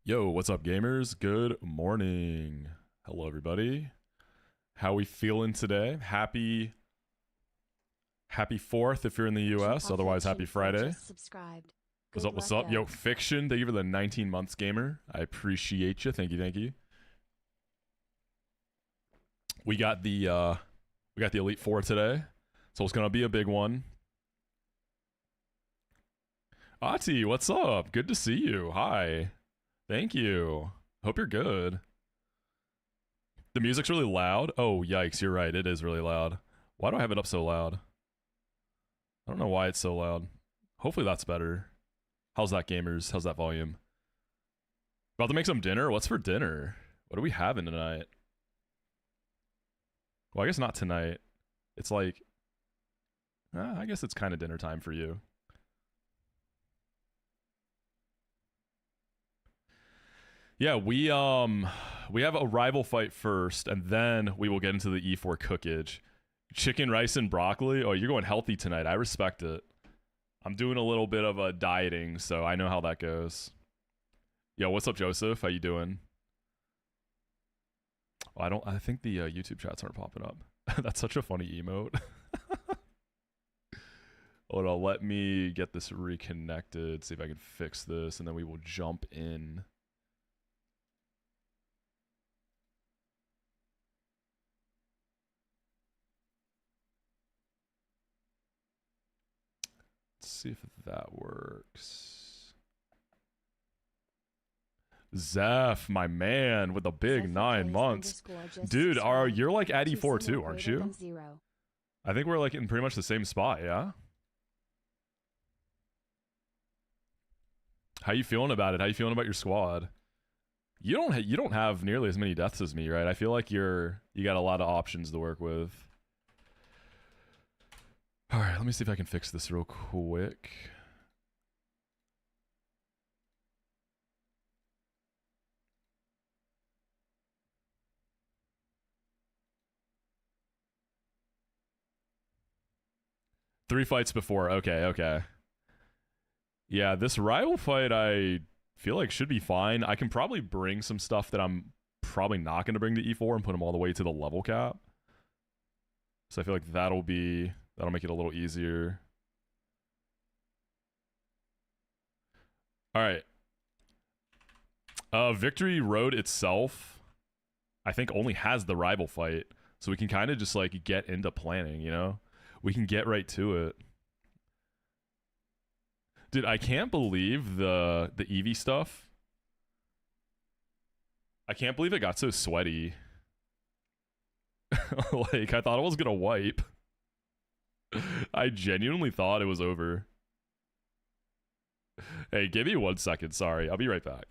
Yo, what's up, gamers? Good morning. Hello, everybody. How we feeling today? Happy 4th if you're in the US. Otherwise, happy Friday. Subscribed. What's up? What's up? Yo, Fiction, thank you for the 19 months, gamer. I appreciate you. Thank you, thank you. We got the Elite Four today, so it's gonna be a big one. Ati, what's up? Good to see you. Hi. Thank you. Hope you're good. The music's really loud. Oh, yikes, you're right. It is really loud. Why do I have it up so loud? I don't know why it's so loud. Hopefully that's better. How's that, gamers? How's that volume? About to make some dinner? What's for dinner? What are we having tonight? Well, I guess not tonight. It's like... I guess it's kind of dinner time for you. Yeah, we have a rival fight first, and then we will get into the E4 cookage. Chicken, rice, and broccoli. Oh, you're going healthy tonight. I respect it. I'm doing a little bit of a dieting, so I know how that goes. Yo, what's up, Joseph? How you doing? Oh, I think the YouTube chats aren't popping up. That's such a funny emote. Hold on, let me get this reconnected, see if I can fix this, and then we will jump in. See if that works. Zeph, my man, with a big 9 months. Dude, you're like at E4 too, aren't you? I think we're like in pretty much the same spot, yeah? How you feeling about it? How you feeling about your squad? You don't have nearly as many deaths as me, right? I feel like you got a lot of options to work with. All right, let me see if I can fix this real quick. Three fights before. Okay. Yeah, this rival fight I feel like should be fine. I can probably bring some stuff that I'm probably not going to bring to E4 and put them all the way to the level cap. So I feel like that'll make it a little easier. All right. Victory Road itself, I think, only has the rival fight. So we can kind of just like get into planning, you know? We can get right to it. Dude, I can't believe the Eevee stuff. I can't believe it got so sweaty. Like, I thought it was gonna wipe. I genuinely thought it was over. Hey, give me 1 second. Sorry. I'll be right back.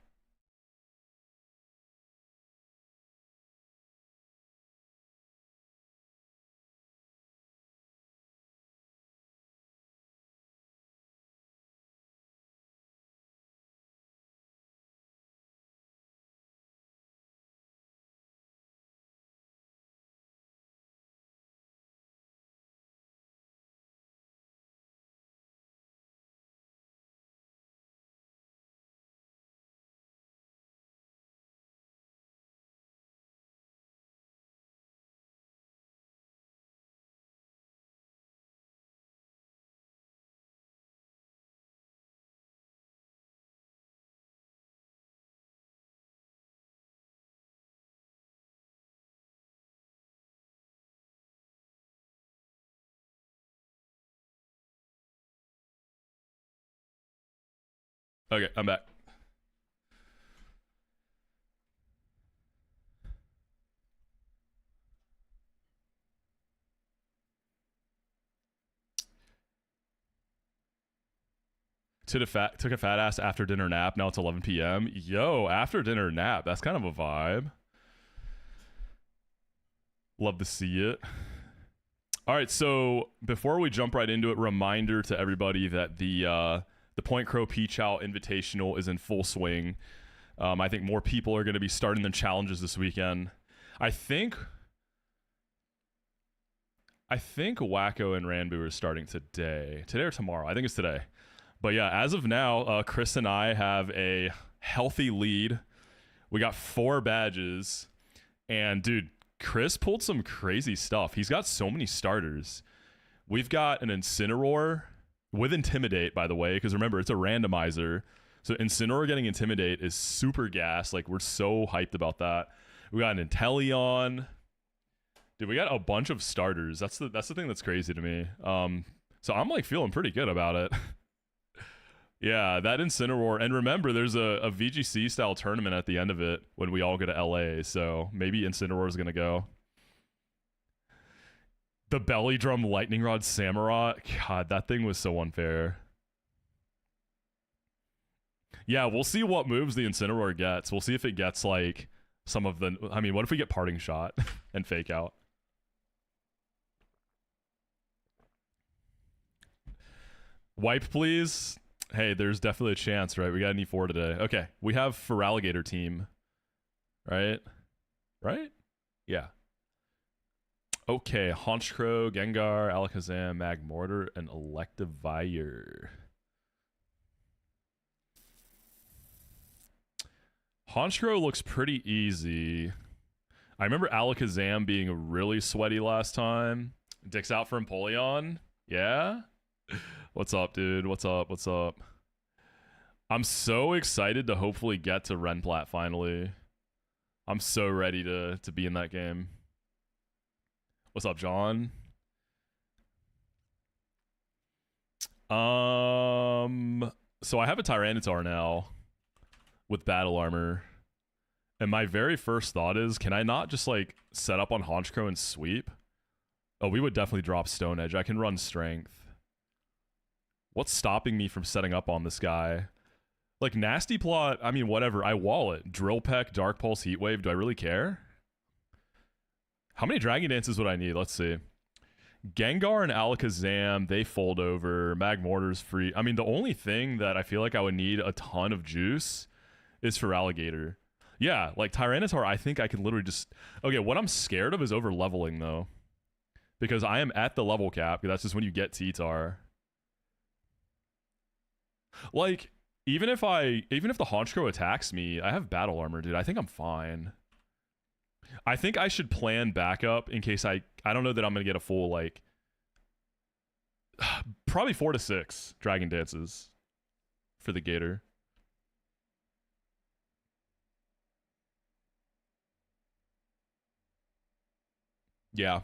Okay, I'm back. Took a fat ass after dinner nap. Now it's 11 p.m. Yo, after dinner nap. That's kind of a vibe. Love to see it. All right, so before we jump right into it, reminder to everybody that the Point Crow Peach Out Invitational is in full swing. I think more people are going to be starting the challenges this weekend. I think Wacko and Ranboo are starting today or tomorrow. I think it's today. But yeah, as of now, Chris and I have a healthy lead. We got 4 badges. And, dude, Chris pulled some crazy stuff. He's got so many starters. We've got an Incineroar with Intimidate, by the way, because remember, it's a randomizer. So Incineroar getting Intimidate is super gas. Like, we're so hyped about that. We got an Inteleon. Dude, we got a bunch of starters. That's the thing that's crazy to me. So I'm, like, feeling pretty good about it. Yeah, that Incineroar. And remember, there's a VGC-style tournament at the end of it when we all go to LA. So maybe Incineroar is going to go. The Belly Drum Lightning Rod Samurott. God, that thing was so unfair. Yeah, we'll see what moves the Incineroar gets. We'll see if it gets, like, some of the... I mean, what if we get Parting Shot and Fake Out? Wipe, please. Hey, there's definitely a chance, right? We got an E4 today. Okay, we have Feraligatr team. Right? Right? Yeah. Okay, Honchkrow, Gengar, Alakazam, Magmortar, and Electivire. Honchkrow looks pretty easy. I remember Alakazam being really sweaty last time. Dick's out for Empoleon. Yeah? What's up, dude? What's up? What's up? I'm so excited to hopefully get to Renplat finally. I'm so ready to be in that game. What's up, John? So I have a Tyranitar now with battle armor. And my very first thought is, can I not just, like, set up on Honchkrow and sweep? Oh, we would definitely drop Stone Edge. I can run Strength. What's stopping me from setting up on this guy? Like, Nasty Plot, I mean, whatever. I wall it. Drill Peck, Dark Pulse, Heat Wave. Do I really care? How many Dragon Dances would I need? Let's see. Gengar and Alakazam, they fold over. Magmortar's free. I mean, the only thing that I feel like I would need a ton of juice is Feraligatr. Yeah, like Tyranitar, I think I can literally just... Okay, what I'm scared of is over-leveling, though. Because I am at the level cap. That's just when you get T-Tar. Like, even if the Honchkrow attacks me, I have battle armor, dude. I think I'm fine. I think I should plan backup in case I don't know that I'm going to get a full, like, probably 4 to 6 Dragon Dances for the Gator. Yeah.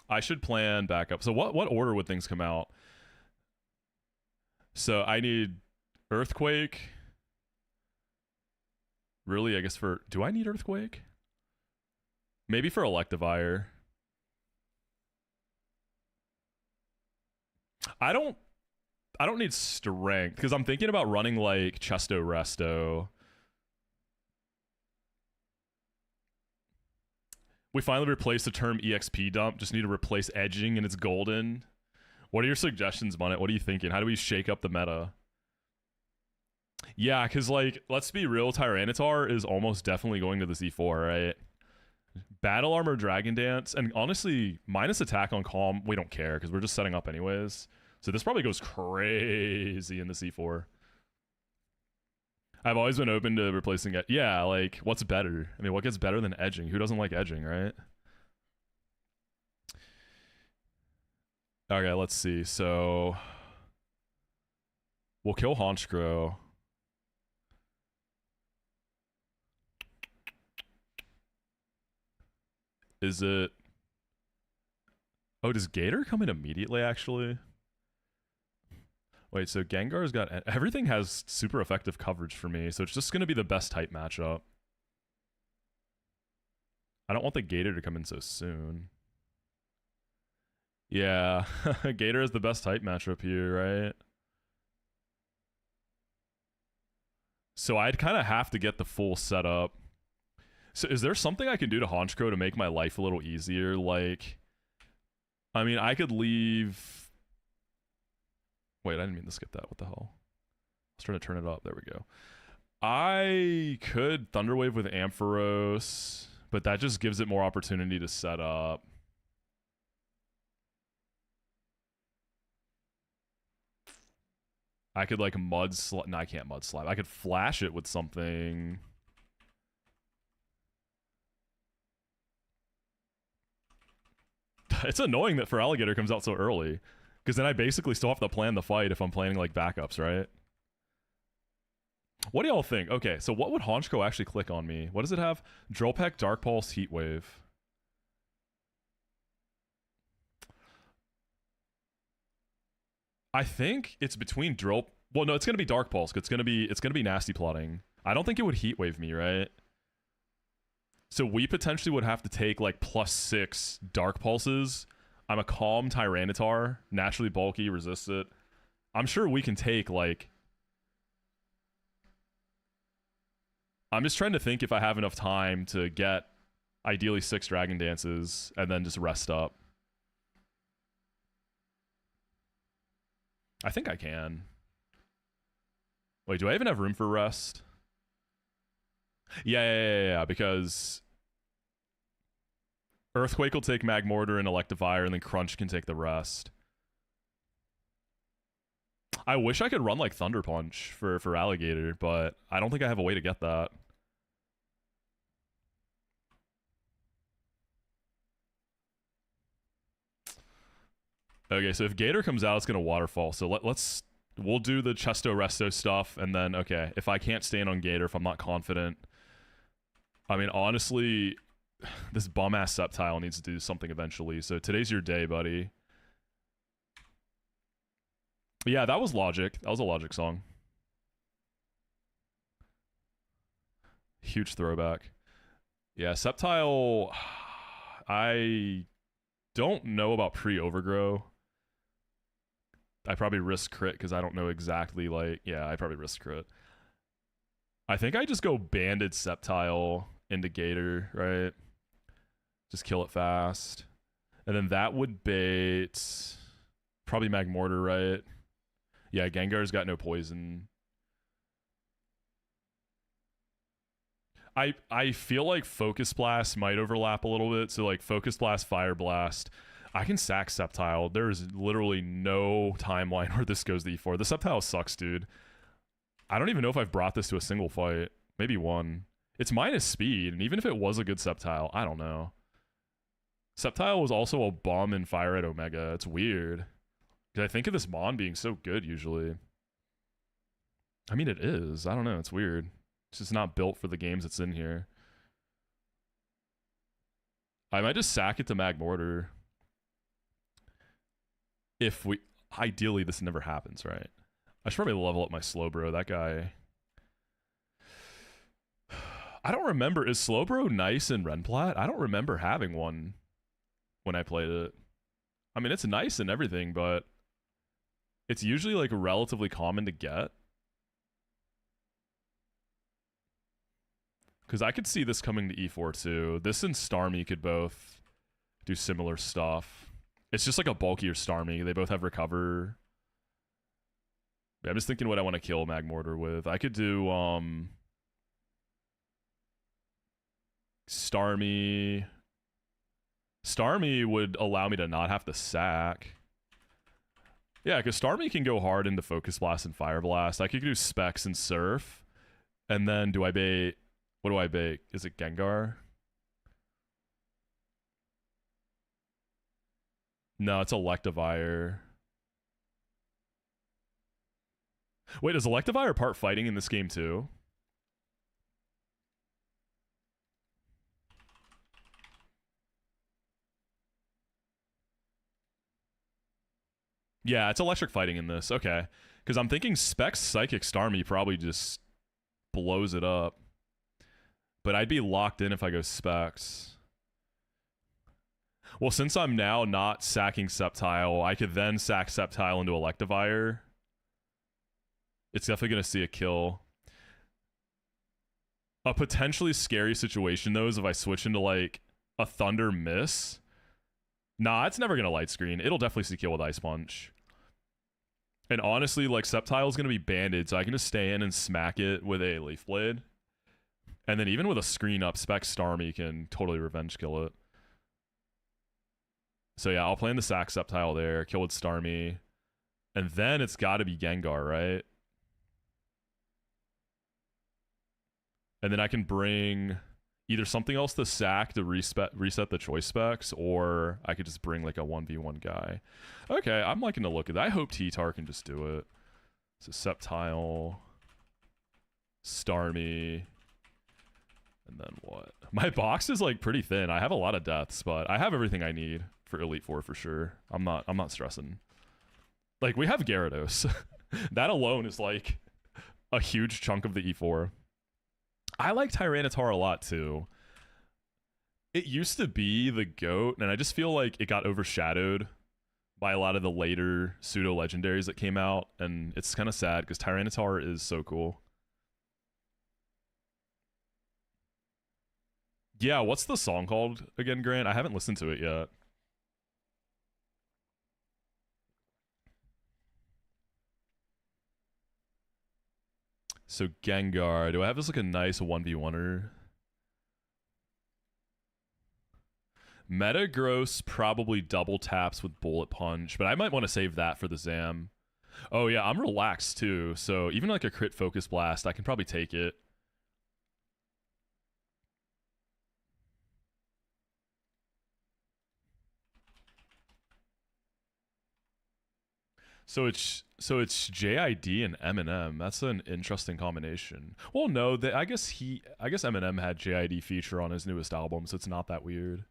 I should plan backup. So what order would things come out? So I need Earthquake. Really, I guess for... Do I need Earthquake? Maybe for Electivire. I don't need Strength, because I'm thinking about running, like, Chesto Resto. We finally replaced the term EXP dump. Just need to replace edging and it's golden. What are your suggestions, Munnet? What are you thinking? How do we shake up the meta? Yeah, because, like, let's be real, Tyranitar is almost definitely going to the C4, right? Battle Armor, Dragon Dance, and honestly, minus attack on Calm, we don't care because we're just setting up anyways. So this probably goes crazy in the C4. I've always been open to replacing it. Yeah, like, what's better? I mean, what gets better than edging? Who doesn't like edging, right? Okay, let's see. So we'll kill Honchkrow. Is it... Oh, does Gator come in immediately, actually? Wait, so Gengar's got... Everything has super effective coverage for me, so it's just going to be the best type matchup. I don't want the Gator to come in so soon. Yeah, Gator is the best type matchup here, right? So I'd kind of have to get the full setup. So is there something I can do to Honchkrow to make my life a little easier? Like, I mean, I could leave... Wait, I didn't mean to skip that. What the hell? I was trying to turn it up. There we go. I could Thunderwave with Ampharos, but that just gives it more opportunity to set up. I could like mud slap. No, I can't mud slap. I could flash it with something. It's annoying that for Alligator comes out so early. Because then I basically still have to plan the fight if I'm planning like backups, right? What do y'all think? Okay, so what would Honchko actually click on me? What does it have? Drill Peck, Dark Pulse, Heat Wave. I think it's between Drill. Well, no, it's gonna be Dark Pulse. It's gonna be nasty plotting. I don't think it would Heat Wave me, right? So we potentially would have to take like +6 Dark Pulses. I'm a Calm Tyranitar, naturally bulky, resist it. I'm sure we can take like... I'm just trying to think if I have enough time to get ideally 6 Dragon Dances and then just rest up. I think I can. Wait, do I even have room for rest? Yeah, because Earthquake will take Magmortar and Electivire, and then Crunch can take the rest. I wish I could run like Thunder Punch for Alligator, but I don't think I have a way to get that. Okay, so if Gator comes out, it's gonna Waterfall. So we'll do the Chesto Resto stuff, and then okay, if I can't stand on Gator, if I'm not confident, I mean honestly, this bum ass Sceptile needs to do something eventually. So today's your day, buddy. Yeah, that was Logic. That was a Logic song. Huge throwback. Yeah, Sceptile. I don't know about pre-overgrow. I probably risk crit because I don't know exactly like... Yeah, I probably risk crit. I think I just go Banded Sceptile into Gator, right? Just kill it fast. And then that would bait... Probably Magmortar, right? Yeah, Gengar's got no poison. I feel like Focus Blast might overlap a little bit. So like Focus Blast, Fire Blast... I can sack Sceptile. There's literally no timeline where this goes to E4. The Sceptile sucks, dude. I don't even know if I've brought this to a single fight. Maybe one. It's minus speed, and even if it was a good Sceptile, I don't know. Sceptile was also a bum in Fire Red Omega. It's weird. Because I think of this Mon being so good, usually. I mean, it is. I don't know. It's weird. It's just not built for the games it's in here. I might just sack it to Magmortar. If we... Ideally, this never happens, right? I should probably level up my Slowbro. That guy... I don't remember... Is Slowbro nice in Renplat? I don't remember having one when I played it. I mean, it's nice and everything, but... It's usually, like, relatively common to get. Because I could see this coming to E4, too. This and Starmie could both do similar stuff. It's just like a bulkier Starmie. They both have Recover. Yeah, I'm just thinking what I want to kill Magmortar with. I could do Starmie. Starmie would allow me to not have to sack. Yeah, because Starmie can go hard into Focus Blast and Fire Blast. I could do Specs and Surf. And then do I bait... What do I bait? Is it Gengar? No, it's Electivire. Wait, is Electivire part fighting in this game too? Yeah, it's electric fighting in this. Okay. Because I'm thinking Specs Psychic Starmie probably just blows it up. But I'd be locked in if I go Specs. Well, since I'm now not sacking Sceptile, I could then sack Sceptile into Electivire. It's definitely going to see a kill. A potentially scary situation, though, is if I switch into, like, a Thunder Miss. Nah, it's never going to light screen. It'll definitely see kill with Ice Punch. And honestly, like, Sceptile's going to be banded, so I can just stay in and smack it with a Leaf Blade. And then even with a screen up, Spec Starmie can totally revenge kill it. So yeah, I'll plan the sack Sceptile there, kill with Starmie. And then it's got to be Gengar, right? And then I can bring either something else to sack to reset the choice specs, or I could just bring like a 1v1 guy. Okay, I'm liking to look at that. I hope T-Tar can just do it. So Sceptile, Starmie, and then what? My box is like pretty thin. I have a lot of deaths, but I have everything I need for Elite Four for sure. I'm not stressing. Like, we have Gyarados. That alone is like a huge chunk of the E4. I like Tyranitar a lot too. It used to be the GOAT, and I just feel like it got overshadowed by a lot of the later pseudo legendaries that came out, and it's kind of sad because Tyranitar is so cool. Yeah, what's the song called again, Grant? I haven't listened to it yet. So Gengar, do I have this like a nice 1v1er? Metagross probably double taps with Bullet Punch, but I might want to save that for the Zam. Oh yeah, I'm relaxed too, so even like a crit focus blast, I can probably take it. So it's JID and Eminem. That's an interesting combination. Well, no, I guess Eminem had JID feature on his newest album, so it's not that weird.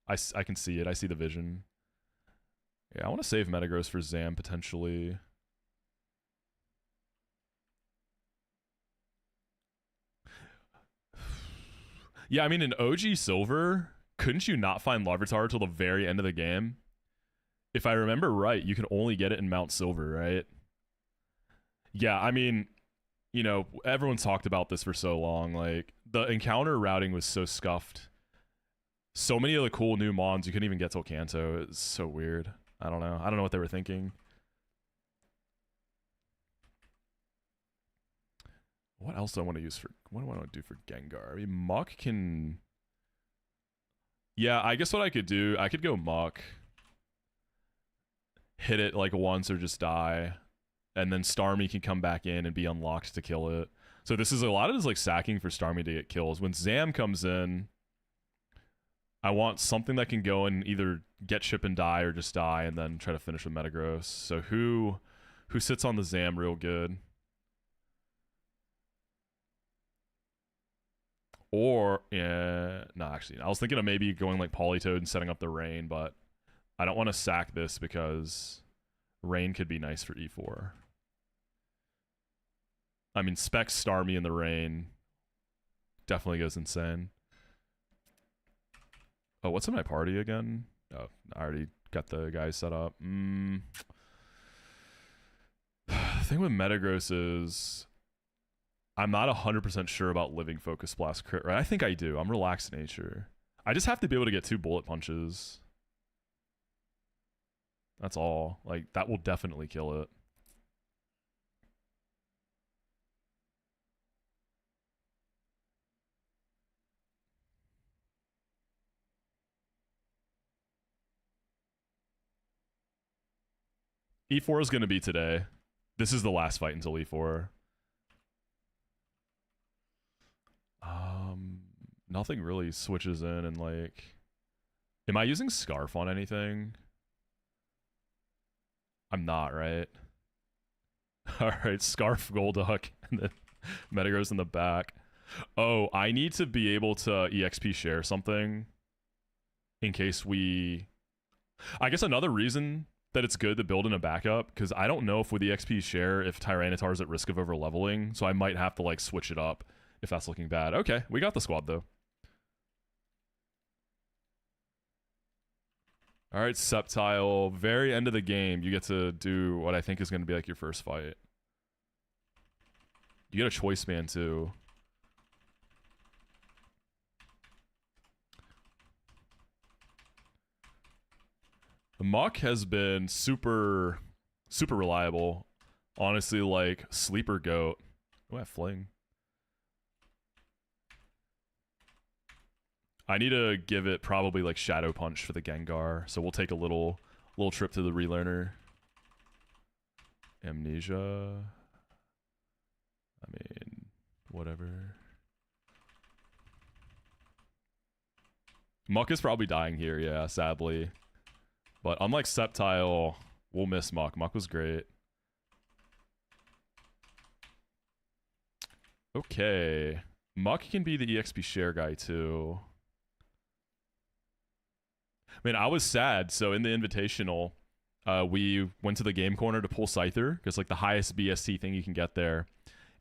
I can see it. I see the vision. Yeah, I want to save Metagross for Zam potentially. Yeah, I mean in OG Silver, couldn't you not find Larvitar till the very end of the game? If I remember right, you can only get it in Mount Silver, right? Yeah, I mean, you know, everyone's talked about this for so long. Like, the encounter routing was so scuffed. So many of the cool new mons you couldn't even get till Kanto. It's so weird. I don't know. I don't know what they were thinking. What else do I want to use for... What do I want to do for Gengar? I mean, Muck can... Yeah, I guess what I could do... I could go Muck. Hit it like once or just die. And then Starmie can come back in and be unlocked to kill it. So this is a lot of this like sacking for Starmie to get kills. When Zam comes in, I want something that can go and either get chip and die or just die and then try to finish with Metagross. So who sits on the Zam real good? Or, yeah, no, actually, I was thinking of maybe going like Politoed and setting up the Rain, but I don't want to sack this because Rain could be nice for E4. I mean, Spec Starmie in the Rain definitely goes insane. Oh, what's in my party again? Oh, I already got the guys set up. The thing with Metagross is I'm not 100% sure about living Focus Blast crit, right? I think I do. I'm relaxed nature. I just have to be able to get 2 bullet punches. That's all. Like, that will definitely kill it. E4 is going to be today. This is the last fight until E4. Nothing really switches in and like... Am I using Scarf on anything? I'm not, right? Alright, Scarf, Golduck, and then Metagross in the back. Oh, I need to be able to EXP share something in case we... I guess another reason that it's good to build in a backup, because I don't know if with EXP share if Tyranitar is at risk of over-leveling, so I might have to like switch it up if that's looking bad. Okay, we got the squad though. All right, Sceptile. Very end of the game, you get to do what I think is going to be like your first fight. You get a choice band too. The Muck has been super reliable. Honestly, like sleeper goat. Oh, I have Fling. I need to give it probably like Shadow Punch for the Gengar, so we'll take a little trip to the relearner. Amnesia. I mean, whatever. Muck is probably dying here, yeah, sadly. But unlike Sceptile, we'll miss Muck. Muck was great. Okay. Muck can be the EXP share guy, too. I mean, I was sad. So in the Invitational, we went to the game corner to pull Scyther, because like the highest BST thing you can get there.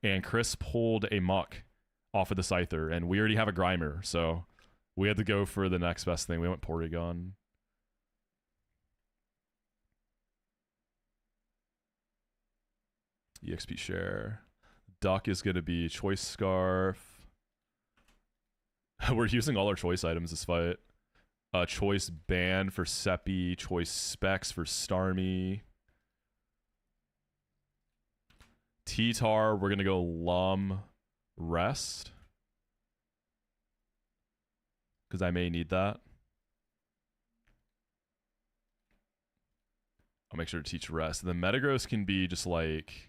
And Chris pulled a Muck off of the Scyther, and we already have a Grimer, so we had to go for the next best thing. We went Porygon. EXP share. Duck is going to be Choice Scarf. We're using all our choice items this fight. Choice Band for Seppi. Choice Specs for Starmie. T-Tar, we're going to go Lum Rest. Because I may need that. I'll make sure to teach Rest. The Metagross can be just like...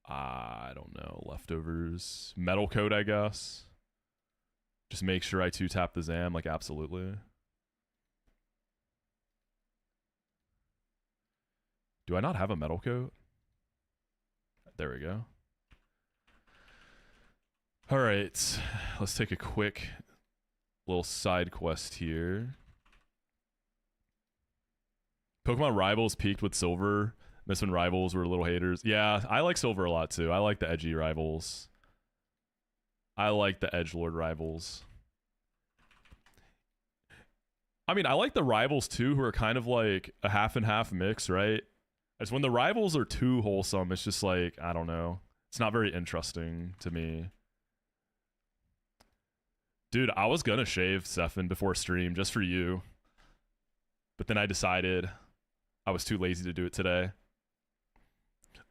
I don't know. Leftovers. Metal Coat, I guess. Just make sure I 2-tap the Zam, like, absolutely. Do I not have a Metal Coat? There we go. Alright. Let's take a quick little side quest here. Pokemon Rivals peaked with Silver. Miss when Rivals were little haters. Yeah, I like Silver a lot too. I like the edgy Rivals. I like the edgelord Rivals. I mean, I like the Rivals too, who are kind of like a half and half mix, right? It's when the Rivals are too wholesome, it's just like, I don't know. It's not very interesting to me. Dude, I was gonna shave Sefin before stream just for you. But then I decided I was too lazy to do it today.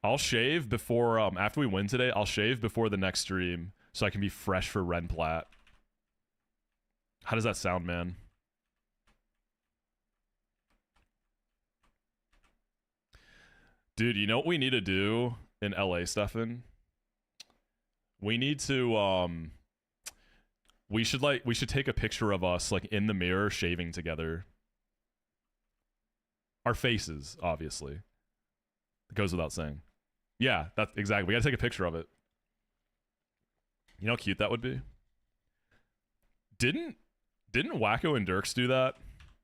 I'll shave before, after we win today, I'll shave before the next stream so I can be fresh for Renplat. How does that sound, man? Dude, you know what we need to do in LA, Stefan? We need to, we should take a picture of us, like, in the mirror shaving together. Our faces, obviously. It goes without saying. Yeah, that's exactly. We gotta take a picture of it. You know how cute that would be? Didn't Wacko and Dirks do that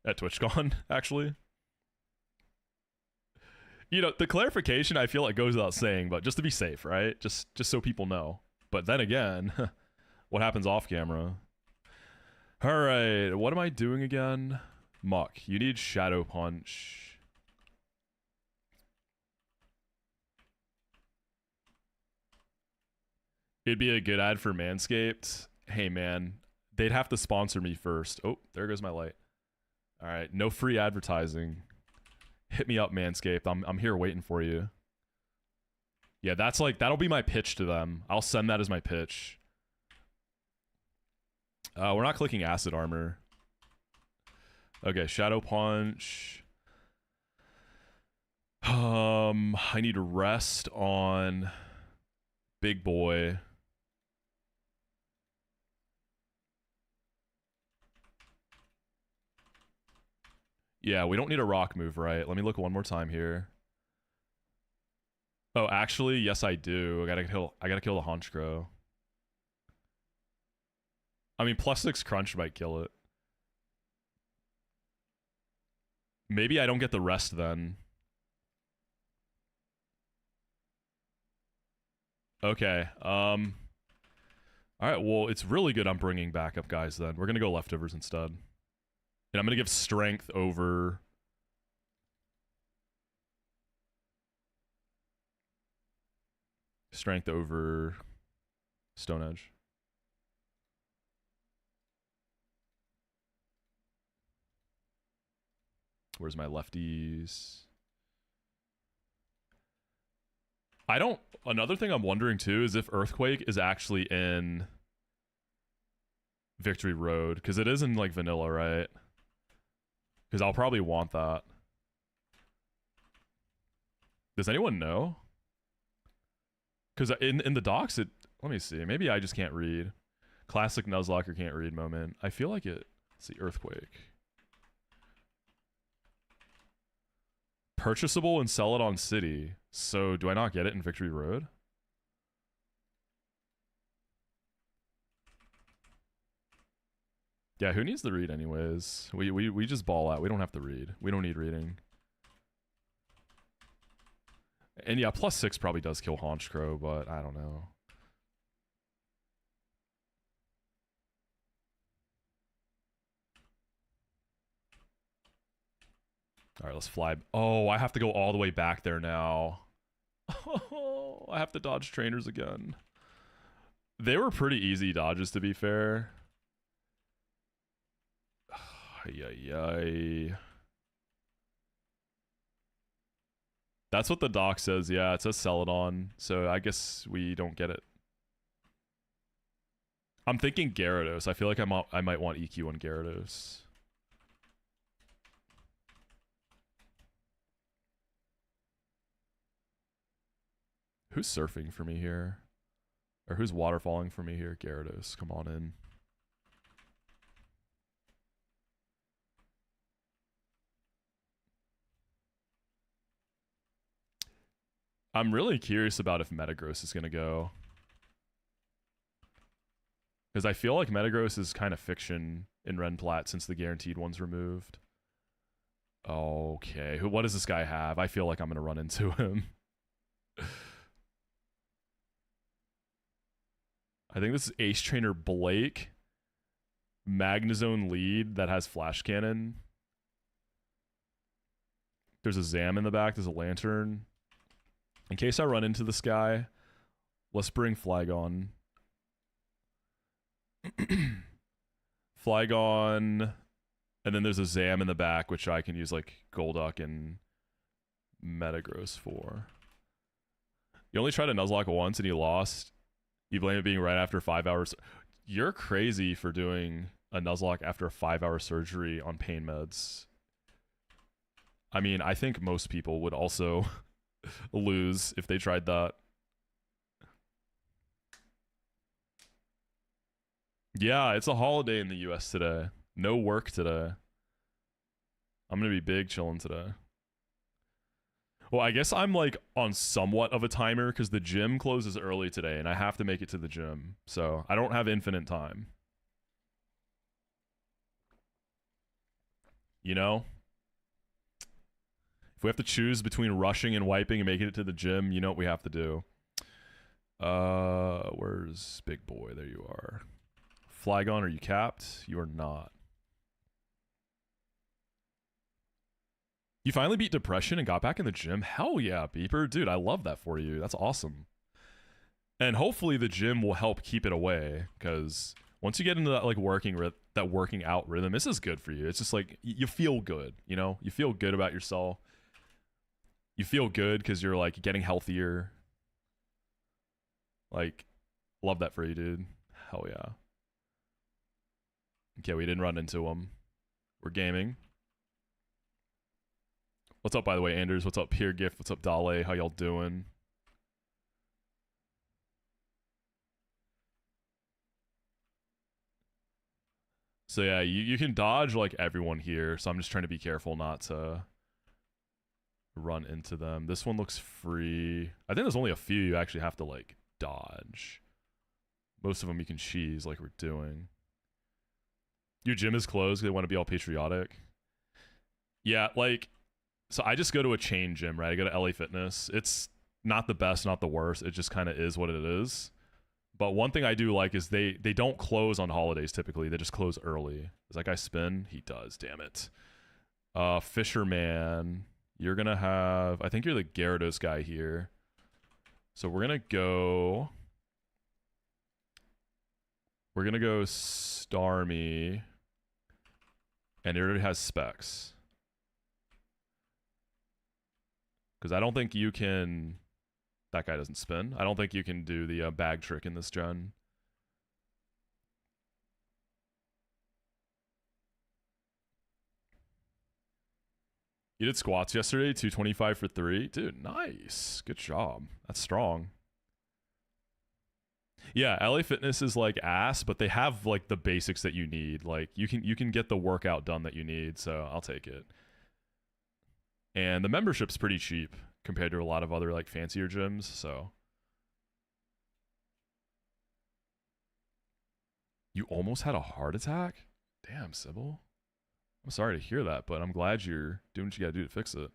at TwitchCon, actually? You know, the clarification I feel like goes without saying, but just to be safe, right? Just so people know. But then again, what happens off camera? Alright, what am I doing again? Muck, you need Shadow Punch. It'd be a good ad for Manscaped. Hey, man. They'd have to sponsor me first. Oh, there goes my light. All right. No free advertising. Hit me up, Manscaped. I'm here waiting for you. Yeah, that's like... That'll be my pitch to them. I'll send that as my pitch. We're not clicking Acid Armor. Okay, Shadow Punch. I need to rest on Big Boy. Yeah, we don't need a rock move, right? Let me look one more time here. Oh, actually, yes, I do. I gotta kill the Honchkrow. I mean, +6 crunch might kill it. Maybe I don't get the rest then. Okay. All right. Well, it's really good I'm bringing backup guys then. We're gonna go leftovers instead. And I'm going to give strength over... Strength over... Stone Edge. Where's my lefties? I don't... Another thing I'm wondering too is if Earthquake is actually in Victory Road. Because it is in like vanilla, right? Because I'll probably want that. Does anyone know? Because in the docs, it. Let me see. Maybe I just can't read. Classic Nuzlocke can't read moment. I feel like it. Let's see. Earthquake. Purchasable and sell it on City. So do I not get it in Victory Road? Yeah, who needs to read anyways? We just ball out. We don't have to read. We don't need reading. And yeah, +6 probably does kill Haunch Crow, but I don't know. All right, let's fly. Oh, I have to go all the way back there now. Oh, I have to dodge trainers again. They were pretty easy dodges, to be fair. Yay. That's what the doc says. Yeah, it says Celadon. So I guess we don't get it. I'm thinking Gyarados. I feel like I might want EQ on Gyarados. Who's surfing for me here? Or who's waterfalling for me here? Gyarados, come on in. I'm really curious about if Metagross is going to go. Because I feel like Metagross is kind of fiction in Renplat since the guaranteed one's removed. Okay, what does this guy have? I feel like I'm going to run into him. I think this is Ace Trainer Blake. Magnezone lead that has Flash Cannon. There's a Zam in the back. There's a Lantern. In case I run into this guy, let's bring Flygon. Flygon. And then there's a Zam in the back, which I can use like Golduck and Metagross for. You only tried a Nuzlocke once and you lost. You blame it being right after 5 hours. You're crazy for doing a Nuzlocke after a 5-hour surgery on pain meds. I mean, I think most people would also lose if they tried that. Yeah, it's a holiday in the US today. No work today. I'm gonna be big chilling today. Well, I guess I'm like on somewhat of a timer because the gym closes early today and I have to make it to the gym. So I don't have infinite time. You know? If we have to choose between rushing and wiping and making it to the gym, you know what we have to do. Where's Big Boy? There you are. Flygon, are you capped? You are not. You finally beat depression and got back in the gym? Hell yeah, Beeper. Dude, I love that for you. That's awesome. And hopefully the gym will help keep it away, because once you get into that like working out rhythm, this is good for you. It's just like you feel good, you know? You feel good about yourself. You feel good because you're like getting healthier. Like, love that for you, dude. Hell yeah. Okay, we didn't run into him. We're gaming. What's up, by the way, Anders? What's up, Peer Gift? What's up, Dale? How y'all doing? So yeah, you can dodge like everyone here, so I'm just trying to be careful not to run into them. This one looks free. I think there's only a few you actually have to like dodge. Most of them you can cheese like we're doing. Your gym is closed because they want to be all patriotic. Yeah, like, so I just go to a chain gym, right? I go to LA Fitness. It's not the best, not the worst. It just kind of is what it is. But one thing I do like is they don't close on holidays typically. They just close early. Does that guy spin? He does, damn it. Fisherman. You're going to have... I think you're the Gyarados guy here. So we're going to go... We're going to go Starmie. And it already has specs. Because I don't think you can... That guy doesn't spin. I don't think you can do the bag trick in this gen. You did squats yesterday, 225 for 3. Dude, nice. Good job. That's strong. Yeah, LA Fitness is like ass, but they have like the basics that you need. Like you can get the workout done that you need, so I'll take it. And the membership's pretty cheap compared to a lot of other like fancier gyms, so you almost had a heart attack? Damn, Sybil. I'm sorry to hear that, but I'm glad you're doing what you gotta do to fix it.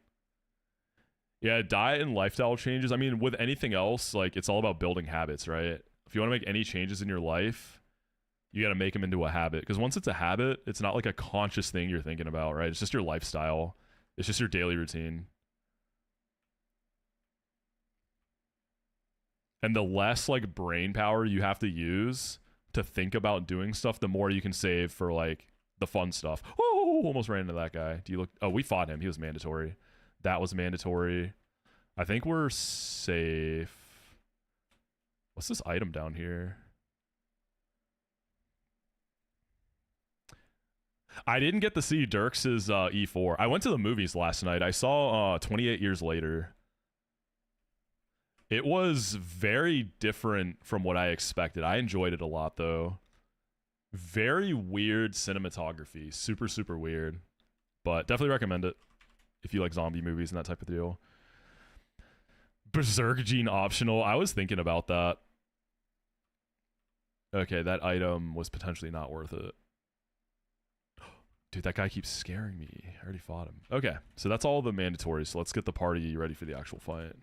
Yeah, diet and lifestyle changes. I mean, with anything else, like it's all about building habits, right? If you want to make any changes in your life, you got to make them into a habit. Because once it's a habit, it's not like a conscious thing you're thinking about, right? It's just your lifestyle. It's just your daily routine. And the less like brain power you have to use to think about doing stuff, the more you can save for like the fun stuff. Oh, almost ran into that guy. Do you look? Oh, we fought him. He was mandatory. That was mandatory. I think we're safe. What's this item down here? I didn't get to see Dirks' E4. I went to the movies last night. I saw 28 Years Later. It was very different from what I expected. I enjoyed it a lot, though. Very weird cinematography. Super, super weird. But definitely recommend it if you like zombie movies and that type of deal. Berserk Gene optional. I was thinking about that. Okay, that item was potentially not worth it. Dude, that guy keeps scaring me. I already fought him. Okay, so that's all the mandatory. So let's get the party ready for the actual fight.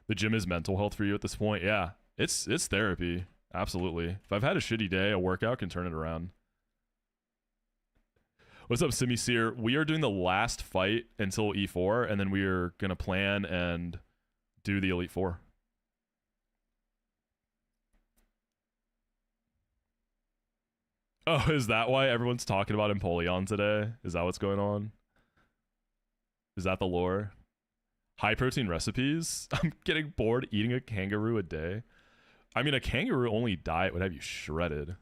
The gym is mental health for you at this point. Yeah, it's therapy. Absolutely. If I've had a shitty day, a workout can turn it around. What's up, Simi Seer? We are doing the last fight until E4, and then we are going to plan and do the Elite Four. Oh, is that why everyone's talking about Empoleon today? Is that what's going on? Is that the lore? High protein recipes? I'm getting bored eating a kangaroo a day. I mean, a kangaroo only diet would have you shredded.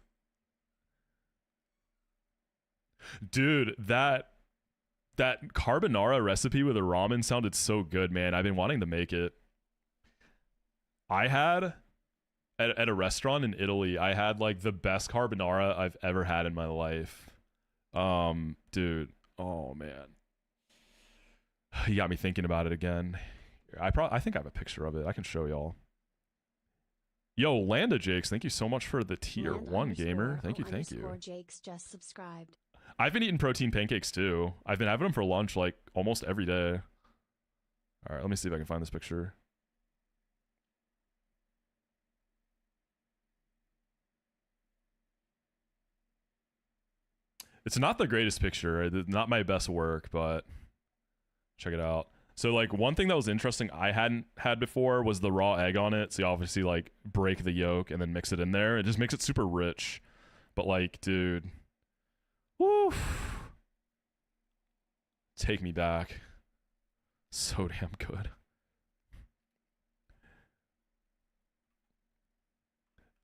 Dude, that carbonara recipe with a ramen sounded so good, man. I've been wanting to make it. I had at a restaurant in Italy, I had like the best carbonara I've ever had in my life. Dude, oh man. You got me thinking about it again. I think I have a picture of it. I can show y'all. Yo, Landa Jakes, thank you so much for the tier 1 gamer. Thank you. Jakes just subscribed. I've been eating protein pancakes too. I've been having them for lunch like almost every day. All right, let me see if I can find this picture. It's not the greatest picture. Not my best work, but check it out. So like one thing that was interesting I hadn't had before was the raw egg on it. So you obviously like break the yolk and then mix it in there. It just makes it super rich. But like, dude, woo, take me back. So damn good.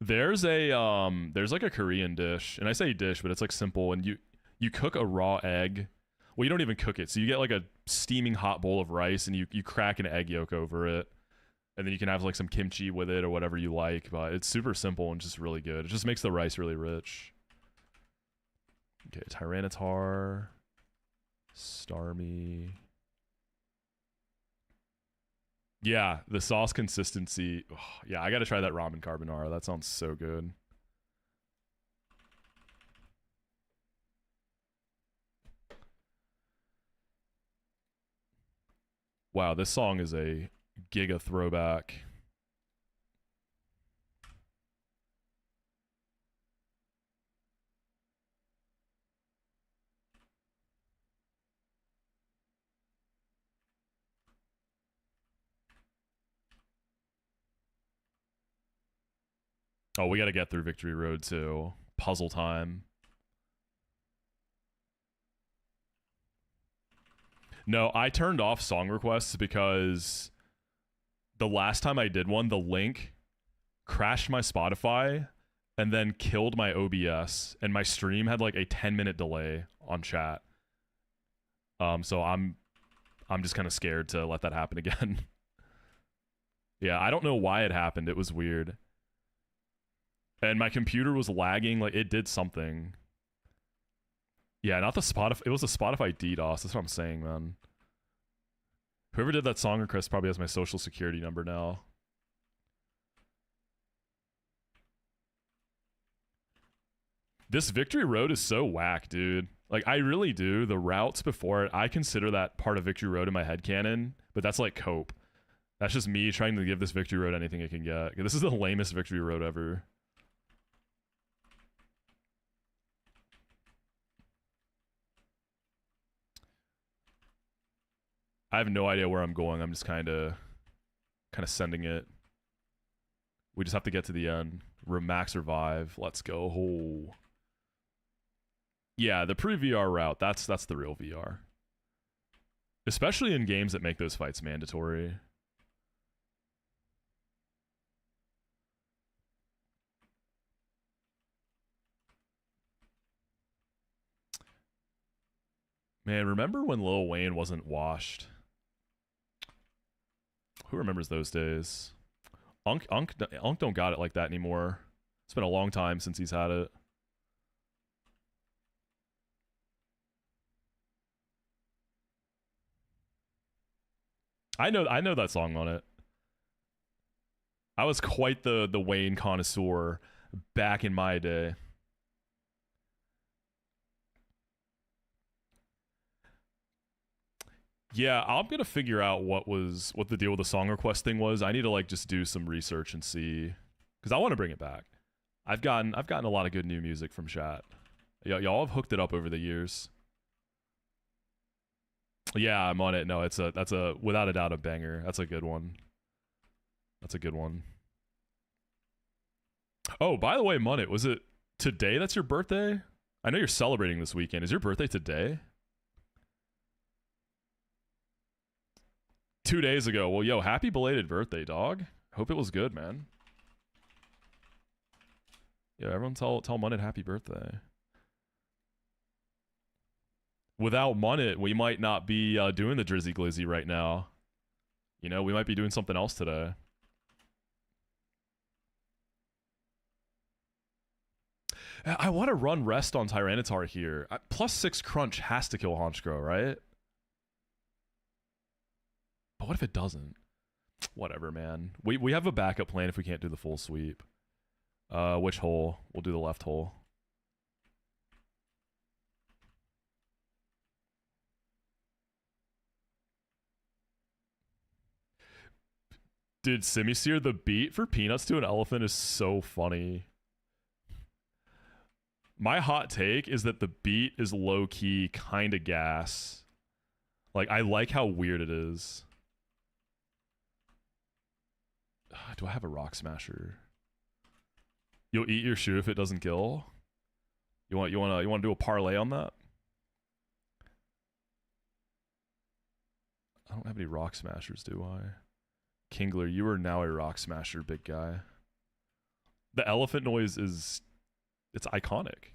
There's like a Korean dish, and I say dish, but it's like simple, and you cook a raw egg. Well, you don't even cook it. So you get like a steaming hot bowl of rice, and you crack an egg yolk over it, and then you can have like some kimchi with it or whatever you like. But it's super simple and just really good. It just makes the rice really rich. Okay, Tyranitar, Starmie. Yeah, the sauce consistency. Oh, yeah, I got to try that ramen carbonara. That sounds so good. Wow, this song is a giga throwback. Oh, we got to get through Victory Road too. Puzzle time. No, I turned off song requests because the last time I did one, the link crashed my Spotify and then killed my OBS, and my stream had like a 10-minute delay on chat. So I'm just kind of scared to let that happen again. Yeah, I don't know why it happened. It was weird. And my computer was lagging, like it did something. Yeah, not the Spotify. It was a Spotify DDoS. That's what I'm saying, man. Whoever did that song request probably has my social security number now. This Victory Road is so whack, dude. Like, I really do. The routes before it, I consider that part of Victory Road in my headcanon, but that's like cope. That's just me trying to give this Victory Road anything it can get. This is the lamest Victory Road ever. I have no idea where I'm going. I'm just kind of sending it. We just have to get to the end. Max revive. Let's go. Oh. Yeah, the pre-VR route. That's the real VR. Especially in games that make those fights mandatory. Man, remember when Lil Wayne wasn't washed? Who remembers those days? Unk don't got it like that anymore. It's been a long time since he's had it. I know that song on it. I was quite the Wayne connoisseur back in my day. Yeah, I'm gonna figure out what the deal with the song request thing was. I need to like just do some research and see, because I want to bring it back. I've gotten a lot of good new music from chat. Y'all have hooked it up over the years. Yeah, I'm on it. No, that's a without a doubt a banger. That's a good one. That's a good one. Oh, by the way, Munnet, was it today that's your birthday? I know you're celebrating this weekend. Is your birthday today? 2 days ago. Well, yo, happy belated birthday, dog. Hope it was good, man. Yeah, everyone tell Munnet happy birthday. Without Munnet, we might not be doing the Drizzy Glizzy right now. You know, we might be doing something else today. I want to run rest on Tyranitar here. +6 crunch has to kill Honchkrow, right? But what if it doesn't? Whatever, man. We have a backup plan if we can't do the full sweep. Which hole? We'll do the left hole. Dude, Simisear, the beat for Peanuts to an Elephant is so funny. My hot take is that the beat is low-key kind of gas. Like, I like how weird it is. Do I have a Rock Smasher? You'll eat your shoe if it doesn't kill? You want to do a parlay on that? I don't have any Rock Smashers, do I? Kingler, you are now a Rock Smasher, big guy. The elephant noise is... it's iconic.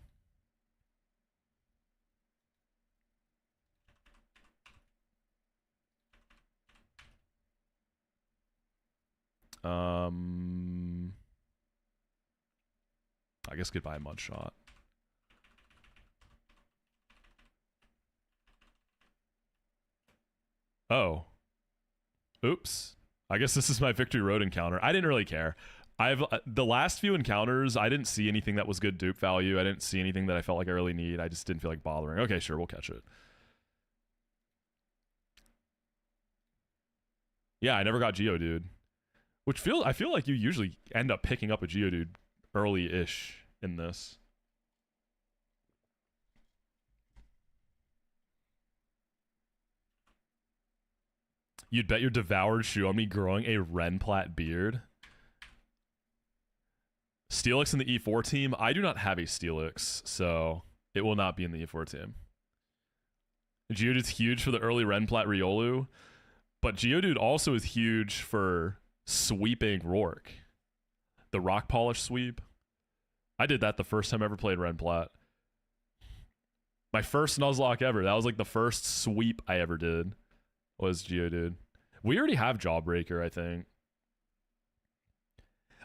I guess goodbye Mudshot. Oh. Oops. I guess this is my Victory Road encounter. I didn't really care. The last few encounters, I didn't see anything that was good dupe value. I didn't see anything that I felt like I really need. I just didn't feel like bothering. Okay, sure, we'll catch it. Yeah, I never got Geodude. I feel like you usually end up picking up a Geodude early-ish in this. You'd bet your devoured shoe on me growing a Renplat beard? Steelix in the E4 team? I do not have a Steelix, so it will not be in the E4 team. Geodude's huge for the early Renplat Riolu, but Geodude also is huge for sweeping Rourke. The Rock Polish sweep. I did that the first time I ever played Renplat. My first Nuzlocke ever. That was like the first sweep I ever did. Was Geodude. We already have Jawbreaker, I think.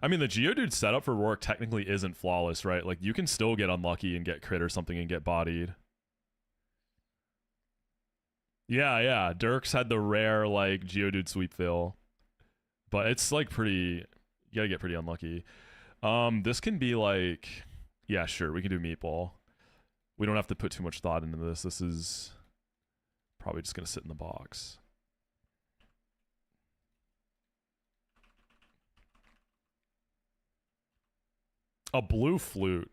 I mean, the Geodude setup for Rourke technically isn't flawless, right? Like, you can still get unlucky and get crit or something and get bodied. Yeah. Dirks had the rare, like, Geodude sweep fail. But it's, like, pretty... You gotta get pretty unlucky. This can be, like... Yeah, sure, we can do Meatball. We don't have to put too much thought into this. This is probably just gonna sit in the box. A blue flute.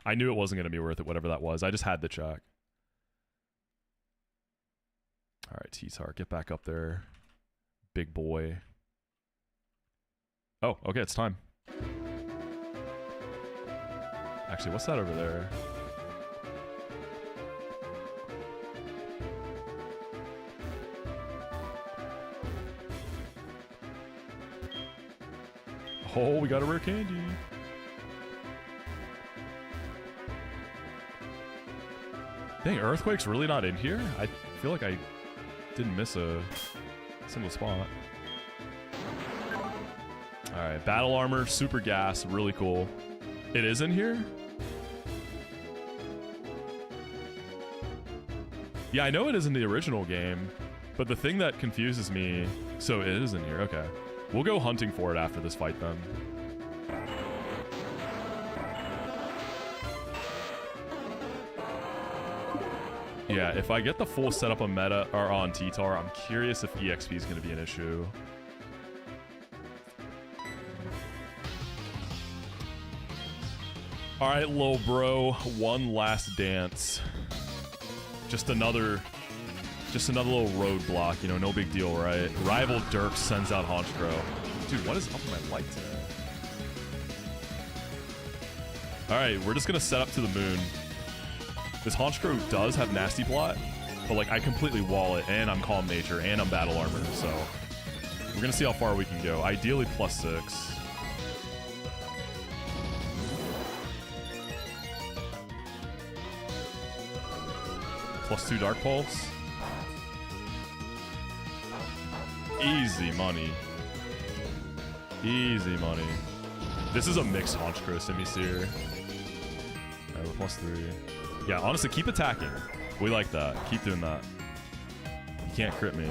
I knew it wasn't gonna be worth it, whatever that was. I just had to check. All right, T-Tar, get back up there, big boy. Oh, okay, it's time. Actually, what's that over there? Oh, we got a rare candy. Dang, Earthquake's really not in here? I feel like I didn't miss a single spot. Alright, Battle Armor, Super Gas, really cool. It is in here? Yeah, I know it is in the original game, but the thing that confuses me... So it is in here, okay. We'll go hunting for it after this fight then. Yeah, if I get the full setup on meta or on T-Tar, I'm curious if EXP is going to be an issue. All right, lil bro, one last dance. Just another little roadblock, you know, no big deal, right? Rival Dirk sends out Honchkrow. Dude, what is up with my light today? All right, we're just gonna set up to the moon. This Honchkrow does have Nasty Plot, but like I completely wall it, and I'm Calm Nature, and I'm Battle Armor, so we're gonna see how far we can go. Ideally +6. +2 Dark Pulse. Easy money. Easy money. This is a mixed Honchkrow Simisear. Alright, we're +3. Yeah, honestly, keep attacking. We like that. Keep doing that. You can't crit me.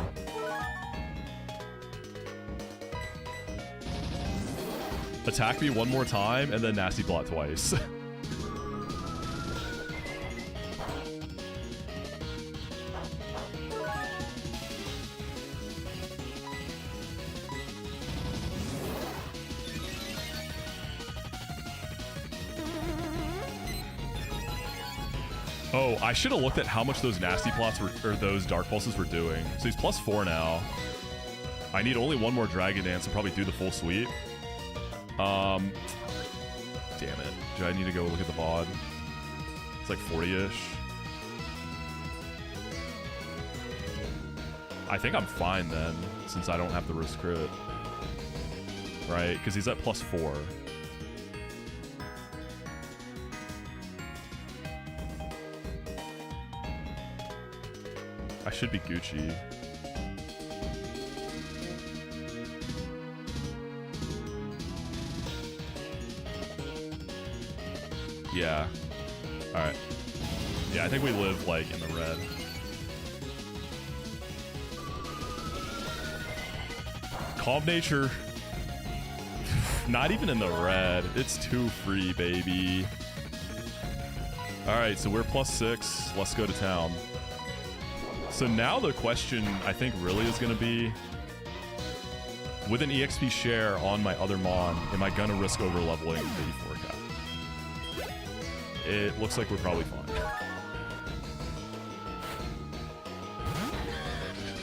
Attack me one more time, and then Nasty Plot twice. Oh, I should have looked at how much those Nasty Plots were, or those Dark Pulses were doing. So he's +4 now. I need only one more Dragon Dance to probably do the full sweep. Damn it. Do I need to go look at the VOD? It's like 40-ish. I think I'm fine then, since I don't have the risk crit. Right? Because he's at +4. I should be Gucci. Yeah. Alright. Yeah, I think we live, like, in the red. Calm Nature. Not even in the red. It's too free, baby. Alright, so we're +6. Let's go to town. So now the question, I think, really is going to be, with an EXP share on my other Mon, am I going to risk over-leveling 84k? It looks like we're probably fine.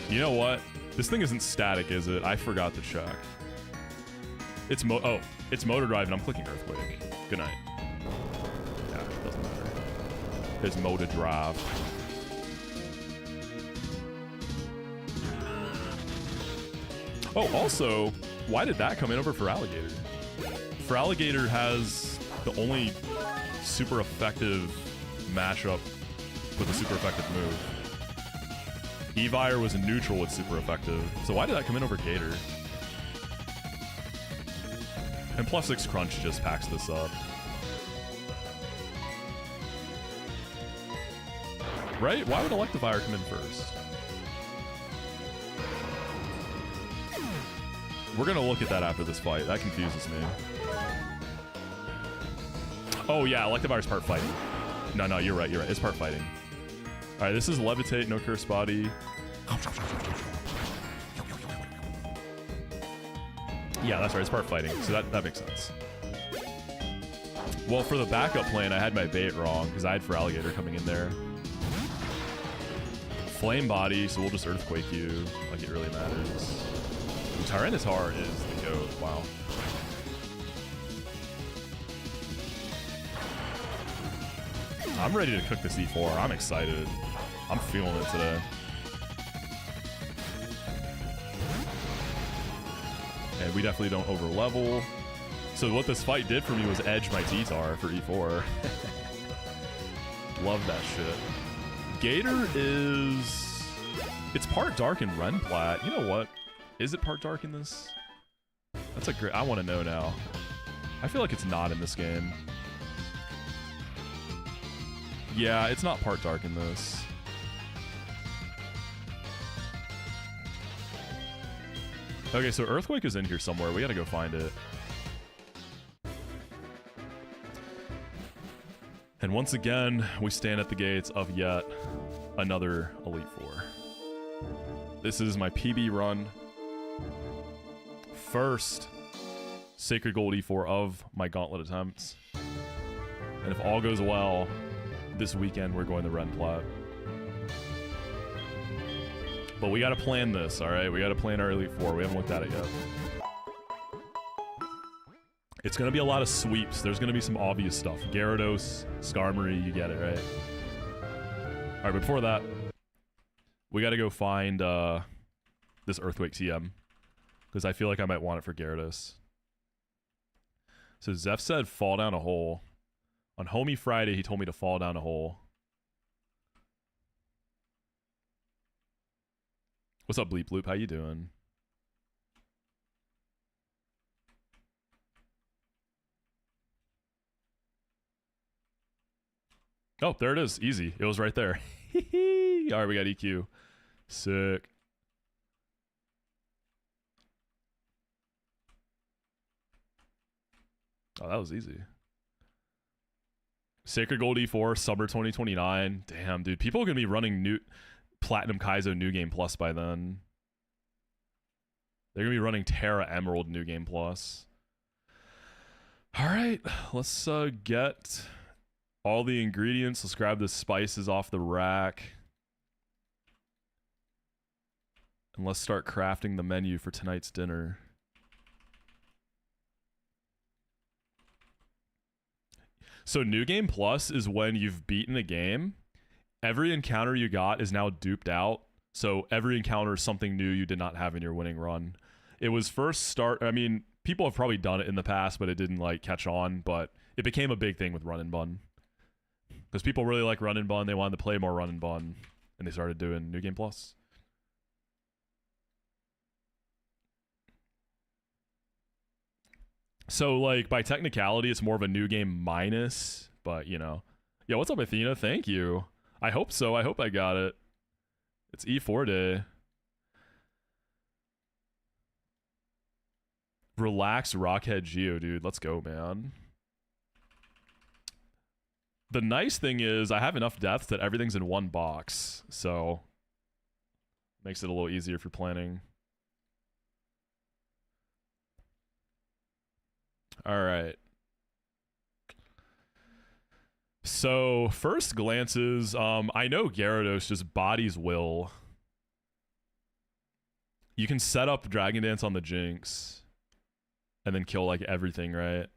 You know what? This thing isn't static, is it? I forgot to check. It's it's Motor Drive, and I'm clicking Earthquake. Good night. Yeah, it doesn't matter. It's Motor Drive. Oh, also, why did that come in over Feraligatr? Feraligatr has the only super effective matchup with a super effective move. Evire was neutral with super effective. So why did that come in over Gator? And +6 crunch just packs this up. Right? Why would Electivire come in first? We're gonna look at that after this fight. That confuses me. Oh yeah, Electivire's part fighting. No, you're right. It's part fighting. All right, this is Levitate, no Curse Body. Yeah, that's right. It's part fighting, so that makes sense. Well, for the backup plan, I had my bait wrong because I had for Alligator coming in there. Flame Body, so we'll just Earthquake you like it really matters. Tyranitar is the goat. Wow. I'm ready to cook this E4. I'm excited. I'm feeling it today. And we definitely don't over level. So what this fight did for me was edge my T-Tar for E4. Love that shit. Gator is... It's part dark in Renplat. You know what? Is it part dark in this? That's a great... I want to know now. I feel like it's not in this game. Yeah, it's not part dark in this. Okay, so Earthquake is in here somewhere. We gotta go find it. And once again, we stand at the gates of yet another Elite Four. This is my PB run. First Sacred Gold E4 of my Gauntlet attempts. And if all goes well, this weekend we're going to Renplat. But we gotta plan this, alright? We gotta plan our Elite Four. We haven't looked at it yet. It's gonna be a lot of sweeps. There's gonna be some obvious stuff. Gyarados, Skarmory, you get it, right? Alright, before that, we gotta go find this Earthquake TM. Because I feel like I might want it for Gyarados. So Zeph said fall down a hole. On Homie Friday, he told me to fall down a hole. What's up, Bleep Bloop? How you doing? Oh, there it is. Easy. It was right there. All right, we got EQ. Sick. Oh, that was easy. Sacred Gold E4, Summer 2029. Damn, dude. People are going to be running new Platinum Kaizo New Game Plus by then. They're going to be running Terra Emerald New Game Plus. All right, let's get all the ingredients. Let's grab the spices off the rack. And let's start crafting the menu for tonight's dinner. So New Game Plus is when you've beaten a game. Every encounter you got is now duped out. So every encounter is something new you did not have in your winning run. It was first I mean, people have probably done it in the past, but it didn't like catch on. But it became a big thing with Run and Bun. Because people really like Run and Bun. They wanted to play more Run and Bun. And they started doing New Game Plus. So, like, by technicality, it's more of a New Game minus. But, you know. Yeah, what's up, Athena? Thank you. I hope so. I hope I got it. It's E4 day. Relax, Rockhead Geo, dude. Let's go, man. The nice thing is I have enough deaths that everything's in one box. So, makes it a little easier for planning. All right. So, first glances, I know Gyarados just bodies Will. You can set up Dragon Dance on the Jinx and then kill like everything, right?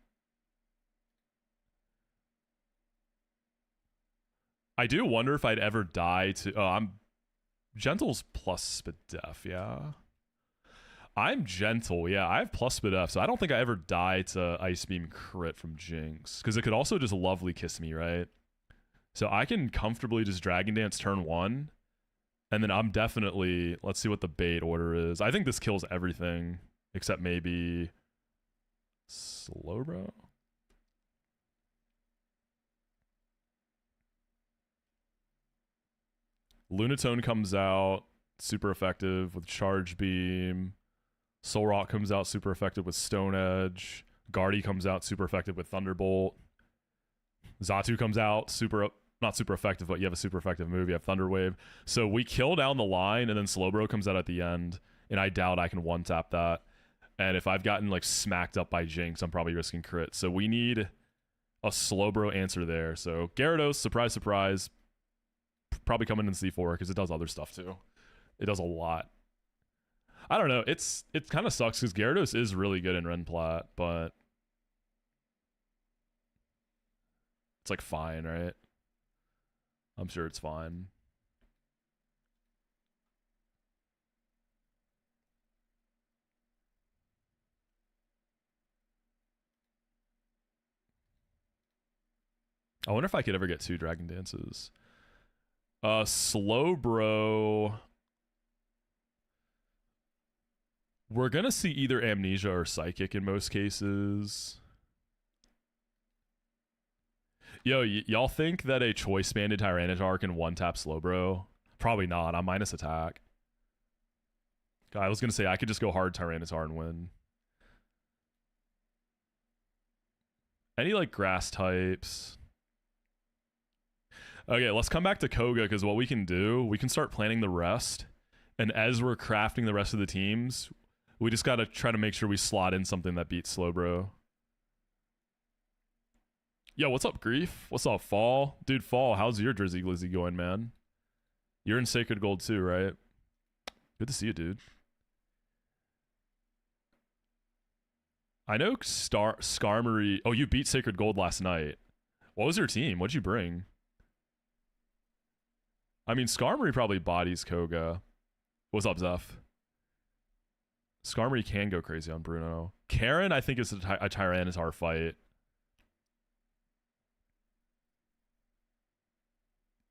I do wonder if I'd ever die to... Oh, I'm... Gentle's plus Spadef, yeah. I'm gentle, yeah. I have plus Spadef, so I don't think I ever die to Ice Beam crit from Jinx. Because it could also just lovely kiss me, right? So I can comfortably just Dragon Dance turn 1. And then I'm definitely... Let's see what the bait order is. I think this kills everything. Except maybe... Slowbro? Lunatone comes out. Super effective with Charge Beam. Soul Rock comes out super effective with Stone Edge. Guardy comes out super effective with Thunderbolt. Xatu comes out not super effective, but you have a super effective move. You have Thunder Wave. So we kill down the line, and then Slowbro comes out at the end, and I doubt I can one-tap that. And if I've gotten like smacked up by Jinx, I'm probably risking crit. So we need a Slowbro answer there. So Gyarados, surprise, surprise, probably coming in C4 because it does other stuff too. It does a lot. I don't know. It kind of sucks because Gyarados is really good in Renplat, but it's like fine, right? I'm sure it's fine. I wonder if I could ever get 2 Dragon Dances. Slowbro. We're gonna see either Amnesia or Psychic in most cases. Yo, y'all think that a Choice Banded Tyranitar can one-tap Slowbro? Probably not. I'm minus attack. I was gonna say I could just go hard Tyranitar and win. Any like grass types? Okay, let's come back to Koga because what we can do, we can start planning the rest. And as we're crafting the rest of the teams, we just gotta try to make sure we slot in something that beats Slowbro. Yo, what's up, Grief? What's up, Fall? Dude, Fall, how's your Drizzy Glizzy going, man? You're in Sacred Gold too, right? Good to see you, dude. I know Skarmory... Oh, you beat Sacred Gold last night. What was your team? What'd you bring? I mean, Skarmory probably bodies Koga. What's up, Zeph? Skarmory can go crazy on Bruno. Karen, I think, is a Tyranitar fight.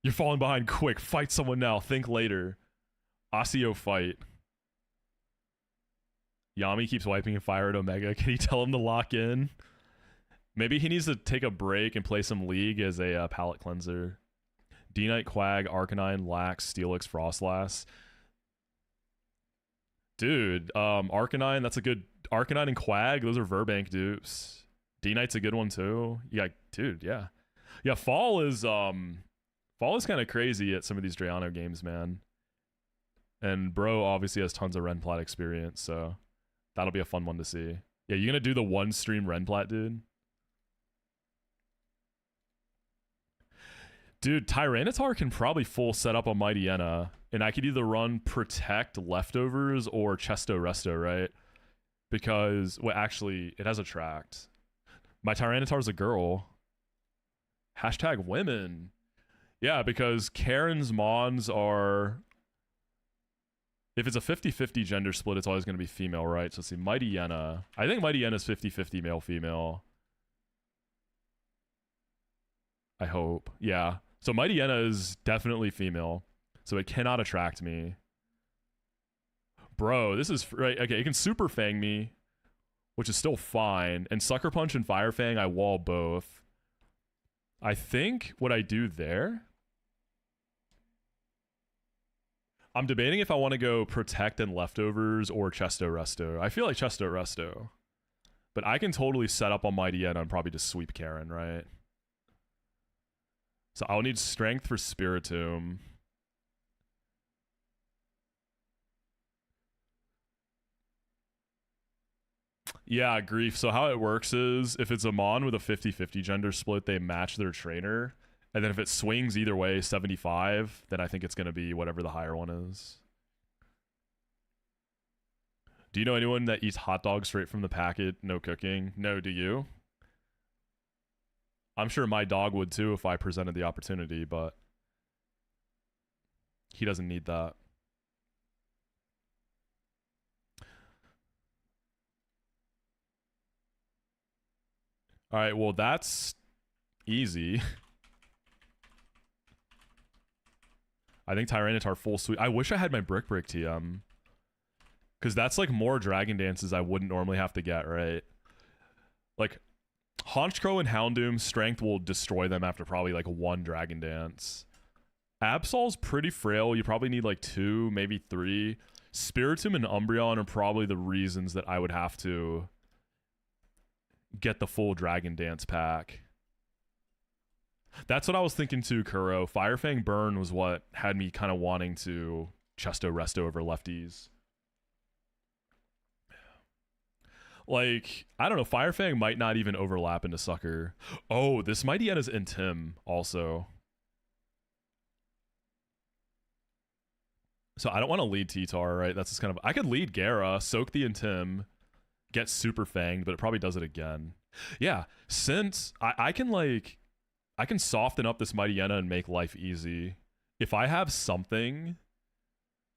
You're falling behind quick. Fight someone now. Think later. Asio fight. Yami keeps wiping and fire at Omega. Can you tell him to lock in? Maybe he needs to take a break and play some League as a palate cleanser. D-Knight, Quag, Arcanine, Lax, Steelix, Frostlass. Dude, Arcanine, that's a good... Arcanine and Quag, those are Verbank dupes. D-Knight's a good one too. Yeah, dude, yeah. Yeah, Fall is kind of crazy at some of these Drayano games, man. And bro obviously has tons of Renplat experience, so that'll be a fun one to see. Yeah, you gonna do the one stream Renplat, dude? Dude, Tyranitar can probably full set up a Mightyena, and I could either run Protect Leftovers or Chesto Resto, right? Because, well, actually, it has Attract. My Tyranitar's a girl. Hashtag women. Yeah, because Karen's Mons are... If it's a 50-50 gender split, it's always going to be female, right? So let's see, Mightyena. I think Mightyena's 50-50 male-female. I hope. Yeah. So Mightyena is definitely female. So it cannot attract me. Bro, this is... Right, okay, it can Super Fang me, which is still fine. And Sucker Punch and Fire Fang, I wall both. I think what I do there... I'm debating if I want to go Protect and Leftovers or Chesto Resto. I feel like Chesto Resto. But I can totally set up on Mightyena and probably just sweep Karen, right? So I'll need Strength for Spiritomb. Yeah, Grief. So how it works is, if it's a Mon with a 50-50 gender split, they match their trainer. And then if it swings either way, 75, then I think it's going to be whatever the higher one is. Do you know anyone that eats hot dogs straight from the packet, no cooking? No, do you? I'm sure my dog would too if I presented the opportunity, but he doesn't need that. All right, well, that's easy. I think Tyranitar full sweep. I wish I had my Brick Break TM. Because that's like more Dragon Dances I wouldn't normally have to get, right? Like, Honchkrow and Houndoom, strength will destroy them after probably like one Dragon Dance. Absol's pretty frail. You probably need like 2, maybe 3. Spiritomb and Umbreon are probably the reasons that I would have to get the full Dragon Dance pack. That's what I was thinking too, Kuro. Firefang Burn was what had me kind of wanting to Chesto Resto over lefties. Like, I don't know, Firefang might not even overlap into Sucker. Oh, this Mighty Yen is Intim also. So I don't want to lead T-Tar, right? That's just kind of... I could lead Gara, soak the Intim, get Super Fanged, but it probably does it again. Yeah, since I can, like... I can soften up this Mighty Yenna and make life easy. If I have something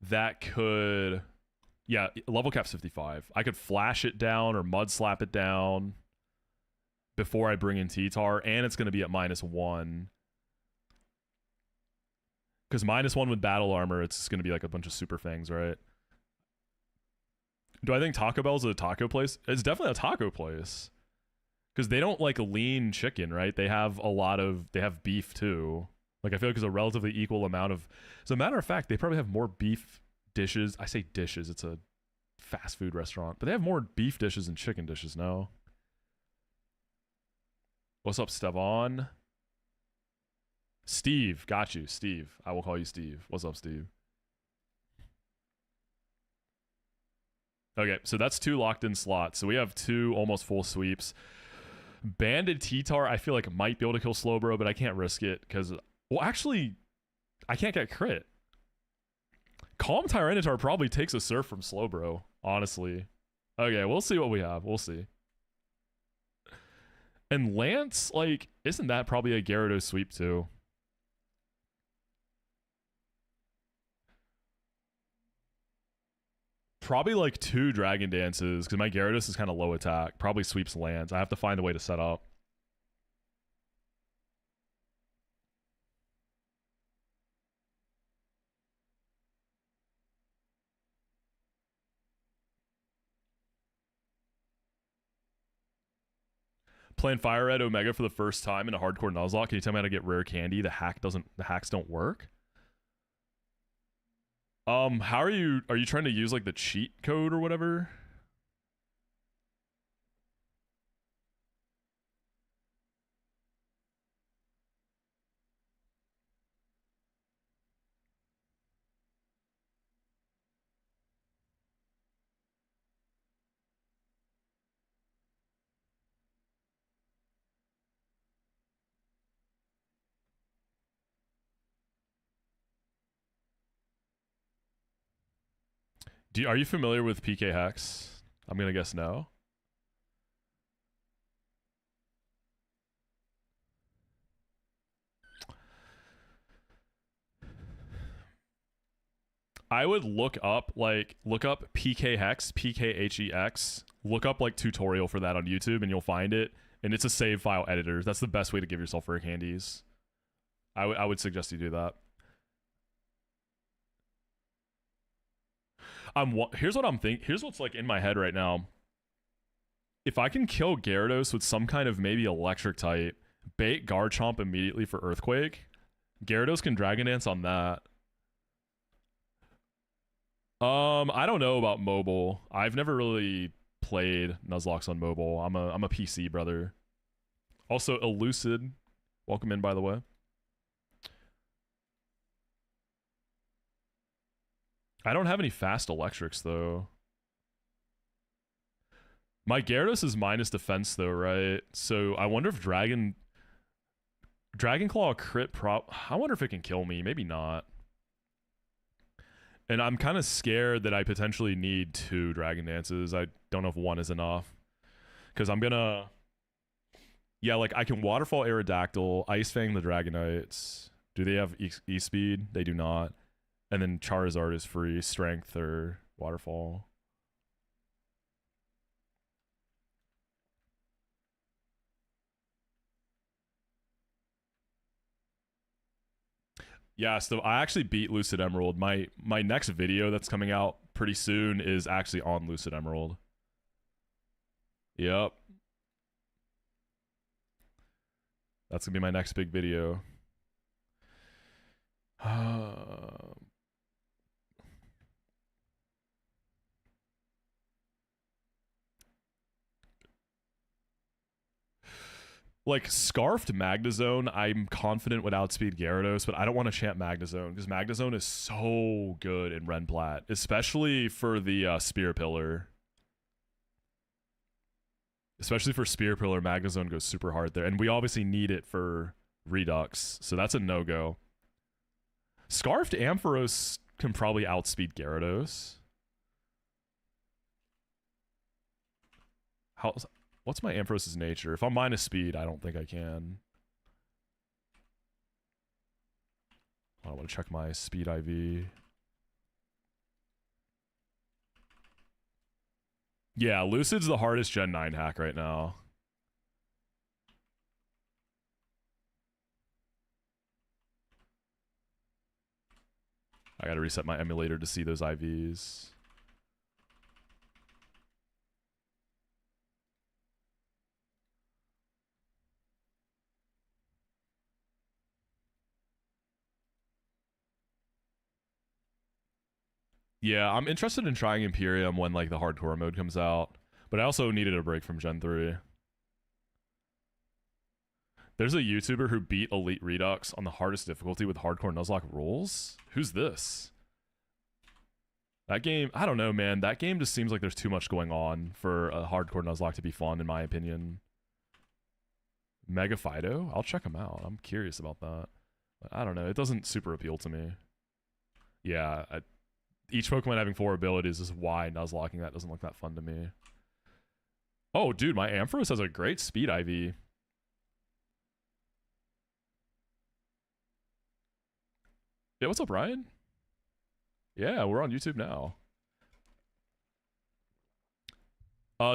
that could... Yeah, level cap's 55. I could flash it down or mud slap it down before I bring in T-Tar, and it's going to be at -1. Because -1 with battle armor, it's just going to be like a bunch of super fangs, right? Do I think Taco Bell's a taco place? It's definitely a taco place. Because they don't like lean chicken, right? They have they have beef too. Like, I feel like there's a relatively equal amount of... As a matter of fact, they probably have more beef dishes. I say dishes, it's a fast food restaurant. But they have more beef dishes than chicken dishes now. What's up, Stevon? Steve, got you, Steve. I will call you Steve. What's up, Steve? Okay, so that's 2 locked in slots. So we have 2 almost full sweeps. Banded T-Tar, I feel like might be able to kill Slowbro, but I can't risk it because... Well, actually, I can't get crit. Calm Tyranitar probably takes a Surf from Slowbro, honestly. Okay, we'll see what we have. We'll see. And Lance, like, isn't that probably a Gyarados sweep too? Probably like 2 Dragon Dances, because my Gyarados is kind of low attack. Probably sweeps Lance. I have to find a way to set up. Playing Fire Red Omega for the first time in a hardcore Nuzlocke. Can you tell me how to get rare candy? The hacks don't work? How are you trying to use like the cheat code or whatever? Are you familiar with PK Hex? I'm gonna guess no. I would look up PK Hex, PKHEX. Look up like tutorial for that on YouTube and you'll find it. And it's a save file editor. That's the best way to give yourself rare candies. I would suggest you do that. Here's what I'm thinking. Here's what's like in my head right now. If I can kill Gyarados with some kind of maybe electric type, bait Garchomp immediately for Earthquake, Gyarados can Dragon Dance on that. I don't know about mobile. I've never really played Nuzlocke on mobile. I'm a PC brother. Also, Elucid, welcome in, by the way. I don't have any fast electrics though. My Gyarados is minus defense though, right? So I wonder if Dragon Claw crit I wonder if it can kill me. Maybe not. And I'm kind of scared that I potentially need 2 Dragon Dances. I don't know if 1 is enough. Because I'm gonna... Yeah, like I can Waterfall Aerodactyl, Ice Fang the Dragonites. Do they have E-Speed? They do not. And then Charizard is free, Strength or Waterfall. Yeah, so I actually beat Lucid Emerald. My next video that's coming out pretty soon is actually on Lucid Emerald. Yep. That's gonna be my next big video. Like, Scarfed Magnezone, I'm confident would outspeed Gyarados, but I don't want to chant Magnezone, because Magnezone is so good in Renplat, especially for the Spear Pillar. Especially for Spear Pillar, Magnezone goes super hard there, and we obviously need it for Redux, so that's a no-go. Scarfed Ampharos can probably outspeed Gyarados. What's my Ampharos' nature? If I'm minus speed, I don't think I can. I want to check my speed IV. Yeah, Lucid's the hardest Gen 9 hack right now. I gotta reset my emulator to see those IVs. Yeah, I'm interested in trying Imperium when like the hardcore mode comes out, but I also needed a break from Gen 3. There's a YouTuber who beat Elite Redux on the hardest difficulty with hardcore Nuzlocke rules? Who's this? That game, I don't know, man. That game just seems like there's too much going on for a hardcore Nuzlocke to be fun, in my opinion. Mega Fido? I'll check him out. I'm curious about that. I don't know. It doesn't super appeal to me. Yeah, each Pokemon having 4 abilities is why Nuzlocking that doesn't look that fun to me. Oh, dude, my Ampharos has a great speed IV. Yeah, what's up, Ryan? Yeah, we're on YouTube now.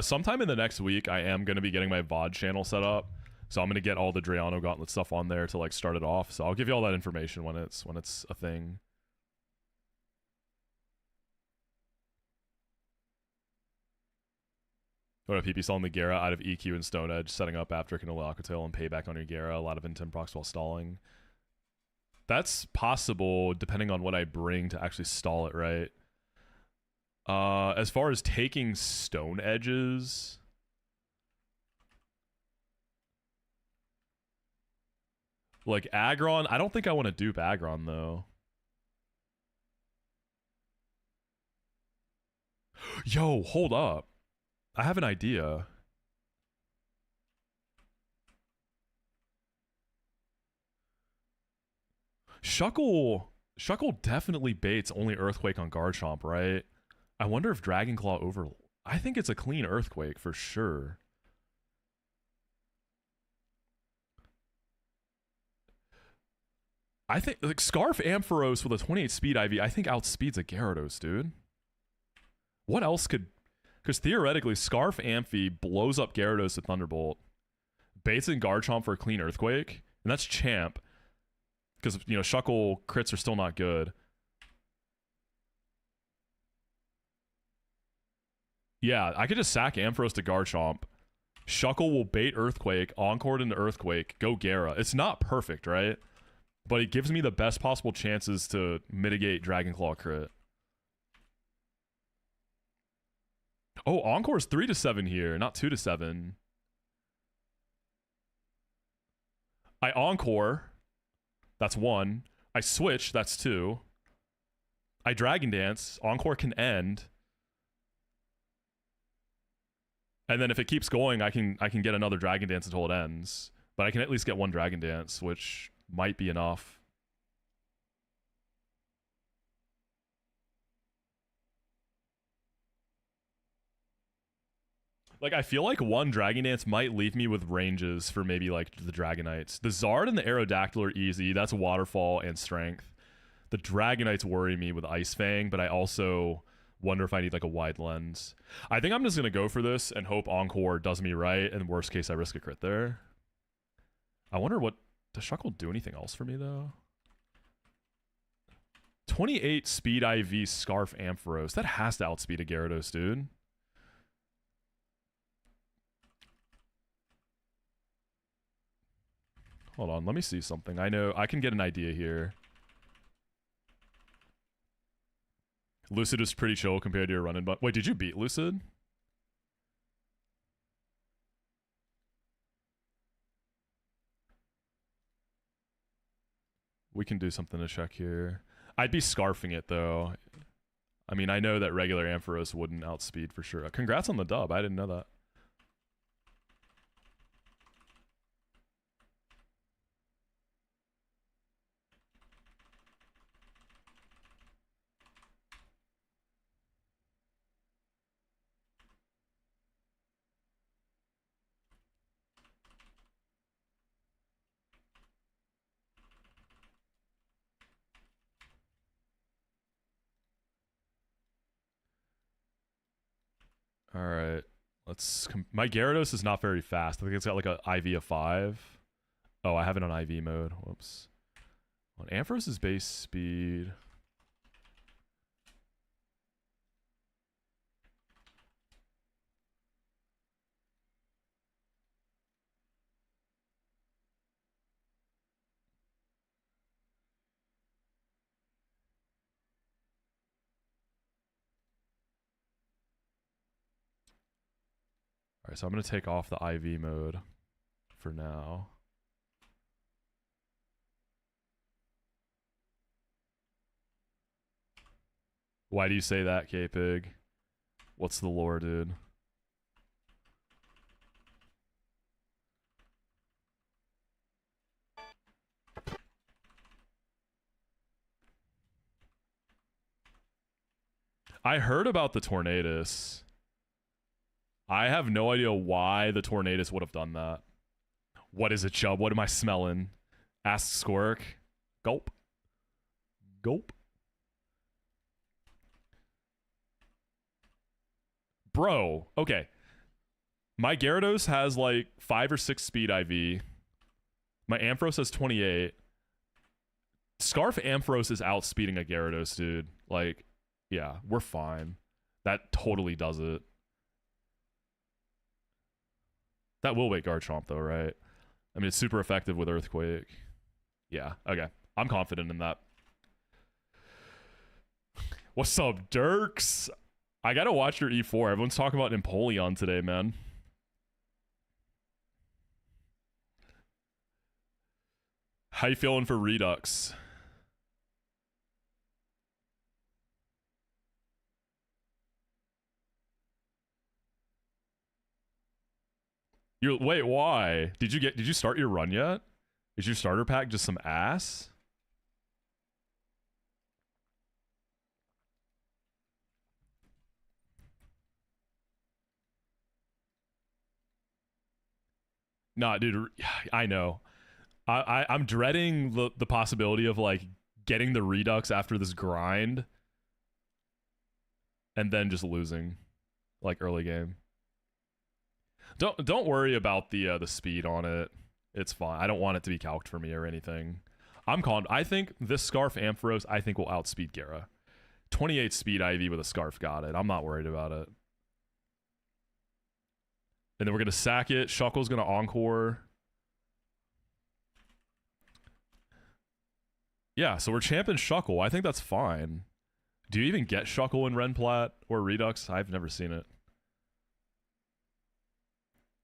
Sometime in the next week, I am going to be getting my VOD channel set up. So I'm going to get all the Drayano Gauntlet stuff on there to like start it off. So I'll give you all that information when it's a thing. What a PP selling the Gara out of EQ and Stone Edge, setting up after Canola Aquatail and payback on your Gara. A lot of intent procs while stalling. That's possible depending on what I bring to actually stall it, right? As far as taking Stone Edges, like Aggron, I don't think I want to dupe Aggron though. Yo, hold up. I have an idea. Shuckle definitely baits only Earthquake on Garchomp, right? I wonder if Dragon Claw over... I think it's a clean Earthquake for sure. I think like Scarf Ampharos with a 28 speed IV, I think outspeeds a Gyarados, dude. What else could... Because theoretically, Scarf Amphi blows up Gyarados with Thunderbolt, baits in Garchomp for a clean Earthquake, and that's Champ. Because, you know, Shuckle crits are still not good. Yeah, I could just sack Ampharos to Garchomp. Shuckle will bait Earthquake, Encore into Earthquake, go Gara. It's not perfect, right? But it gives me the best possible chances to mitigate Dragon Claw crit. Oh, Encore's 3-7 here, not 2-7. I Encore. That's 1. I switch, that's 2. I Dragon Dance, Encore can end. And then if it keeps going, I can get another Dragon Dance until it ends. But I can at least get 1 Dragon Dance, which might be enough. Like, I feel like 1 Dragon Dance might leave me with ranges for maybe, like, the Dragonites. The Zard and the Aerodactyl are easy. That's Waterfall and Strength. The Dragonites worry me with Ice Fang, but I also wonder if I need, like, a wide lens. I think I'm just going to go for this and hope Encore does me right, and worst case, I risk a crit there. I wonder what... Does Shuckle do anything else for me, though? 28 speed IV Scarf Ampharos. That has to outspeed a Gyarados, dude. Hold on, let me see something. I know I can get an idea here. Lucid is pretty chill compared to your running but wait, did you beat Lucid? We can do something to check here. I'd be scarfing it though. I mean, I know that regular Ampharos wouldn't outspeed for sure. Congrats on the dub. I didn't know that. All right, my Gyarados is not very fast. I think it's got like a IV of 5. Oh, I have it on IV mode. Whoops. On Ampharos' base speed. All right, so I'm going to take off the IV mode for now. Why do you say that, K-Pig? What's the lore, dude? I heard about the Tornadus. I have no idea why the Tornadus would have done that. What is it, Chubb? What am I smelling? Ask Squirk. Gulp. Gulp. Bro, okay. My Gyarados has like 5 or 6 speed IV. My Ampharos has 28. Scarf Ampharos is outspeeding a Gyarados, dude. Like, yeah, we're fine. That totally does it. That will wake Garchomp though, right? I mean, it's super effective with Earthquake. Yeah, okay. I'm confident in that. What's up, Dirks? I gotta watch your E4. Everyone's talking about Empoleon today, man. How you feeling for Redux? Wait, why? Did you start your run yet? Is your starter pack just some ass? Nah, dude, I know. I'm dreading the possibility of like getting the Redux after this grind and then just losing like early game. Don't worry about the speed on it. It's fine. I don't want it to be calced for me or anything. I'm calm. I think this Scarf Ampharos I think will outspeed Gyara. 28 speed IV with a Scarf got it. I'm not worried about it. And then we're gonna sack it. Shuckle's gonna Encore. Yeah, so we're champing Shuckle. I think that's fine. Do you even get Shuckle in Renplat or Redux? I've never seen it.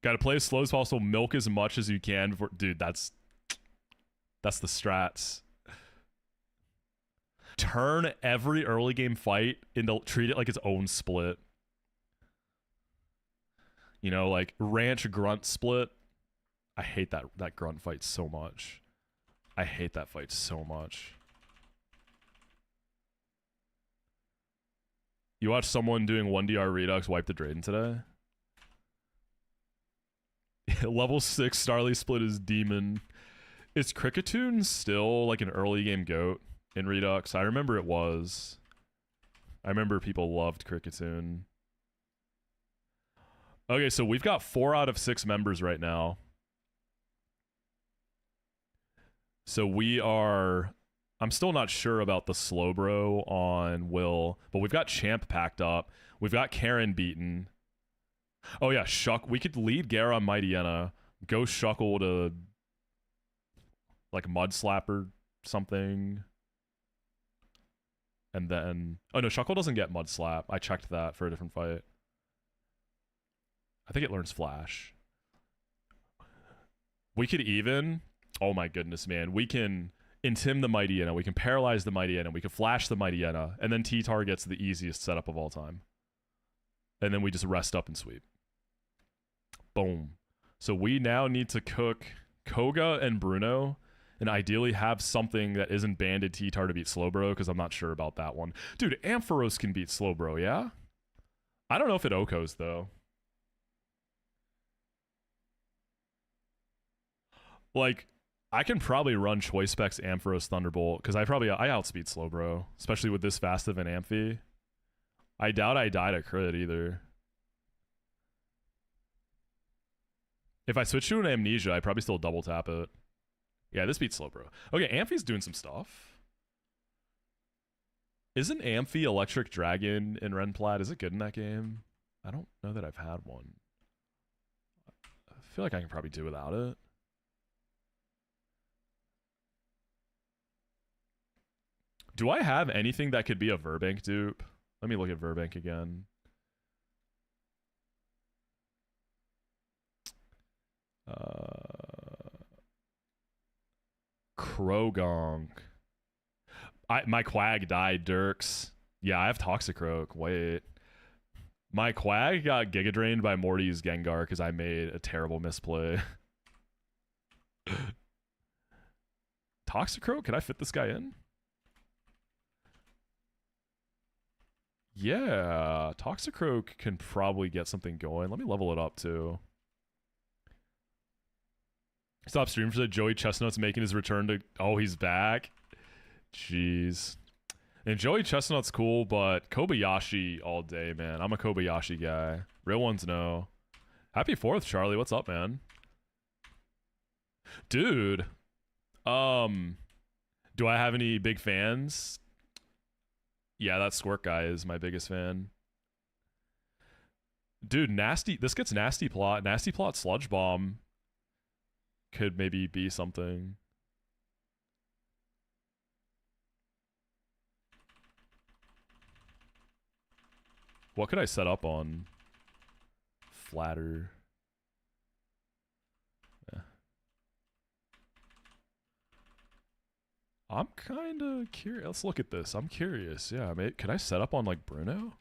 Gotta play as slow as possible, milk as much as you can before. Dude, that's the strats. Turn every early game fight into treat it like its own split. You know, like ranch grunt split. I hate that grunt fight so much. I hate that fight so much. You watched someone doing 1DR Redux wipe the Drayden today? Level 6 Starly split is demon. Is Cricketune still like an early game GOAT in Redux? I remember it was. I remember people loved Cricketune. Okay, so we've got 4 out of 6 members right now. So we are I'm still not sure about the Slowbro on Will, but we've got Champ packed up. We've got Karen beaten. Oh yeah, Shuck. We could lead Gera on Mightyena, go Shuckle to like Mud Slapper something. And then... Oh no, Shuckle doesn't get Mud Slap. I checked that for a different fight. I think it learns Flash. We could even... Oh my goodness, man. We can Intim the Mightyena. We can paralyze the Mightyena. We can Flash the Mightyena. And then T-Tar gets the easiest setup of all time. And then we just rest up and sweep. Boom. So we now need to cook Koga and Bruno, and ideally have something that isn't banded T-Tar to beat Slowbro, because I'm not sure about that one. Dude, Ampharos can beat Slowbro, yeah? I don't know if it Okos, though. Like, I can probably run Choice Specs Ampharos Thunderbolt, because I outspeed Slowbro, especially with this fast of an Amphi. I doubt I died at crit either. If I switch to an Amnesia, I probably still double tap it. Yeah, this beats Slowbro. Okay, Amphi's doing some stuff. Isn't Amphi Electric Dragon in Renplat? Is it good in that game? I don't know that I've had one. I feel like I can probably do without it. Do I have anything that could be a Verbank dupe? Let me look at Verbank again. Krogonk. My Quag died, Dirks. Yeah, I have Toxicroak. Wait. My Quag got Giga Drained by Morty's Gengar because I made a terrible misplay. Toxicroak? Can I fit this guy in? Yeah, Toxicroak can probably get something going. Let me level it up too. Stop streaming for the Joey Chestnut's making his return to... Oh, he's back. Jeez. And Joey Chestnut's cool, but Kobayashi all day, man. I'm a Kobayashi guy. Real ones know. Happy 4th, Charlie. What's up, man? Dude. Do I have any big fans? Yeah, that Squirt guy is my biggest fan. Dude, nasty. This gets Nasty Plot. Nasty Plot Sludge Bomb could maybe be something. What could I set up on? Flatter. Yeah. I'm kind of curious. Let's look at this. I'm curious. Yeah, could I set up on like Bruno?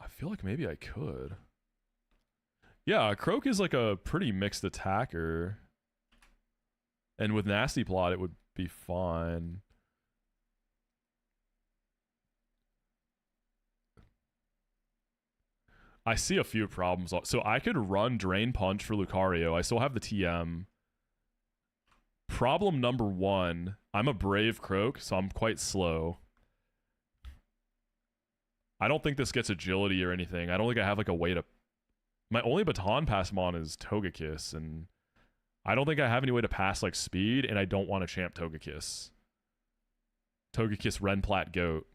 I feel like maybe I could. Yeah, Croak is like a pretty mixed attacker. And with Nasty Plot, it would be fine. I see a few problems. So I could run Drain Punch for Lucario. I still have the TM. Problem number 1, I'm a Brave Croak, so I'm quite slow. I don't think this gets agility or anything. I don't think I have like a way to... My only baton pass mon is Togekiss, and I don't think I have any way to pass like speed, and I don't want to champ Togekiss. Togekiss Renplat Goat.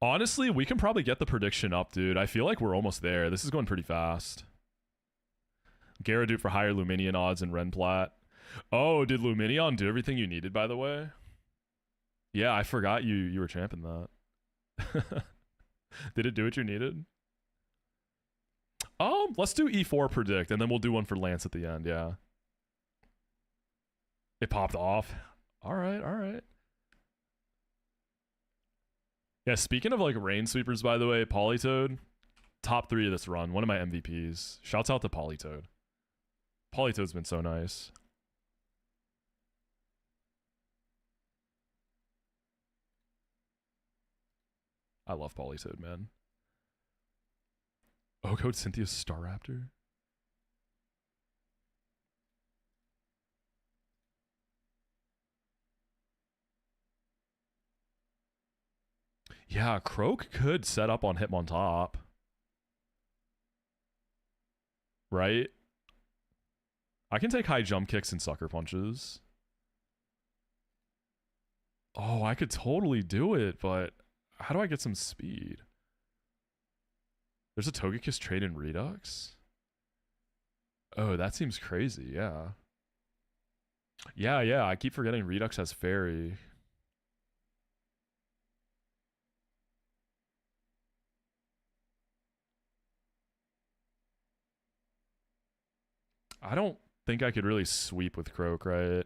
Honestly, we can probably get the prediction up, dude. I feel like we're almost there. This is going pretty fast. Gyarados for higher Luminion odds in Renplat. Oh, did Luminion do everything you needed, by the way? Yeah, I forgot you were champing that. Did it do what you needed? Let's do E4 predict, and then we'll do one for Lance at the end, yeah. It popped off. Alright. Yeah, speaking of like rain sweepers, by the way, Politoed, top 3 of this run, one of my MVPs. Shouts out to Politoed. Politoed's been so nice. I love Politoed, man. Oh, code Cynthia's Staraptor. Yeah, Croak could set up on Hitmontop. Right? I can take high jump kicks and sucker punches. Oh, I could totally do it, but how do I get some speed? There's a Togekiss trade in Redux? Oh, that seems crazy, yeah. Yeah, I keep forgetting Redux has Fairy. I don't think I could really sweep with Croak, right?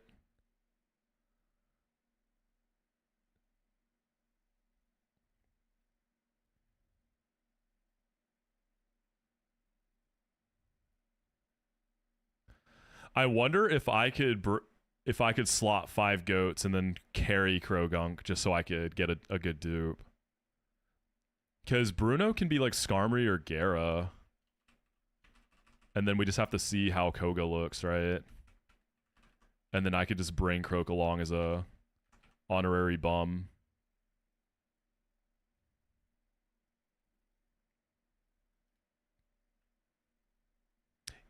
I wonder if I could slot 5 goats and then carry Krogunk just so I could get a good dupe. Because Bruno can be like Skarmory or Gara. And then we just have to see how Koga looks, right? And then I could just bring Croak along as a honorary bum.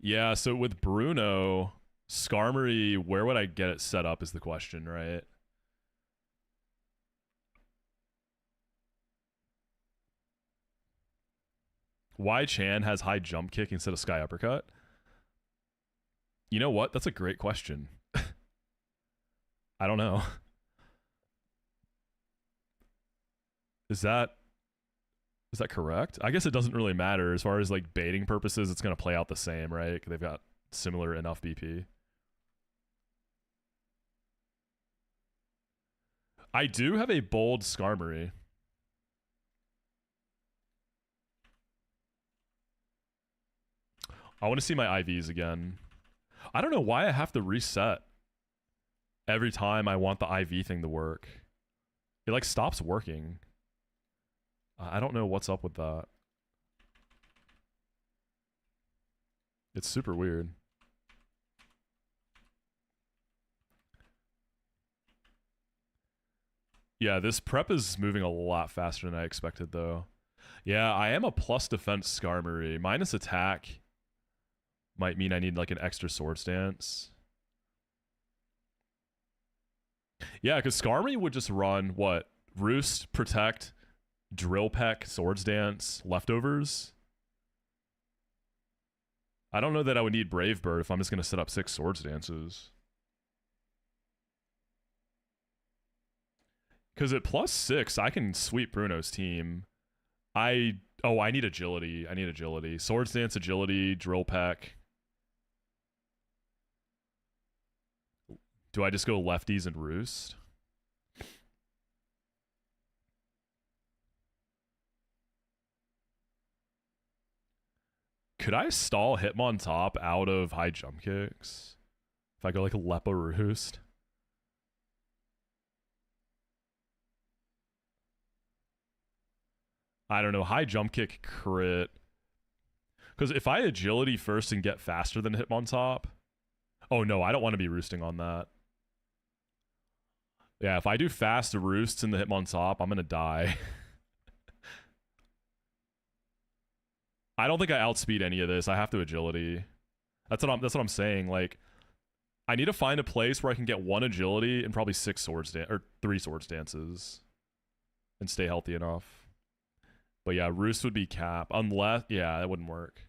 Yeah, so with Bruno, Skarmory, where would I get it set up is the question, right? Why Chan has high jump kick instead of Sky Uppercut? You know what? That's a great question. I don't know. Is that correct? I guess it doesn't really matter as far as like baiting purposes. It's gonna play out the same, right? They've got similar enough BP. I do have a bold Skarmory. I want to see my IVs again. I don't know why I have to reset every time I want the IV thing to work. It like stops working. I don't know what's up with that. It's super weird. Yeah, this prep is moving a lot faster than I expected, though. Yeah, I am a plus defense Skarmory. Minus attack might mean I need like an extra Swords Dance. Yeah, because Skarmory would just run, what? Roost, Protect, Drill Peck, Swords Dance, Leftovers. I don't know that I would need Brave Bird if I'm just going to set up 6 Swords Dances. Because at +6, I can sweep Bruno's team. I need agility. I need agility. Swords Dance, agility, Drill Peck. Do I just go lefties and Roost? Could I stall Hitmontop out of high jump kicks? If I go like Lepa Roost? I don't know. High jump kick crit. Because if I agility first and get faster than Hitmontop... Oh no, I don't want to be roosting on that. Yeah, if I do fast roosts in the Hitmontop, I'm going to die. I don't think I outspeed any of this. I have to agility. That's what I'm saying. Like, I need to find a place where I can get 1 agility and probably 3 Swords Dances and stay healthy enough. But yeah, Roost would be cap. Unless, yeah, that wouldn't work.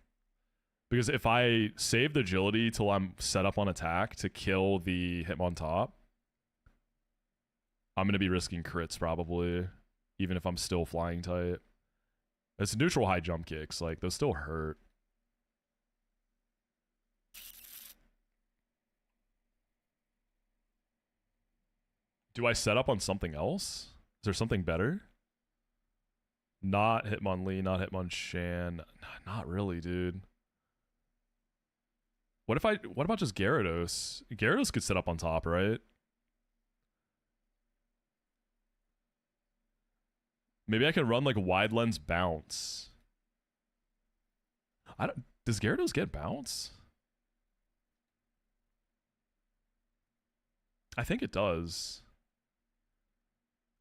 Because if I save the agility till I'm set up on attack to kill the Hitmontop, I'm going to be risking crits probably, even if I'm still flying type. It's neutral high jump kicks. Like, those still hurt. Do I set up on something else? Is there something better? Not Hitmonlee, not Hitmonchan. Not really, dude. What about just Gyarados? Gyarados could set up on top, right? Maybe I can run like wide lens bounce. Does Gyarados get bounce? I think it does.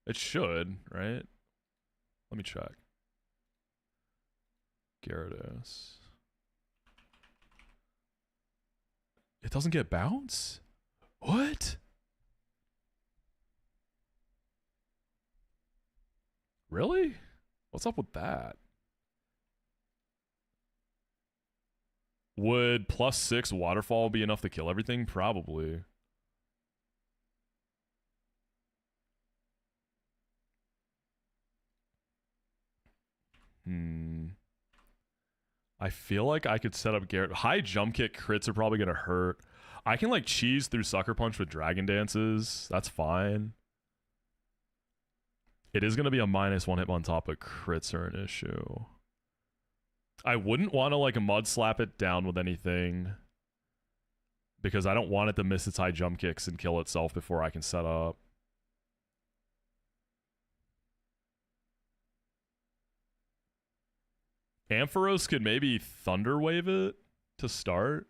It should, right? Let me check. Gyarados. It doesn't get bounce? What? Really? What's up with that? Would +6 waterfall be enough to kill everything? Probably. I feel like I could set up Garrett. High jump kick crits are probably gonna hurt. I can like cheese through Sucker Punch with Dragon Dances. That's fine. It is gonna be a -1 hit on top, but crits are an issue. I wouldn't want to like mud slap it down with anything because I don't want it to miss its high jump kicks and kill itself before I can set up. Ampharos could maybe Thunder Wave it to start.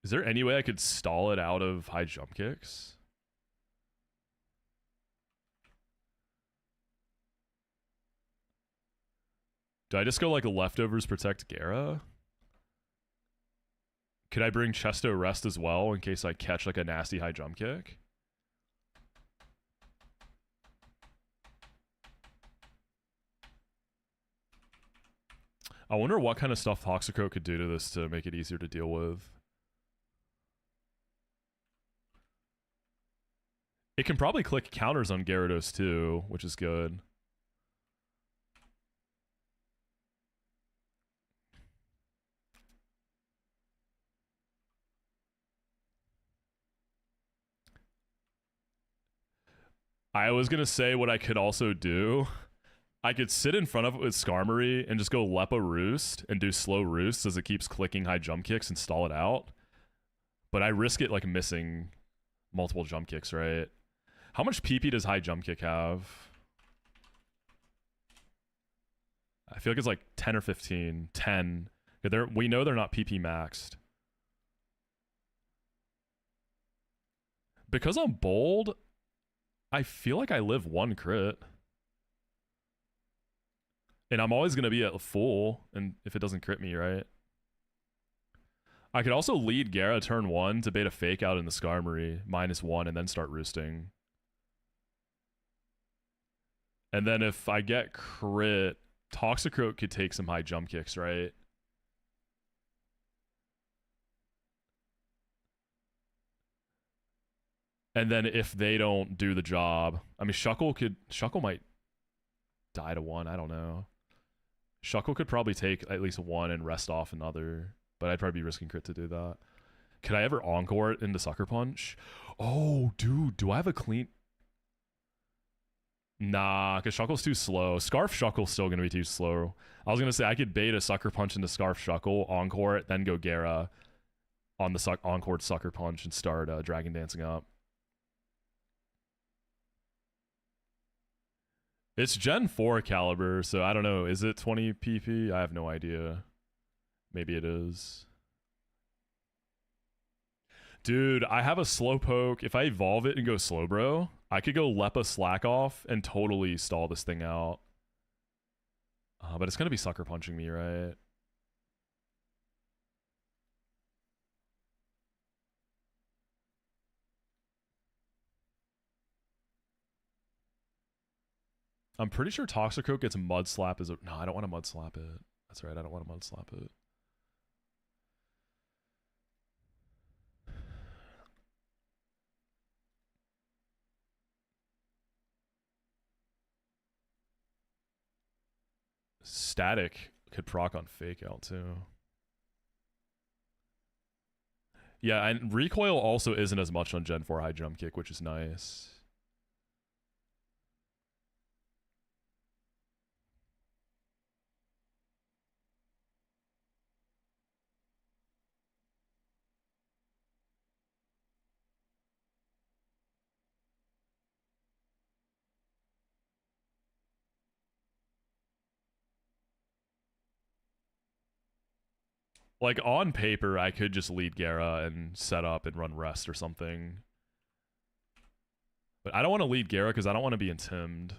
Is there any way I could stall it out of high jump kicks? Do I just go like leftovers protect Gara? Could I bring Chesto Rest as well in case I catch like a nasty high jump kick? I wonder what kind of stuff Toxicroak could do to this to make it easier to deal with. It can probably click counters on Gyarados too, which is good. I was gonna say what I could also do. I could sit in front of it with Skarmory and just go Lepa Roost and do slow roosts as it keeps clicking high jump kicks and stall it out. But I risk it like missing multiple jump kicks, right? How much PP does high jump kick have? I feel like it's like 10 or 15. 10. We know they're not PP maxed. Because I'm bold, I feel like I live one crit. And I'm always going to be at full and if it doesn't crit me, right? I could also lead Gara turn 1 to bait a fake out in the Skarmory, -1, and then start roosting. And then if I get crit, Toxicroak could take some high jump kicks, right? And then if they don't do the job, I mean, Shuckle might die to 1. I don't know. Shuckle could probably take at least 1 and rest off another, but I'd probably be risking crit to do that. Could I ever encore it into Sucker Punch? Oh, dude, do I have a clean? Nah, because Shuckle's too slow. Scarf Shuckle's still going to be too slow. I was going to say I could bait a Sucker Punch into Scarf Shuckle, encore it, then go Gara on the encored Sucker Punch and start Dragon Dancing up. It's Gen 4 caliber, so I don't know. Is it 20 PP? I have no idea. Maybe it is. Dude, I have a Slowpoke. If I evolve it and go Slowbro, I could go Lepa Slack off and totally stall this thing out. But it's going to be Sucker Punching me, right? I'm pretty sure Toxicroak gets Mud Slap as a... No, I don't want to Mud Slap it. That's right, I don't want to Mud Slap it. Static could proc on Fake Out too. Yeah, and Recoil also isn't as much on Gen 4 High Jump Kick, which is nice. Like, on paper, I could just lead Gara and set up and run rest or something. But I don't want to lead Gara because I don't want to be intimed.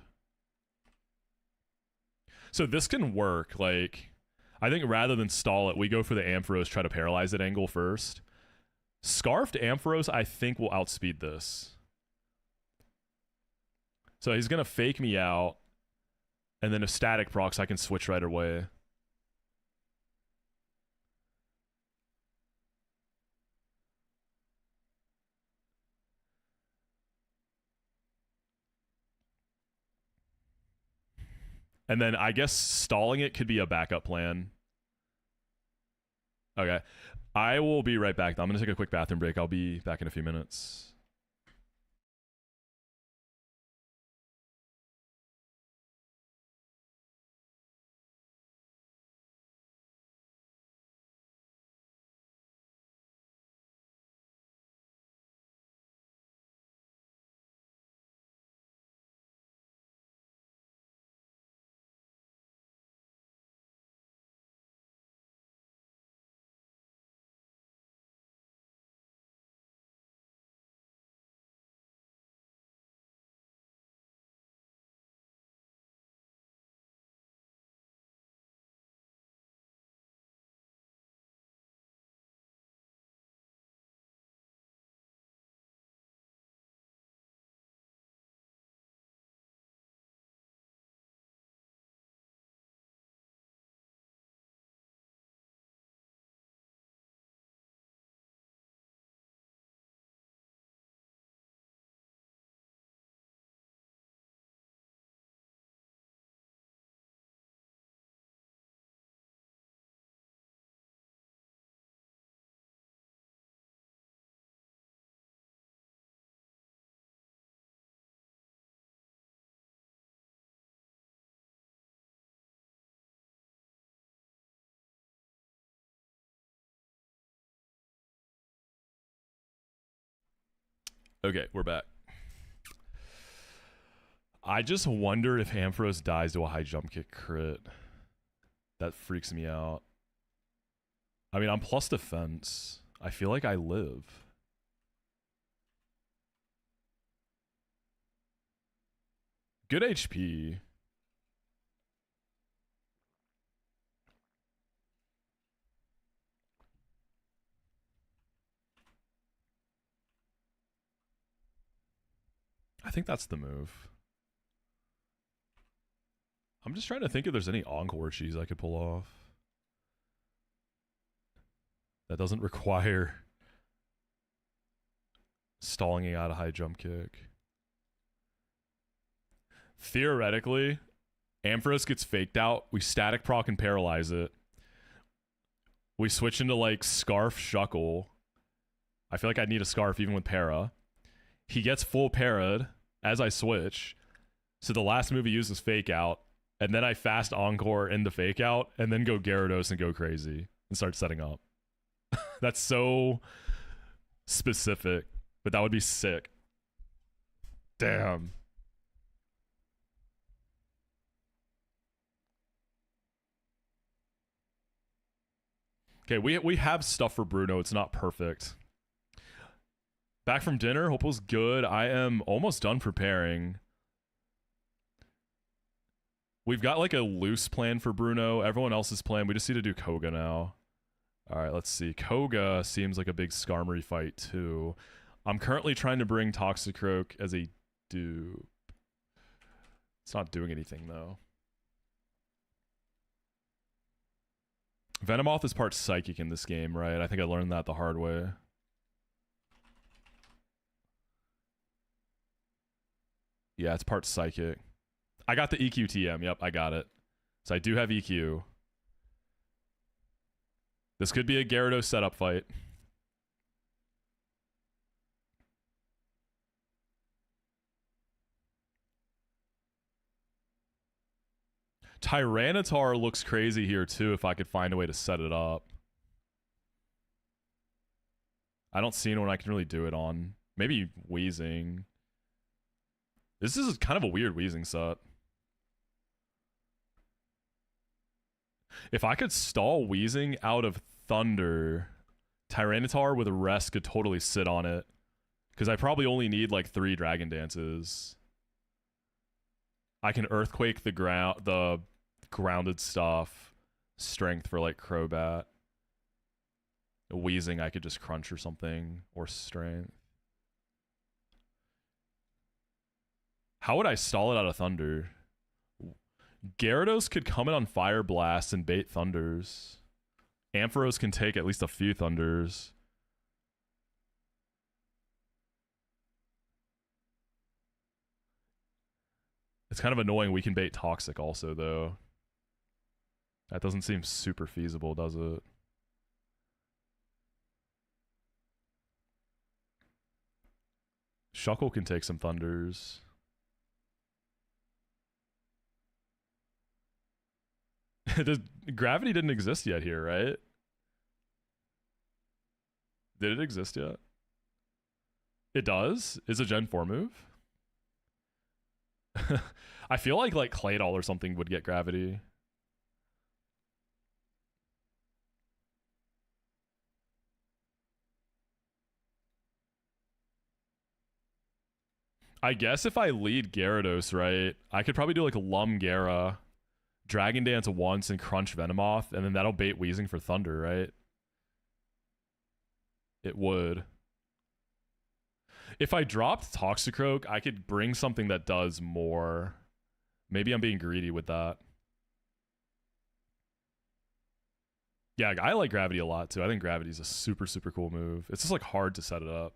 So this can work. Like, I think rather than stall it, we go for the Ampharos, try to paralyze it angle first. Scarfed Ampharos, I think, will outspeed this. So he's going to fake me out. And then if static procs, I can switch right away. And then I guess stalling it could be a backup plan. Okay. I will be right back. I'm going to take a quick bathroom break. I'll be back in a few minutes. Okay, we're back. I just wonder if Ampharos dies to a high jump kick crit. That freaks me out. I mean, I'm plus defense. I feel like I live. Good HP. I think that's the move. I'm just trying to think if there's any encore cheese I could pull off that doesn't require stalling out a high jump kick. Theoretically, Ampharos gets faked out. We static proc and paralyze it. We switch into like Scarf Shuckle. I feel like I'd need a Scarf even with para. He gets full para'd as I switch. So the last move he uses fake out. And then I fast encore into fake out and then go Gyarados and go crazy and start setting up. That's so specific, but that would be sick. Damn. Okay, we have stuff for Bruno. It's not perfect. Back from dinner. Hope it was good. I am almost done preparing. We've got like a loose plan for Bruno. Everyone else's plan. We just need to do Koga now. All right, let's see. Koga seems like a big Skarmory fight too. I'm currently trying to bring Toxicroak as a dupe. It's not doing anything though. Venomoth is part psychic in this game, right? I think I learned that the hard way. Yeah, it's part psychic. I got the EQ TM. Yep, I got it. So I do have EQ. This could be a Gyarados setup fight. Tyranitar looks crazy here too if I could find a way to set it up. I don't see anyone I can really do it on. Maybe Weezing. This is kind of a weird Weezing set. If I could stall Weezing out of Thunder, Tyranitar with a rest could totally sit on it. Because I probably only need like 3 Dragon Dances. I can Earthquake the ground, the grounded stuff, strength for like Crobat. Wheezing, I could just crunch or something, or strength. How would I stall it out of Thunder? Gyarados could come in on Fire Blast and bait Thunders. Ampharos can take at least a few Thunders. It's kind of annoying we can bait Toxic also, though. That doesn't seem super feasible, does it? Shuckle can take some Thunders. Gravity didn't exist yet here, right? Did it exist yet? It does? Is a Gen 4 move? I feel like Claydol or something would get Gravity. I guess if I lead Gyarados, right, I could probably do like a Lum Gyara, Dragon Dance once, and Crunch Venomoth, and then that'll bait Wheezing for Thunder, right? It would. If I dropped Toxicroak, I could bring something that does more. Maybe I'm being greedy with that. Yeah, I like Gravity a lot too. I think Gravity's a super, super cool move. It's just like hard to set it up.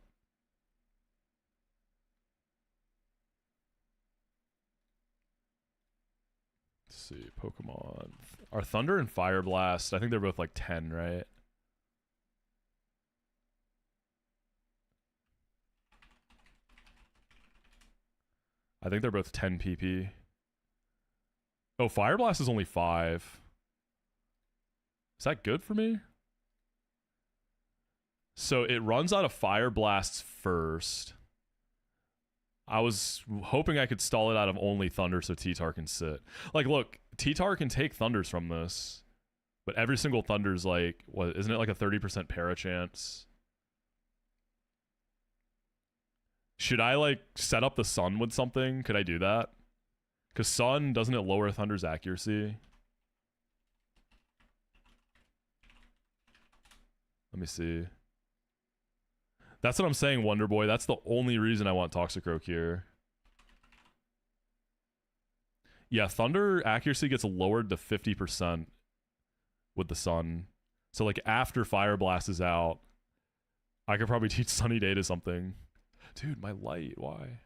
Let's see, Pokemon. Are Thunder and Fire Blast, I think they're both like 10, right? I think they're both 10 PP. Oh, Fire Blast is only 5. Is that good for me? So it runs out of Fire Blasts first. I was hoping I could stall it out of only Thunder so T-Tar can sit. Like, look, T-Tar can take Thunders from this, but every single Thunder's like, what, isn't it like a 30% para chance? Should I like set up the Sun with something? Could I do that? Because Sun, doesn't it lower Thunder's accuracy? Let me see. That's what I'm saying, Wonder Boy. That's the only reason I want Toxicroak here. Yeah, Thunder accuracy gets lowered to 50% with the Sun. So like after Fire Blast is out, I could probably teach Sunny Day to something. Dude, my light, why?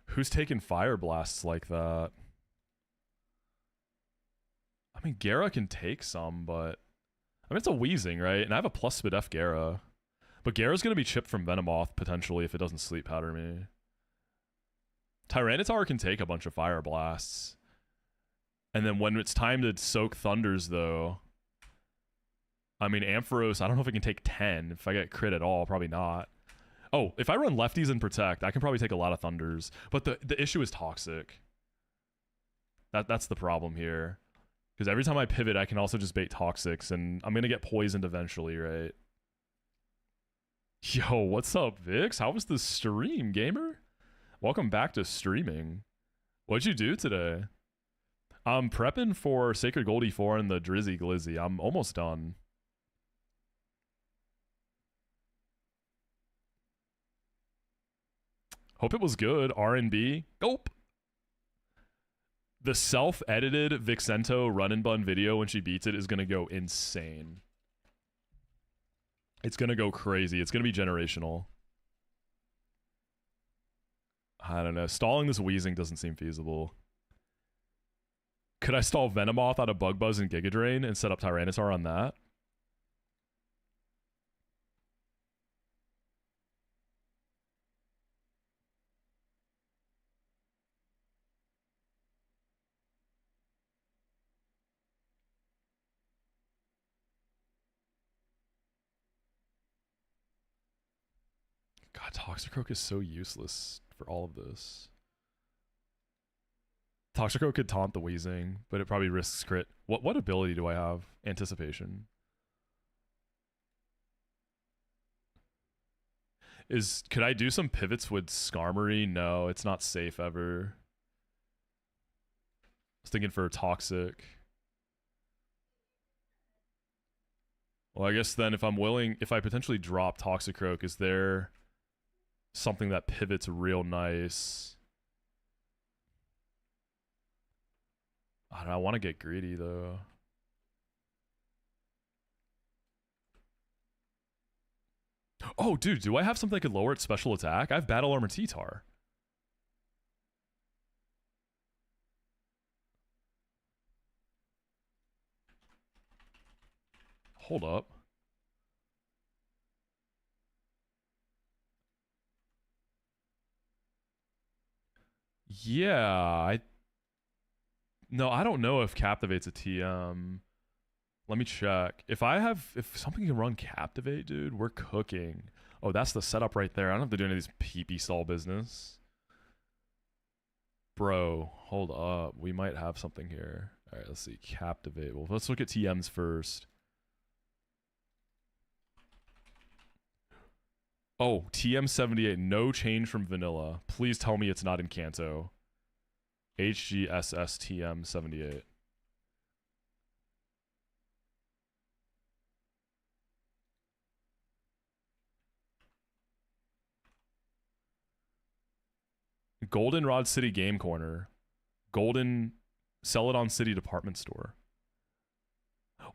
Who's taking Fire Blasts like that? I mean, Gyara can take some, but... I mean, it's a Wheezing, right? And I have a plus Spidef Gyara. But Gyara's going to be chipped from Venomoth, potentially, if it doesn't Sleep Powder me. Tyranitar can take a bunch of Fire Blasts. And then when it's time to soak Thunders, though... I mean, Ampharos, I don't know if it can take 10. If I get crit at all, probably not. Oh, if I run lefties and Protect, I can probably take a lot of Thunders. But the issue is Toxic. That's the problem here. Because every time I pivot, I can also just bait Toxics, and I'm going to get poisoned eventually, right? Yo, what's up, Vix? How was the stream, gamer? Welcome back to streaming. What'd you do today? I'm prepping for Sacred Goldie 4 and the Drizzy Glizzy. I'm almost done. Hope it was good. R&B. Nope. The self-edited Vixento run and bun video when she beats it is going to go insane. It's going to go crazy. It's going to be generational. I don't know. Stalling this Wheezing doesn't seem feasible. Could I stall Venomoth out of Bug Buzz and Giga Drain and set up Tyranitar on that? God, Toxicroak is so useless for all of this. Toxicroak could taunt the Wheezing, but it probably risks crit. What ability do I have? Anticipation. Could I do some pivots with Skarmory? No, it's not safe ever. I was thinking for Toxic. Well, I guess then if I potentially drop Toxicroak, is there something that pivots real nice? I want to get greedy though. Oh, dude, do I have something that could lower its special attack? I have Battle Armor T-Tar. Hold up. Yeah, No, I don't know if Captivate's a TM. Let me check. If something can run Captivate, dude, we're cooking. Oh, that's the setup right there. I don't have to do any of these PP stall business. Bro, hold up. We might have something here. All right, let's see. Captivate. Well, let's look at TMs first. Oh, TM78. No change from vanilla. Please tell me it's not in Kanto. HGSSTM78. Goldenrod City Game Corner. Sell it on City Department Store.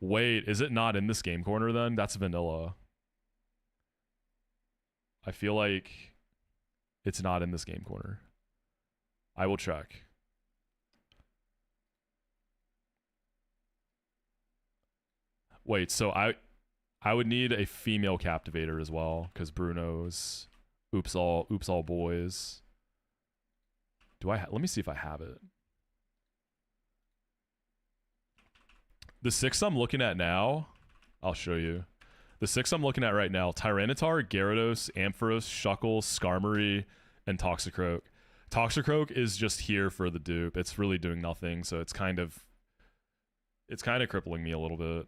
Wait, is it not in this Game Corner then? That's vanilla. I feel like it's not in this Game Corner. I will check. Wait, so I would need a female Captivator as well, because Bruno's oops all boys. Let me see if I have it. The 6 I'm looking at now, I'll show you. The 6 I'm looking at right now, Tyranitar, Gyarados, Ampharos, Shuckle, Skarmory, and Toxicroak. Toxicroak is just here for the dupe. It's really doing nothing, so it's kind of crippling me a little bit.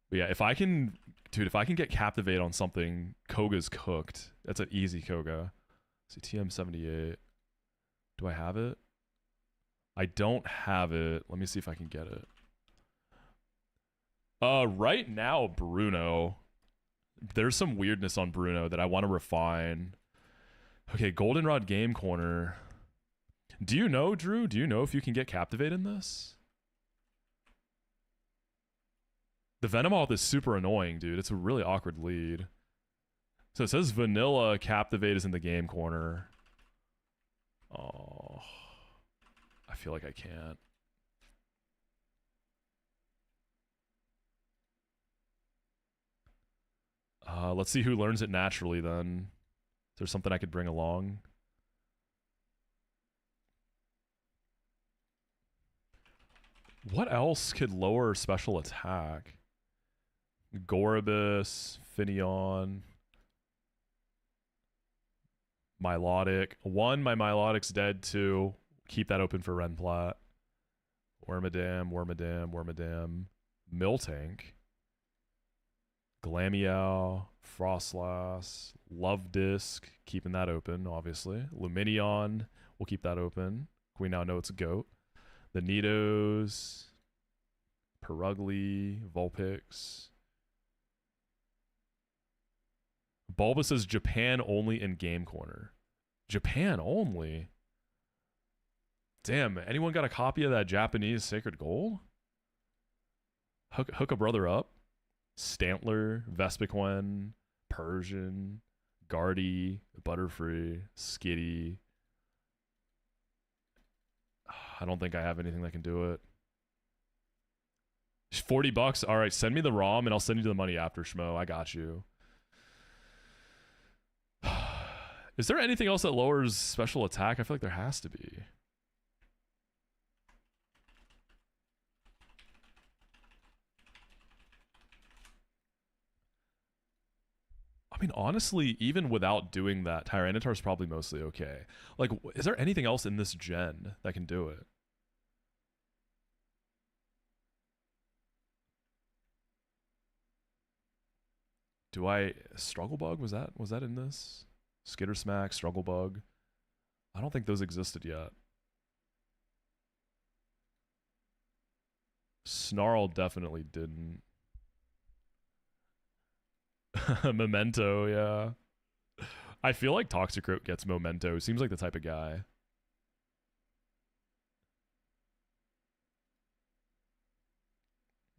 But yeah, if I can get Captivate on something, Koga's cooked. That's an easy Koga. See, TM78. Do I have it? I don't have it. Let me see if I can get it. Right now, Bruno. There's some weirdness on Bruno that I want to refine. Okay, Goldenrod Game Corner. Do you know, Drew? Do you know if you can get Captivate in this? The Venomoth is super annoying, dude. It's a really awkward lead. So it says Vanilla Captivate is in the Game Corner. Oh. I feel like I can't. Let's see who learns it naturally then. Is there something I could bring along? What else could lower special attack? Gorobus, Finneon, Milotic. 1, my Milodic's dead. 2, keep that open for Renplat. Wormadam. Miltank. Glameow, Frostlass, Love Disc, keeping that open, obviously. Lumineon, we'll keep that open. We now know it's a goat. The Nidos, Perugly, Vulpix. Bulba says Japan only in Game Corner. Japan only? Damn, anyone got a copy of that Japanese Sacred Gold? Hook a brother up. Stantler, Vespiquen, Persian, Guardy, Butterfree, Skitty. I don't think I have anything that can do it. $40. All right, send me the ROM and I'll send you the money after, Schmo. I got you. Is there anything else that lowers special attack? I feel like there has to be. I mean, honestly, even without doing that, Tyranitar's probably mostly okay. Like, is there anything else in this gen that can do it? Do I Struggle Bug? Was that in this? Skitter Smack, Struggle Bug. I don't think those existed yet. Snarl definitely didn't. Memento, yeah. I feel like Toxicroak gets Memento. Seems like the type of guy.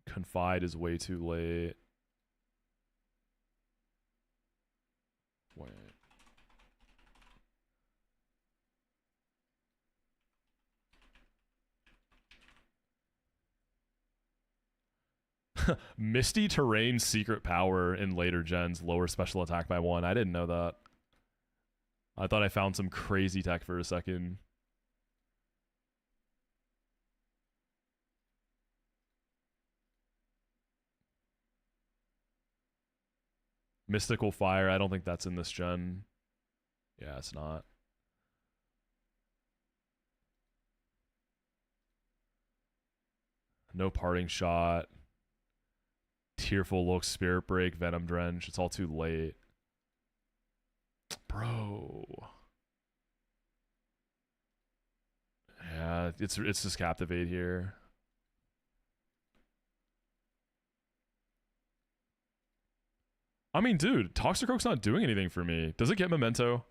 Confide is way too late. Wait. Misty Terrain secret power in later gens, lower special attack by 1. I didn't know that. I thought I found some crazy tech for a second. Mystical Fire, I don't think that's in this gen. Yeah, it's not. No Parting Shot. Tearful Look, Spirit Break, Venom Drench. It's all too late. Bro. Yeah, it's just Captivate here. I mean, dude, Toxicroak's not doing anything for me. Does it get Memento?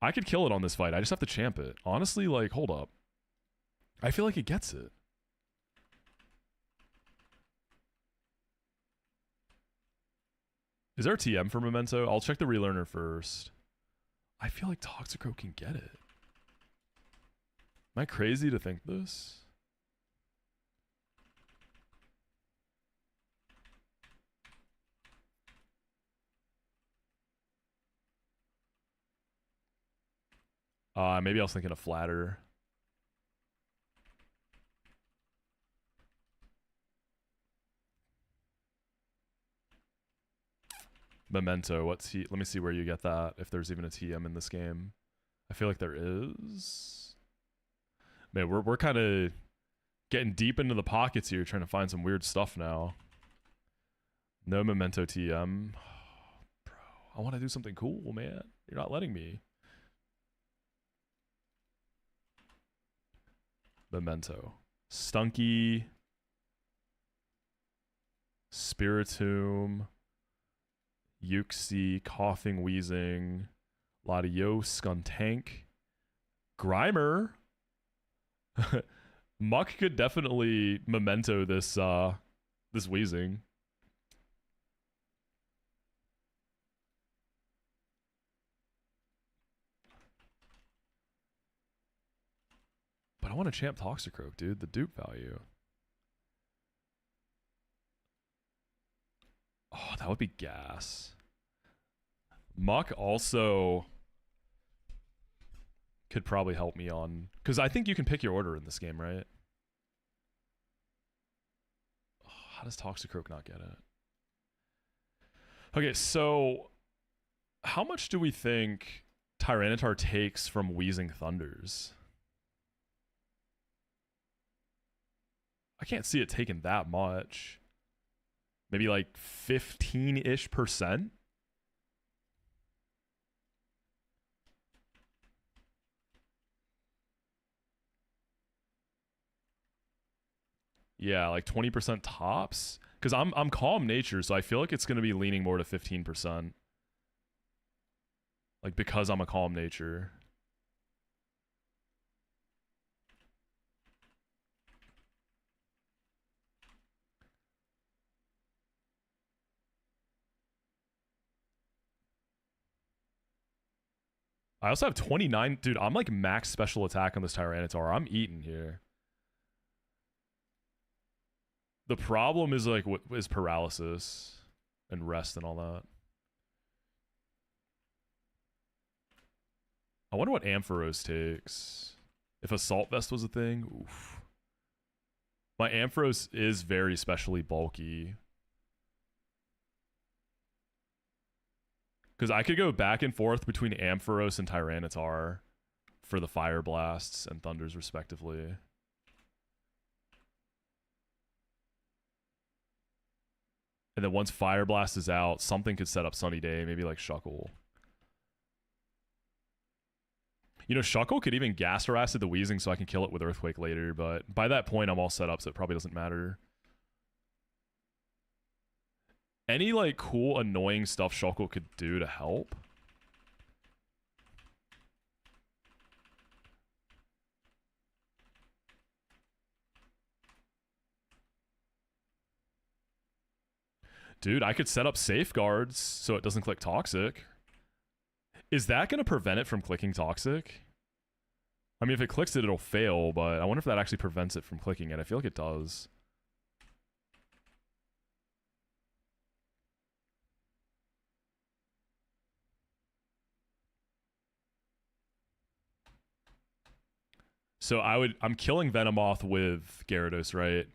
I could kill it on this fight. I just have to champ it. Honestly, like, hold up. I feel like it gets it. Is there a TM for Memento? I'll check the relearner first. I feel like Toxicroak can get it. Am I crazy to think this? Maybe I was thinking of Flatter. Memento, what's he? Let me see where you get that, if there's even a TM in this game. I feel like there is. Man, we're kind of getting deep into the pockets here, trying to find some weird stuff now. No Memento TM. Bro, I want to do something cool, man. You're not letting me. Memento. Stunky. Spiritomb. Yuxi, Coughing, Wheezing, Latios, Skuntank, Grimer. Muck could definitely Memento this this Wheezing. But I want to champ Toxicroak, dude. The dupe value. Oh, that would be gas. Muck also could probably help me on... Because I think you can pick your order in this game, right? Oh, how does Toxicroak not get it? Okay, so... How much do we think Tyranitar takes from Wheezing Thunders? I can't see it taking that much. Maybe like 15-ish%? Yeah, like 20% tops. Because I'm calm nature, so I feel like it's going to be leaning more to 15%. Like, because I'm a calm nature. I also have 29. Dude, I'm like max special attack on this Tyranitar. I'm eating here. The problem is like what is paralysis and rest and all that. I wonder what Ampharos takes. If Assault Vest was a thing, oof. My Ampharos is very specially bulky. Because I could go back and forth between Ampharos and Tyranitar for the Fire Blasts and Thunders, respectively. And then once Fire Blast is out, something could set up Sunny Day, maybe like Shuckle. You know, Shuckle could even gas harass at the Wheezing so I can kill it with Earthquake later, but by that point I'm all set up, so it probably doesn't matter. Any like cool, annoying stuff Shuckle could do to help? Dude, I could set up safeguards so it doesn't click Toxic. Is that going to prevent it from clicking Toxic? I mean, if it clicks it, it'll fail, but I wonder if that actually prevents it from clicking it. I feel like it does. So I'm killing Venomoth with Gyarados, right?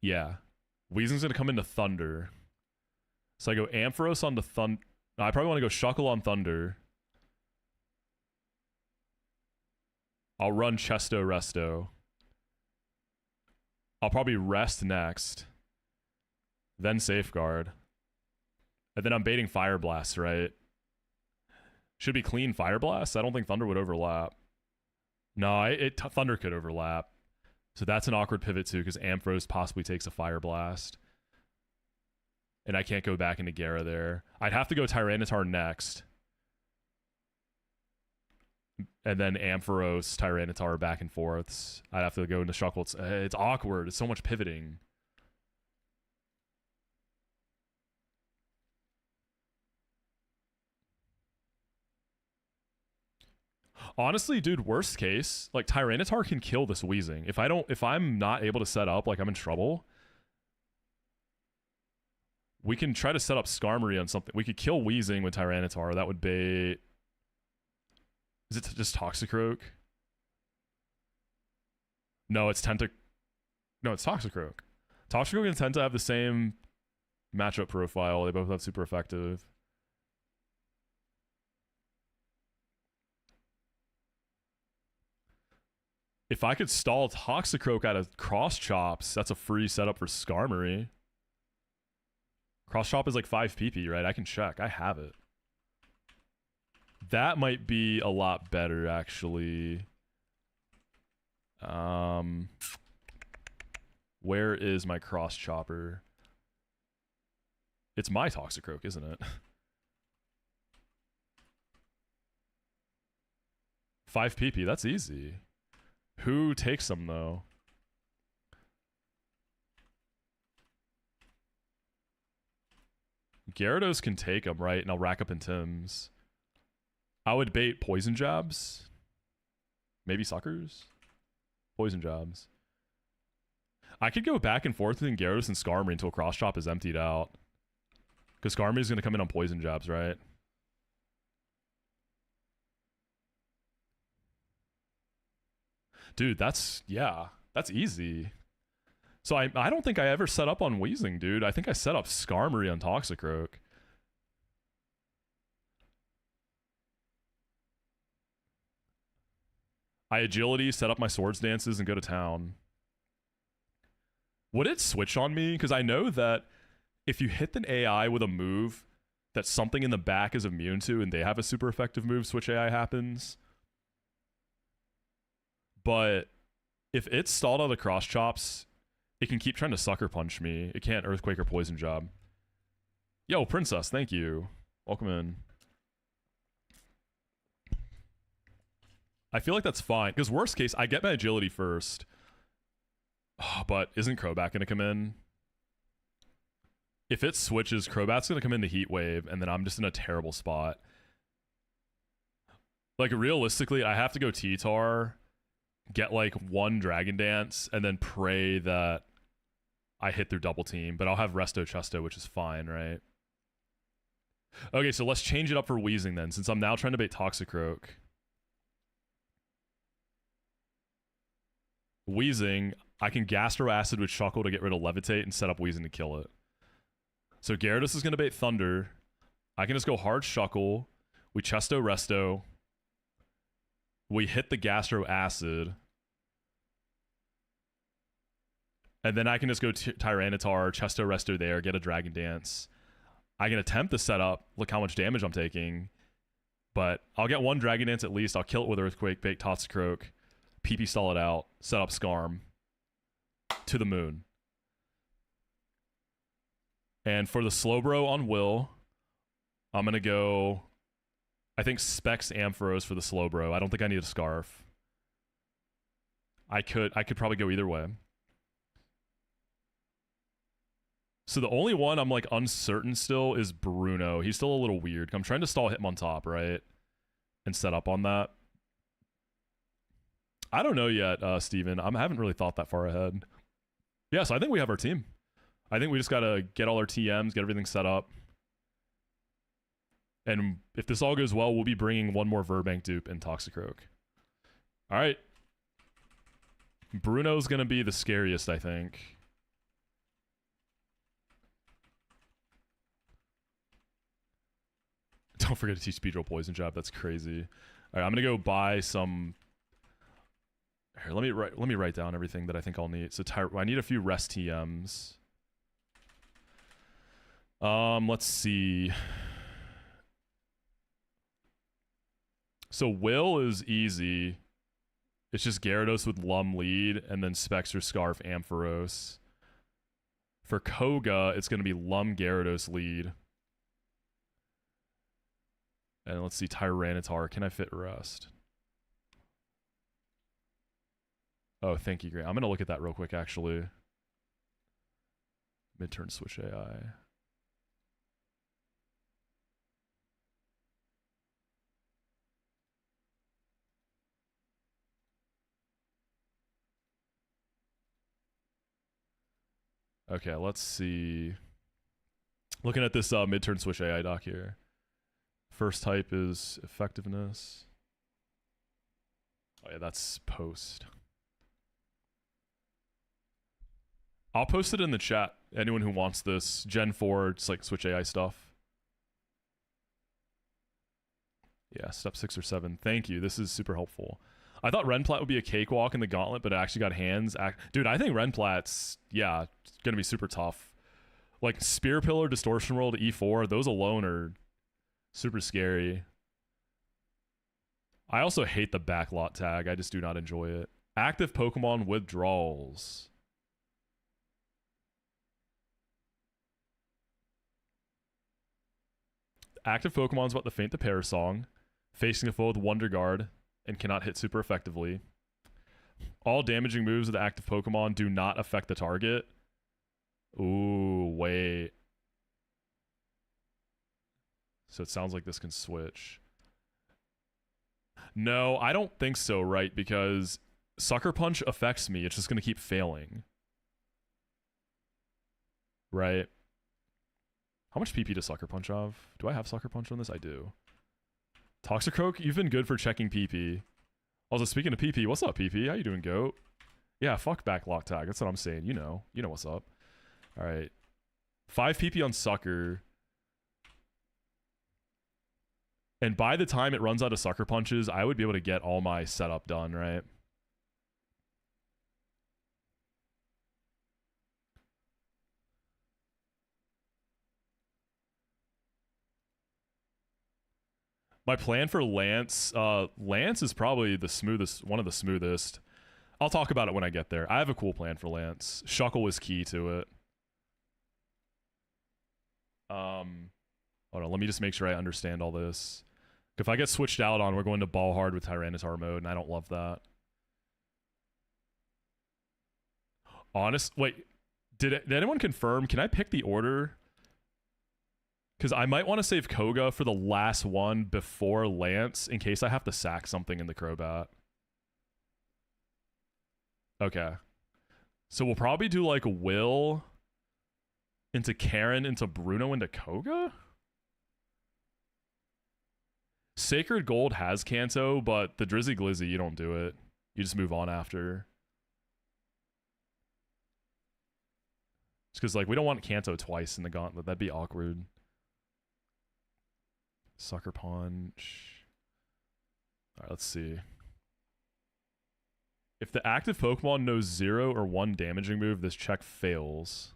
Yeah. Weezing's gonna come into Thunder. So I go Ampharos onto Thunder. No, I probably want to go Shuckle on Thunder. I'll run Chesto Resto. I'll probably rest next. Then Safeguard. And then I'm baiting Fire Blast, right? Should be clean Fire Blast. I don't think Thunder would overlap. No, Thunder could overlap. So that's an awkward pivot too, because Ampharos possibly takes a Fire Blast. And I can't go back into Gyara there. I'd have to go Tyranitar next. And then Ampharos, Tyranitar back and forths. I'd have to go into Shuckle. It's awkward. It's so much pivoting. Honestly, dude, worst case, like Tyranitar can kill this Weezing. If I'm not able to set up, like I'm in trouble, we can try to set up Skarmory on something. We could kill Weezing with Tyranitar. That would bait. Is it just Toxicroak? No, it's Tenta. No, it's Toxicroak. Toxicroak and Tenta have the same matchup profile. They both have super effective. If I could stall Toxicroak out of Cross Chops, that's a free setup for Skarmory. Cross Chop is like 5 PP, right? I can check. I have it. That might be a lot better, actually. Where is my Cross Chopper? It's my Toxicroak, isn't it? 5 PP, that's easy. Who takes them, though? Gyarados can take them, right? And I'll rack up in Tim's. I would bait Poison Jabs. Maybe Suckers? Poison Jabs. I could go back and forth between Gyarados and Skarmory until Cross Chop is emptied out. Because Skarmory's going to come in on Poison Jabs, right? Dude, that's easy. So I don't think I ever set up on Weezing, dude. I think I set up Skarmory on Toxicroak. I agility, set up my Swords Dances, and go to town. Would it switch on me? Because I know that if you hit an AI with a move that something in the back is immune to and they have a super effective move, switch AI happens. But if it's stalled out of Cross Chops, it can keep trying to Sucker Punch me. It can't Earthquake or Poison Job. Yo, Princess, thank you. Welcome in. I feel like that's fine. Because worst case, I get my agility first. Oh, but isn't Crobat going to come in? If it switches, Crobat's going to come into Heat Wave, and then I'm just in a terrible spot. Like, realistically, I have to go T-Tar, get, like, one Dragon Dance, and then pray that I hit through Double Team. But I'll have Resto Chesto, which is fine, right? Okay, so let's change it up for Weezing, then, since I'm now trying to bait Toxicroak. Weezing, I can Gastro Acid with Shuckle to get rid of Levitate and set up Weezing to kill it. So Gyarados is going to bait Thunder. I can just go hard Shuckle. We Chesto Resto. We hit the Gastro Acid. And then I can just go Tyranitar, Chesto Resto there, get a Dragon Dance. I can attempt the setup. Look how much damage I'm taking. But I'll get one Dragon Dance at least. I'll kill it with Earthquake, bait Toxicroak, PP stall it out, set up Scarm. To the moon. And for the Slowbro on Will, I'm going to go, I think Specs Ampharos for the Slowbro. I don't think I need a Scarf. I could probably go either way. So the only one I'm like uncertain still is Bruno. He's still a little weird. I'm trying to stall him on top, right? And set up on that. I don't know yet, Steven. I haven't really thought that far ahead. Yeah, so I think we have our team. I think we just got to get all our TMs, get everything set up. And if this all goes well, we'll be bringing one more Verbank dupe and Toxicroak. All right. Bruno's going to be the scariest, I think. Don't forget to teach Speedroll Poison Jab. That's crazy. All right, I'm going to go buy some... Here, let me write down everything that I think I'll need. So I need a few rest TMs. Let's see. So Will is easy. It's just Gyarados with Lum lead, and then Specs or Scarf Ampharos. For Koga, it's going to be Lum Gyarados lead. And let's see, Tyranitar. Can I fit rest? Oh, thank you, Grant. I'm going to look at that real quick, actually. Mid-turn switch AI. Okay, let's see. Looking at this mid-turn switch AI doc here. First type is effectiveness. Oh yeah, that's post. I'll post it in the chat. Anyone who wants this Gen 4, it's like switch AI stuff. Yeah, step 6 or 7. Thank you. This is super helpful. I thought Renplat would be a cakewalk in the Gauntlet, but it actually got hands. Dude, I think Renplat's, yeah, going to be super tough. Like Spear Pillar, Distortion Roll to E4, those alone are super scary. I also hate the backlot tag. I just do not enjoy it. Active Pokemon withdrawals. Active Pokemon is about to faint the pair song, facing a foe with Wonder Guard, and cannot hit super effectively. All damaging moves of the active Pokemon do not affect the target. Ooh, wait. So it sounds like this can switch. No, I don't think so, right? Because Sucker Punch affects me. It's just going to keep failing. Right? How much PP does Sucker Punch have? Do I have Sucker Punch on this? I do. Toxicroak, you've been good for checking PP. Also, speaking of PP, what's up, PP? How you doing, goat? Yeah, fuck backlock tag. That's what I'm saying. You know what's up. All right. 5 PP on Sucker. And by the time it runs out of Sucker Punches, I would be able to get all my setup done, right? My plan for Lance, Lance is probably the smoothest, one of the smoothest. I'll talk about it when I get there. I have a cool plan for Lance. Shuckle was key to it. Hold on, let me just make sure I understand all this. If I get switched out on, we're going to ball hard with Tyranitar mode, and I don't love that. Wait, did anyone confirm? Can I pick the order? Because I might want to save Koga for the last one before Lance in case I have to sack something in the Crobat. Okay. So we'll probably do like Will into Karen into Bruno into Koga? Sacred Gold has Kanto, but the Drizzy Glizzy, you don't do it. You just move on after. Just because, like, we don't want Kanto twice in the Gauntlet. That'd be awkward. Sucker Punch. Alright, let's see. If the active Pokemon knows 0 or 1 damaging move, this check fails.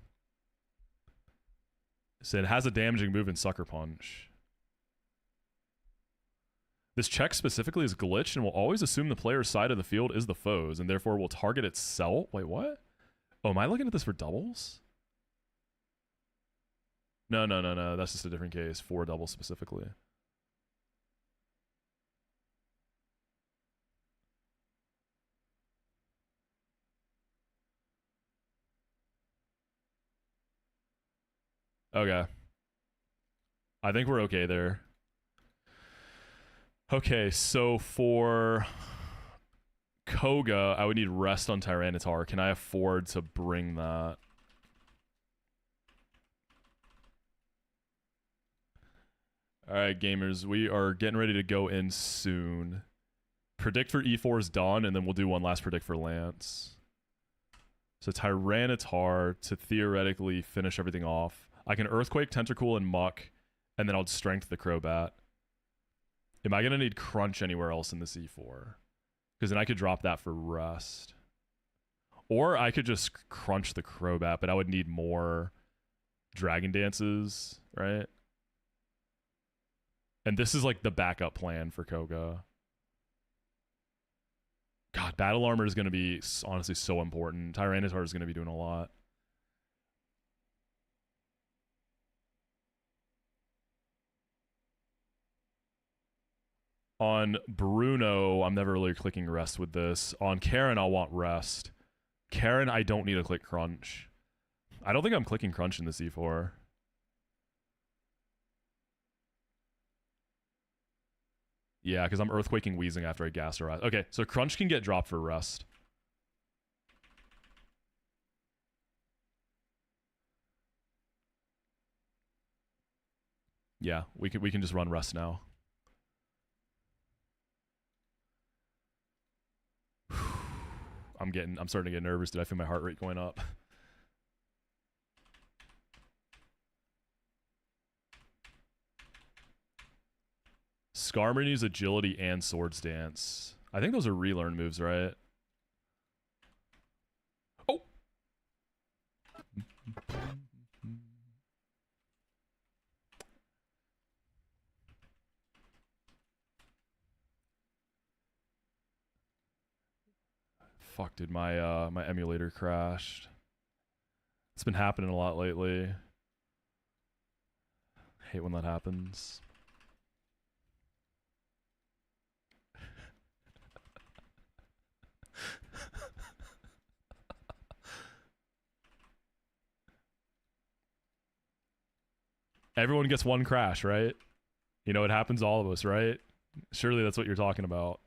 So it has a damaging move in Sucker Punch. This check specifically is glitched and will always assume the player's side of the field is the foes, and therefore will target itself. Wait, what? Oh, am I looking at this for doubles? No. That's just a different case. For doubles specifically. Okay. I think we're okay there. Okay, so for Koga, I would need rest on Tyranitar. Can I afford to bring that? Alright, gamers, we are getting ready to go in soon. Predict for E4 is done, and then we'll do one last predict for Lance. So Tyranitar to theoretically finish everything off. I can Earthquake, Tentacool, and Muck, and then I'll Strength the Crobat. Am I going to need Crunch anywhere else in this E4? Because then I could drop that for Rest. Or I could just Crunch the Crobat, but I would need more Dragon Dances, right? And this is like the backup plan for Koga. God, Battle Armor is going to be honestly so important. Tyranitar is going to be doing a lot. On Bruno, I'm never really clicking Rest with this. On Karen, I'll want Rest. Karen, I don't need to click Crunch. I don't think I'm clicking Crunch in this E4. Yeah, because I'm Earthquaking Wheezing after I Gas or Rest. Okay, so Crunch can get dropped for Rest. Yeah, we can just run Rest now. I'm starting to get nervous. Did I feel my heart rate going up? Skarmory needs Agility and Swords Dance. I think those are relearn moves, right? Oh! Fuck, dude, my my emulator crashed. It's been happening a lot lately. Hate when that happens. Everyone gets one crash, right? You know, it happens to all of us, right? Surely that's what you're talking about.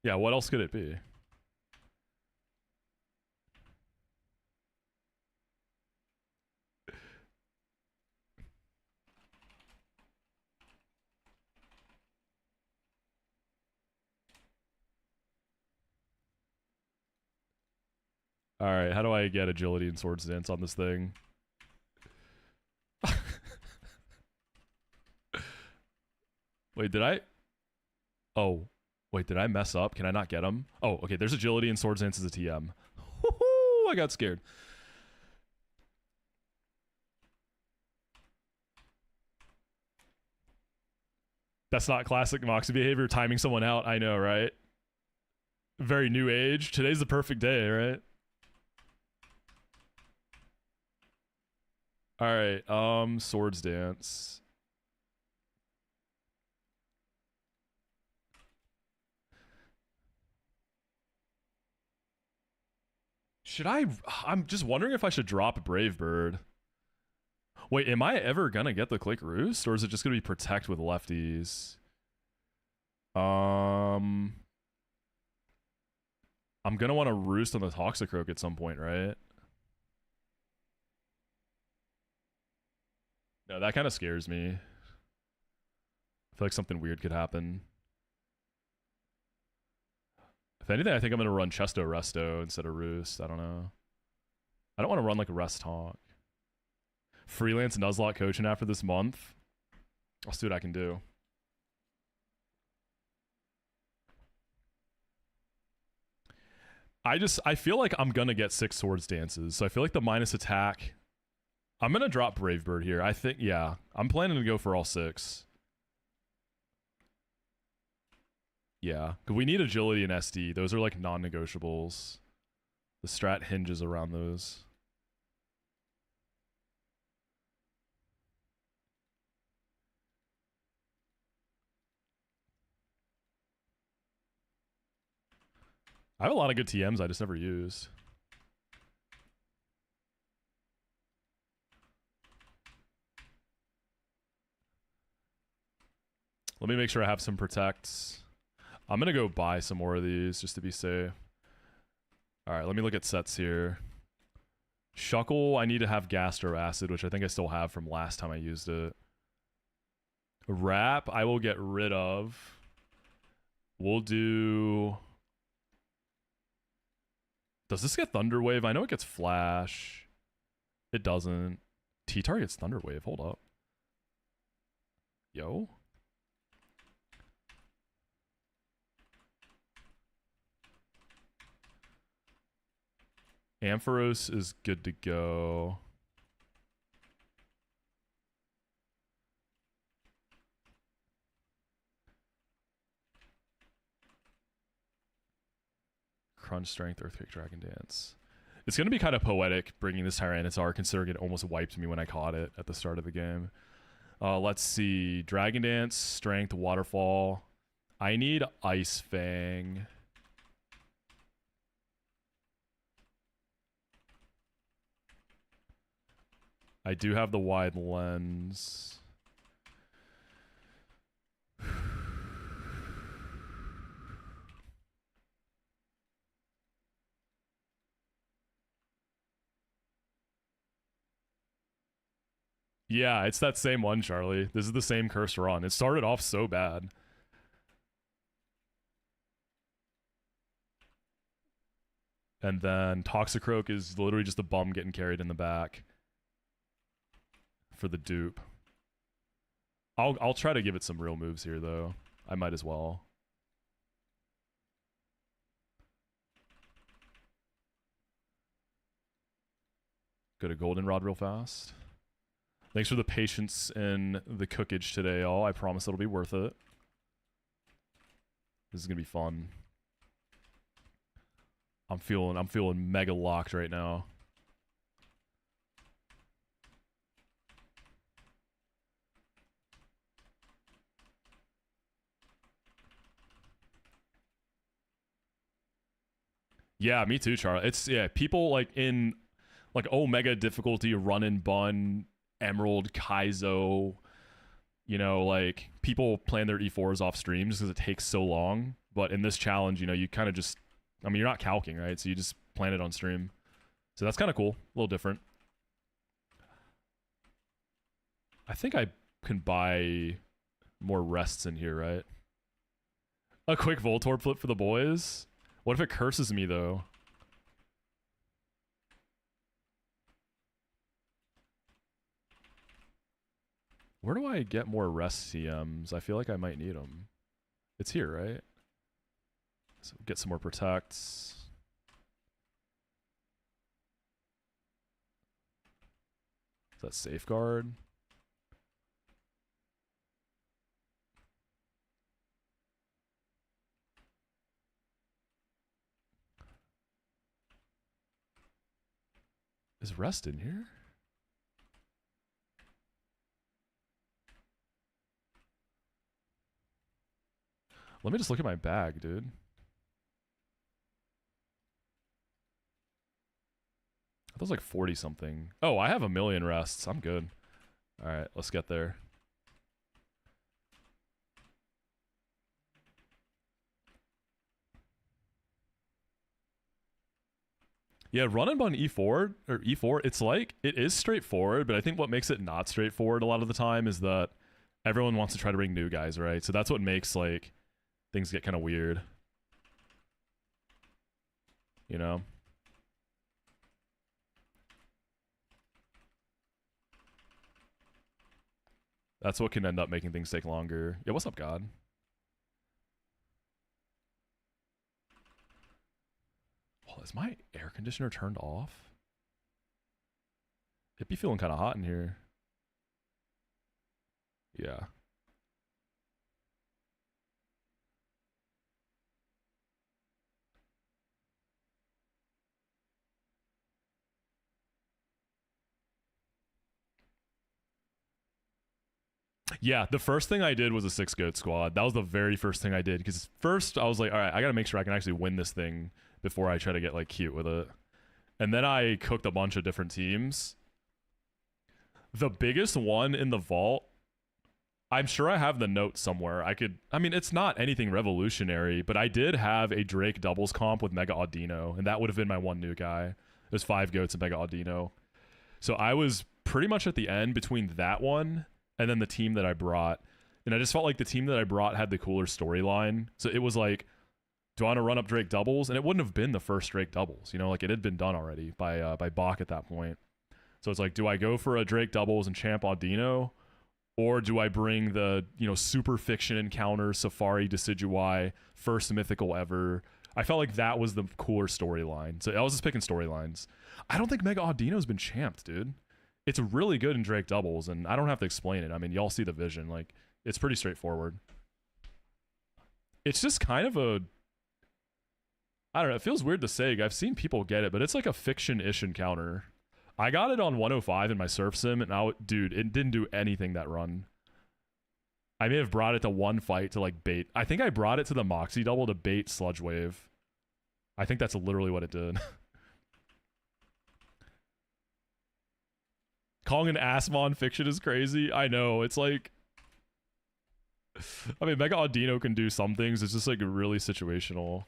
Yeah, what else could it be? Alright, how do I get Agility and Swords Dance on this thing? Wait, did I? Oh, wait, did I mess up? Can I not get him? Oh, okay, there's Agility and Swords Dance as a TM. I got scared. That's not classic Moxie behavior, timing someone out. I know, right? Very new age. Today's the perfect day, right? Alright, Swords Dance. Should I? I'm just wondering if I should drop Brave Bird. Wait, am I ever gonna get the Click Roost, or is it just gonna be Protect with lefties? I'm gonna want to roost on the Toxicroak at some point, right? No, that kind of scares me. I feel like something weird could happen. If anything, I think I'm gonna run Chesto Resto instead of Roost. I don't know. I don't want to run like a Rest Talk. Freelance Nuzlocke coaching after this month. I'll see what I can do. I feel like I'm gonna get 6 Swords Dances, so I feel like the minus attack. I'm gonna drop Brave Bird here. I think, yeah, I'm planning to go for all 6. Yeah, because we need agility and SD. Those are like non-negotiables. The strat hinges around those. I have a lot of good TMs I just never used. Let me make sure I have some protects. I'm gonna go buy some more of these just to be safe. Alright, let me look at sets here. Shuckle, I need to have Gastro Acid, which I think I still have from last time I used it. Wrap, I will get rid of. We'll do... Does this get Thunder Wave? I know it gets Flash. It doesn't. T-Tar gets Thunder Wave. Hold up. Yo. Ampharos is good to go. Crunch Strength, Earthquake, Dragon Dance. It's going to be kind of poetic bringing this Tyranitar, considering it almost wiped me when I caught it at the start of the game. Let's see. Dragon Dance, Strength, Waterfall. I need Ice Fang. I do have the Wide Lens. Yeah, it's that same one, Charlie. This is the same cursed run. It started off so bad. And then Toxicroak is literally just a bum getting carried in the back for the dupe. I'll try to give it some real moves here, though. I might as well. Go to Goldenrod real fast. Thanks for the patience and the cookage today, y'all. I promise it'll be worth it. This is gonna be fun. I'm feeling mega locked right now. Yeah, me too, Charlie. It's, yeah, people like in like Omega difficulty, run and bun, Emerald, Kaizo, you know, like people plan their E4s off stream just because it takes so long. But in this challenge, you know, you kind of just, I mean, you're not calcing, right? So you just plan it on stream. So that's kind of cool. A little different. I think I can buy more rests in here, right? A quick Voltorb flip for the boys. What if it curses me, though? Where do I get more rest CMs? I feel like I might need them. It's here, right? So get some more protects. Is that safeguard? Is rest in here? Let me just look at my bag, dude. That was like 40 something. Oh, I have a million rests. I'm good. All right, let's get there. Yeah, run and button E4 or E4, it's like it is straightforward, but I think what makes it not straightforward a lot of the time is that everyone wants to try to bring new guys, right? So that's what makes like things get kind of weird. You know? That's what can end up making things take longer. Yeah, what's up, God? Oh, is my air conditioner turned off? It'd be feeling kind of hot in here. Yeah. Yeah, the first thing I did was a 6-goat squad. That was the very first thing I did because first I was like, all right, I gotta make sure I can actually win this thing before I try to get like cute with it. And then I cooked a bunch of different teams. The biggest one in the vault, I'm sure I have the note somewhere. I mean, it's not anything revolutionary, but I did have a Drake doubles comp with Mega Audino, and that would have been my one new guy. It was 5 goats and Mega Audino. So I was pretty much at the end between that one and then the team that I brought. And I just felt like the team that I brought had the cooler storyline. So it was like, do I want to run up Drake doubles? And it wouldn't have been the first Drake doubles, you know, like it had been done already by Bach at that point. So it's like, do I go for a Drake doubles and Champ Audino? Or do I bring the, you know, super fiction encounter, Safari Decidueye, first mythical ever? I felt like that was the cooler storyline. So I was just picking storylines. I don't think Mega Audino's been champed, dude. It's really good in Drake doubles, and I don't have to explain it. I mean, y'all see the vision. Like, it's pretty straightforward. It's just kind of a... I don't know. It feels weird to say. I've seen people get it, but it's like a fiction-ish encounter. I got it on 105 in my surf sim, and dude, it didn't do anything that run. I may have brought it to one fight to like bait. I think I brought it to the Moxie double to bait Sludge Wave. I think that's literally what it did. Calling an Asmon fiction is crazy. I know. It's like... I mean, Mega Audino can do some things. It's just like really situational.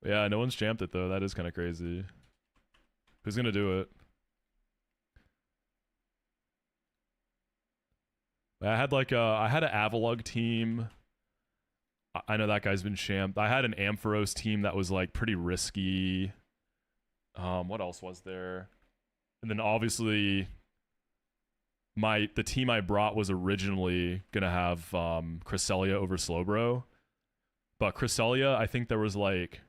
Yeah, no one's champed it though. That is kind of crazy. Who's gonna do it? I had like I had an Avalug team. I know that guy's been champed. I had an Ampharos team that was like pretty risky. What else was there? And then obviously the team I brought was originally gonna have Cresselia over Slowbro. But Cresselia, I think there was like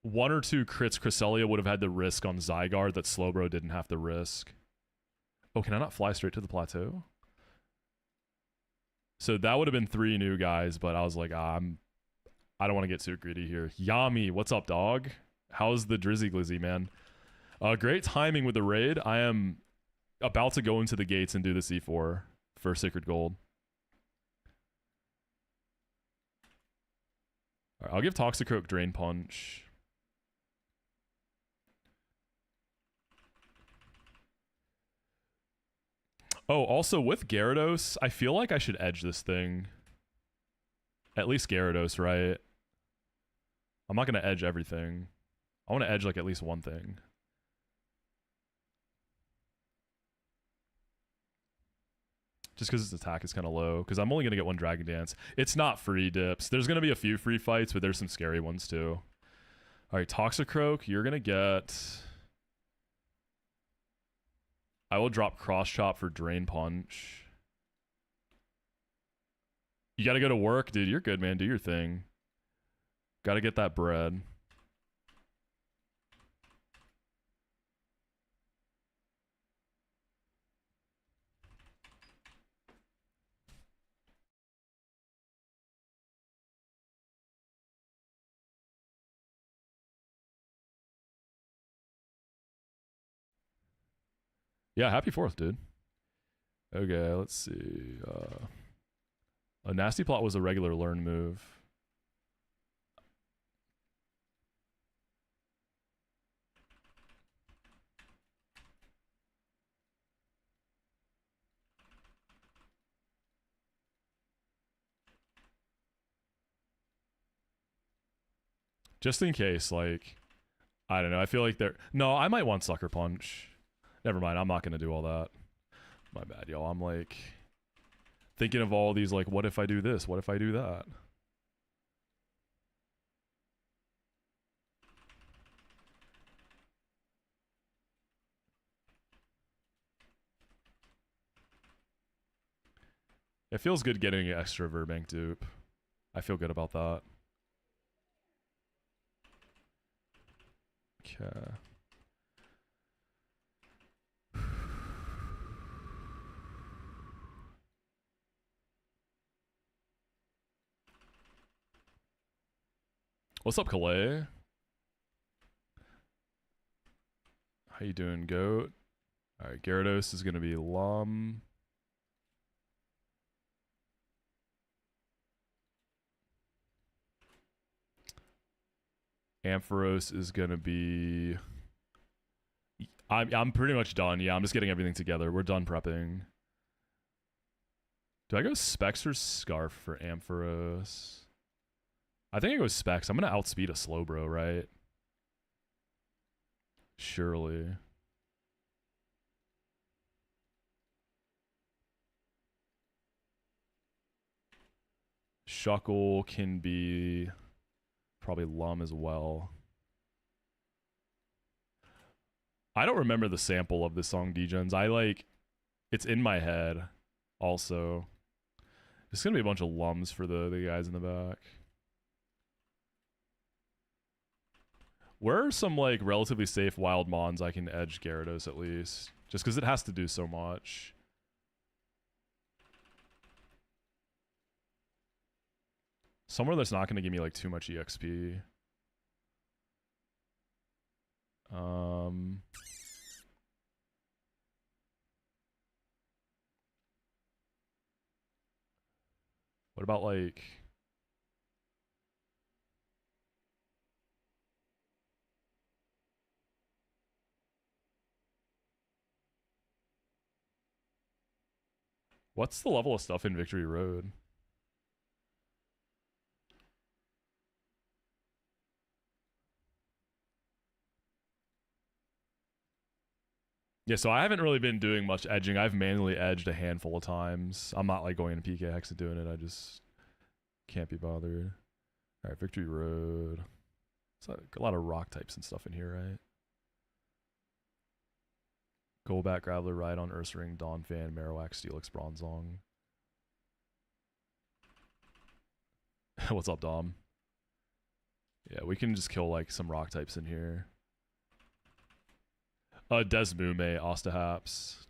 one or two crits Cresselia would have had to risk on Zygarde that Slowbro didn't have to risk. Oh, can I not fly straight to the plateau? So that would have been 3 new guys, but I was like, I don't want to get too greedy here. Yami, what's up, dog? How's the Drizzy Glizzy, man? Great timing with the raid. I am about to go into the gates and do the C4 for Sacred Gold. All right, I'll give Toxicroak Drain Punch. Oh, also with Gyarados, I feel like I should edge this thing. At least Gyarados, right? I'm not going to edge everything. I want to edge like at least one thing. Just because its attack is kind of low. Because I'm only going to get one Dragon Dance. It's not free dips. There's going to be a few free fights, but there's some scary ones too. All right, Toxicroak, you're going to get... I will drop Cross Chop for Drain Punch. You got to go to work, dude. You're good, man. Do your thing. Got to get that bread. Yeah, happy 4th, dude. Okay, let's see. A Nasty Plot was a regular learn move. Just in case, like, I don't know. I feel like they're... No, I might want Sucker Punch. Never mind. I'm not going to do all that. My bad, y'all. I'm, like, thinking of all these, like, what if I do this? What if I do that? It feels good getting an extra Verbank dupe. I feel good about that. Okay. What's up, Calais? How you doing, Goat? Alright, Gyarados is gonna be Lum. Ampharos is gonna be... I'm pretty much done. Yeah, I'm just getting everything together. We're done prepping. Do I go Specs or Scarf for Ampharos? I think I go Specs. I'm gonna outspeed a Slowbro, right? Surely. Shuckle can be probably Lum as well. I don't remember the sample of this song, Degens. It's in my head also. There's gonna be a bunch of Lums for the guys in the back. Where are some, like, relatively safe wild Mons I can edge Gyarados at least? Just because it has to do so much. Somewhere that's not going to give me, like, too much EXP. What about, like... What's the level of stuff in Victory Road? Yeah, so I haven't really been doing much edging. I've manually edged a handful of times. I'm not, like, going into PK Hex and doing it. I just can't be bothered. Alright, Victory Road. There's like a lot of rock types and stuff in here, right? Golbat, Graveler, Rhydon, Ursaring, Donphan, Marowak, Steelix, Bronzong. What's up, Dom? Yeah, we can just kill, like, some rock types in here. Desmume, Ostahaps.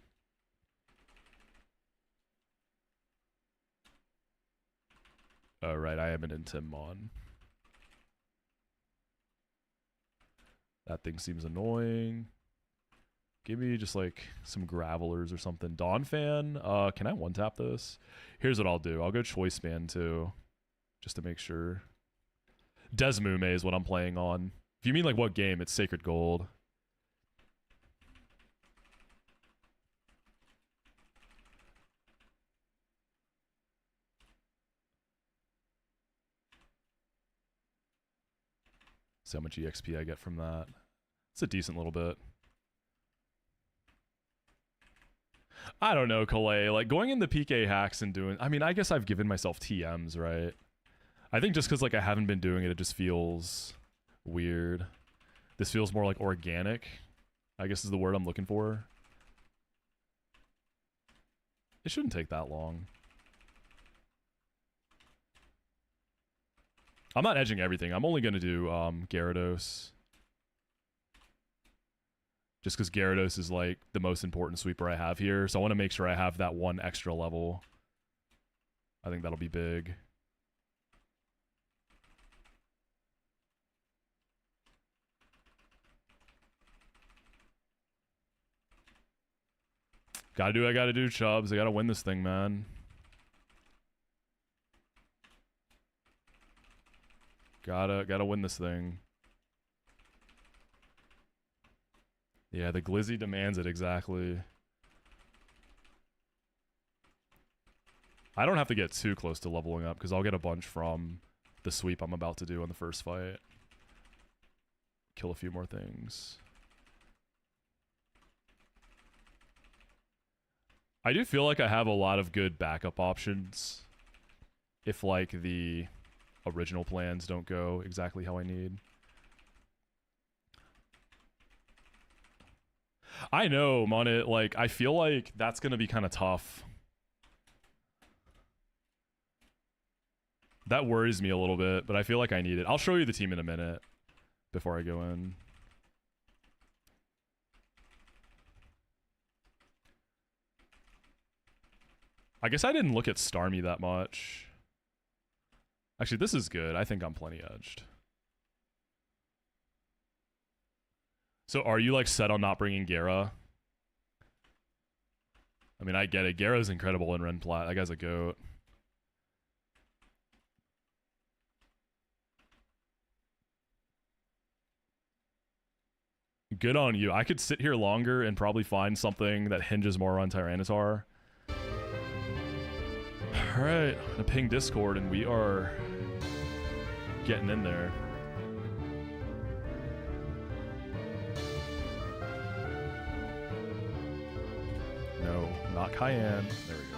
Oh, right, I am an Intimmon. That thing seems annoying. Give me just, like, some Gravelers or something. Donphan, can I one-tap this? Here's what I'll do. I'll go Choice Band, too. Just to make sure. Desmume is what I'm playing on. If you mean, like, what game, it's Sacred Gold. See how much EXP I get from that. It's a decent little bit. I don't know, Calais. Like, going into PK hacks and doing... I mean, I guess I've given myself TMs, right? I think just because, like, I haven't been doing it, it just feels weird. This feels more, like, organic, I guess is the word I'm looking for. It shouldn't take that long. I'm not edging everything. I'm only going to do Gyarados. Just because Gyarados is, like, the most important sweeper I have here. So I want to make sure I have that one extra level. I think that'll be big. Gotta do what I gotta do, Chubbs. I gotta win this thing, man. Gotta win this thing. Yeah, the Glizzy demands it exactly. I don't have to get too close to leveling up because I'll get a bunch from the sweep I'm about to do in the first fight. kill a few more things. I do feel like I have a lot of good backup options if like the original plans don't go exactly how I need. I know, Monit, like I feel like that's gonna be kind of tough. That worries me a little bit, but I feel like I need it. I'll show you the team in a minute before I go in. I guess I didn't look at Starmie that much. Actually, this is good. I think I'm plenty edged. So are you like set on not bringing Gera? I mean, I get it. Gera's incredible in Ren Plat. That guy's a goat. Good on you. I could sit here longer and probably find something that hinges more on Tyranitar. Alright, I'm gonna ping Discord and we are getting in there. No, not Cayenne. There we go.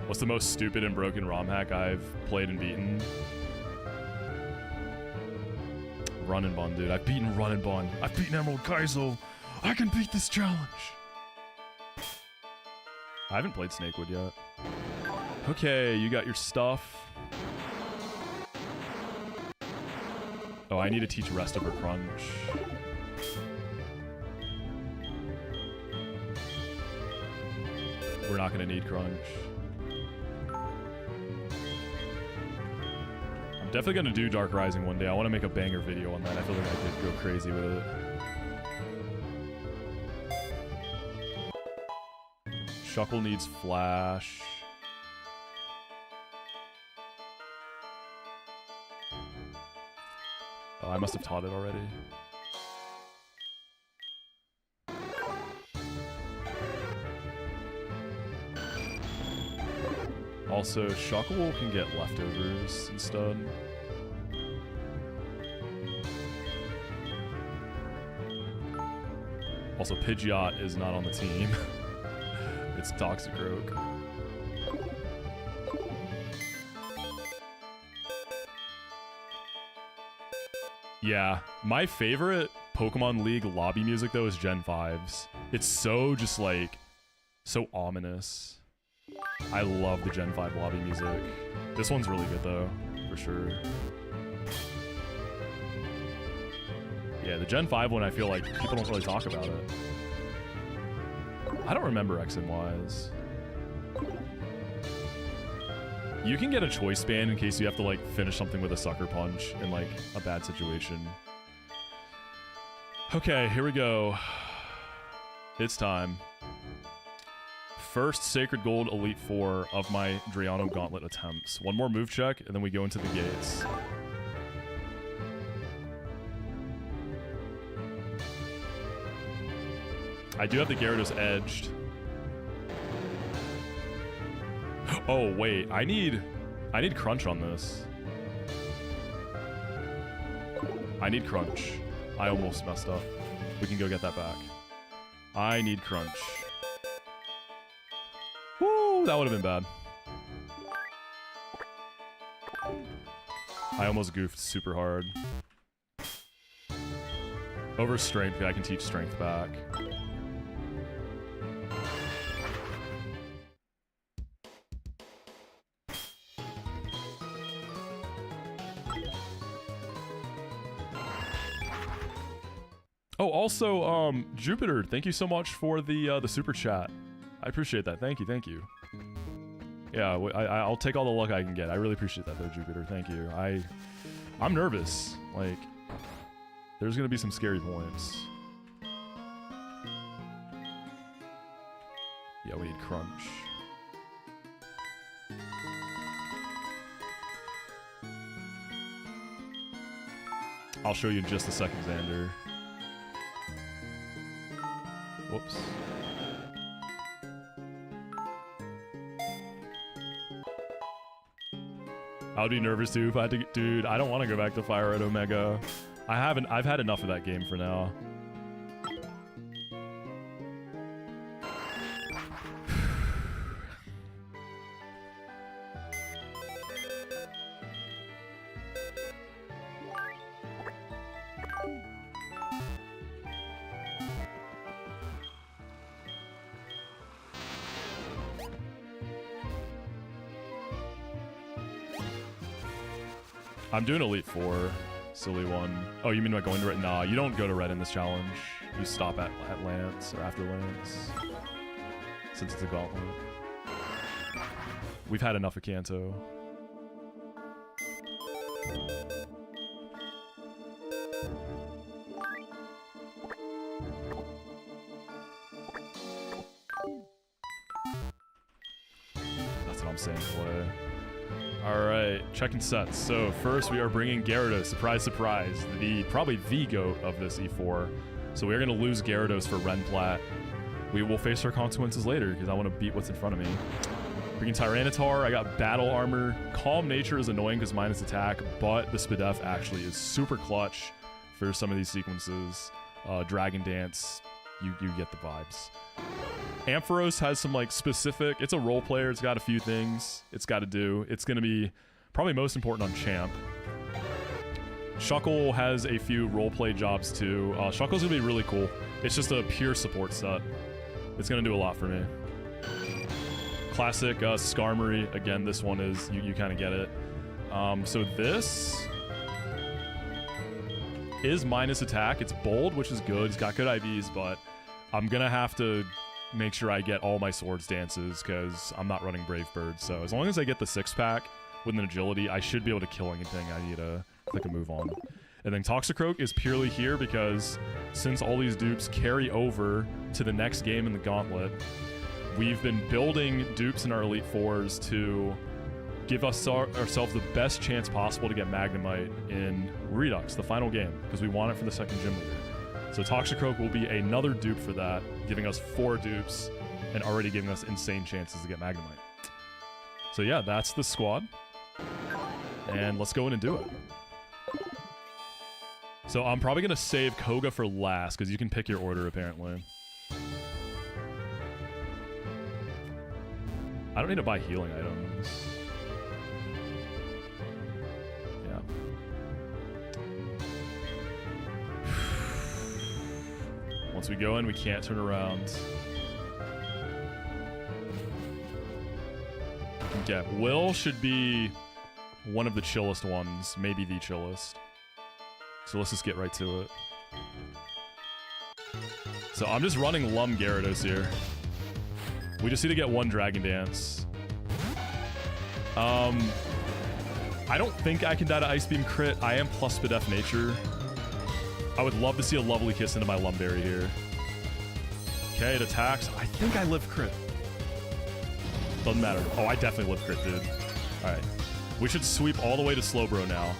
What's the most stupid and broken ROM hack I've played and beaten? Run and Bond, dude. I've beaten Run and Bond. I've beaten Emerald Kaizo. I can beat this challenge. I haven't played Snakewood yet. Okay, you got your stuff. Oh, I need to teach Rest of her Crunch. We're not gonna need Crunch. I'm definitely gonna do Dark Rising one day. I want to make a banger video on that. I feel like I could go crazy with it. Shuckle needs Flash. Oh, I must have taught it already. Also, Shuckle can get leftovers instead. Also, Pidgeot is not on the team. It's Toxicroak. Yeah, my favorite Pokemon League lobby music though is Gen 5's. It's so just like, so ominous. I love the Gen 5 lobby music. This one's really good though, for sure. Yeah, the Gen 5 one I feel like people don't really talk about it. I don't remember X and Y's. You can get a choice ban in case you have to like finish something with a sucker punch in like a bad situation. Okay, here we go. It's time. First Sacred Gold Elite Four of my Driano Gauntlet attempts. One more move check, and then we go into the gates. I do have the Gyarados edged. Oh wait, I need Crunch on this. I need Crunch. I almost messed up. We can go get that back. I need Crunch. Woo, that would have been bad. I almost goofed super hard. Over Strength, I can teach Strength back. Oh, also, Jupiter, thank you so much for the super chat. I appreciate that. Thank you, thank you. Yeah, I'll take all the luck I can get. I really appreciate that, though, Jupiter. Thank you. I'm nervous. Like, there's gonna be some scary points. Yeah, we need crunch. I'll show you in just a second, Xander. Whoops. I would be nervous too if I had to. Dude, I don't want to go back to Fire Red Omega. I've had enough of that game for now. I'm doing Elite Four. Silly one. Oh, you mean by going to red? Nah, you don't go to red in this challenge. You stop at Lance or after Lance. Since it's a gauntlet. We've had enough of Kanto. That's what I'm saying, play. Alright, checking sets. So first we are bringing Gyarados, surprise, surprise, probably the GOAT of this E4. So we're going to lose Gyarados for Renplat. We will face our consequences later because I want to beat what's in front of me. Bringing Tyranitar, I got Battle Armor. Calm Nature is annoying because minus attack, but the Spadef actually is super clutch for some of these sequences. Dragon Dance, you get the vibes. Ampharos has some like specific, it's a role player, it's got a few things it's got to do. It's going to be probably most important on Champ. Shuckle has a few role play jobs too. Shuckle's going to be really cool. It's just a pure support set. It's going to do a lot for me. Classic Skarmory, again, this one is, you kind of get it. So this is minus attack. It's bold, which is good. It's got good IVs, but I'm going to have to make sure I get all my Swords Dances because I'm not running Brave Bird. So as long as I get the 6-pack with an agility, I should be able to kill anything I need to click a move on. And then Toxicroak is purely here because since all these dupes carry over to the next game in the Gauntlet, we've been building dupes in our Elite Fours to give us ourselves the best chance possible to get Magnemite in Redux, the final game, because we want it for the second gym leader. So Toxicroak will be another dupe for that, giving us 4 dupes and already giving us insane chances to get Magnemite. So yeah, that's the squad. And let's go in and do it. So I'm probably going to save Koga for last, because you can pick your order, apparently. I don't need to buy healing items. Yeah. Once we go in, we can't turn around. Okay, Will should be one of the chillest ones, maybe the chillest. So let's just get right to it. So I'm just running Lum Gyarados here. We just need to get 1 Dragon Dance. I don't think I can die to Ice Beam crit. I am plus Spadef Nature. I would love to see a Lovely Kiss into my Lumberry here. Okay, it attacks. I think I live crit. Doesn't matter. Oh, I definitely live crit, dude. Alright. We should sweep all the way to Slowbro now.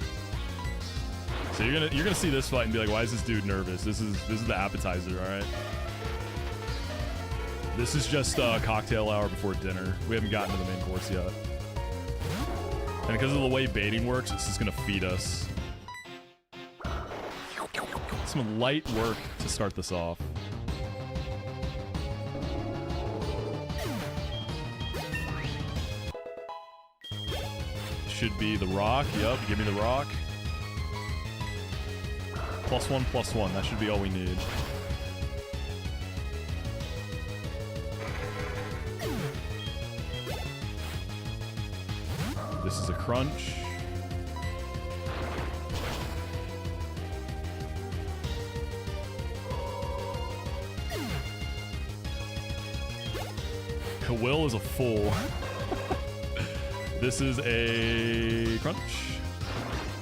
So you're gonna see this fight and be like, why is this dude nervous? This is the appetizer, alright? This is just cocktail hour before dinner. We haven't gotten to the main course yet. And because of the way baiting works, it's just gonna feed us. Some light work to start this off. Should be the rock. Yep, give me the rock. +1/+1. That should be all we need. This is a crunch. Will is a fool. This is a crunch.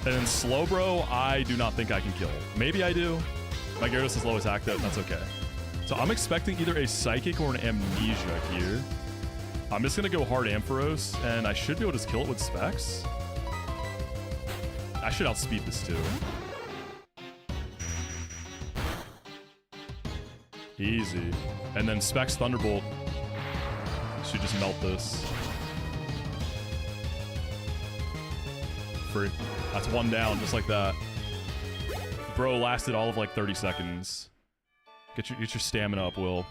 And then Slowbro, I do not think I can kill. Maybe I do. My Gyarados is low attack though, that's okay. So I'm expecting either a Psychic or an Amnesia here. I'm just gonna go hard Ampharos, and I should be able to just kill it with Specs. I should outspeed this too. Easy. And then Specs Thunderbolt should just melt this. Free. That's one down, just like that. Bro lasted all of like 30 seconds. Get your stamina up, Will.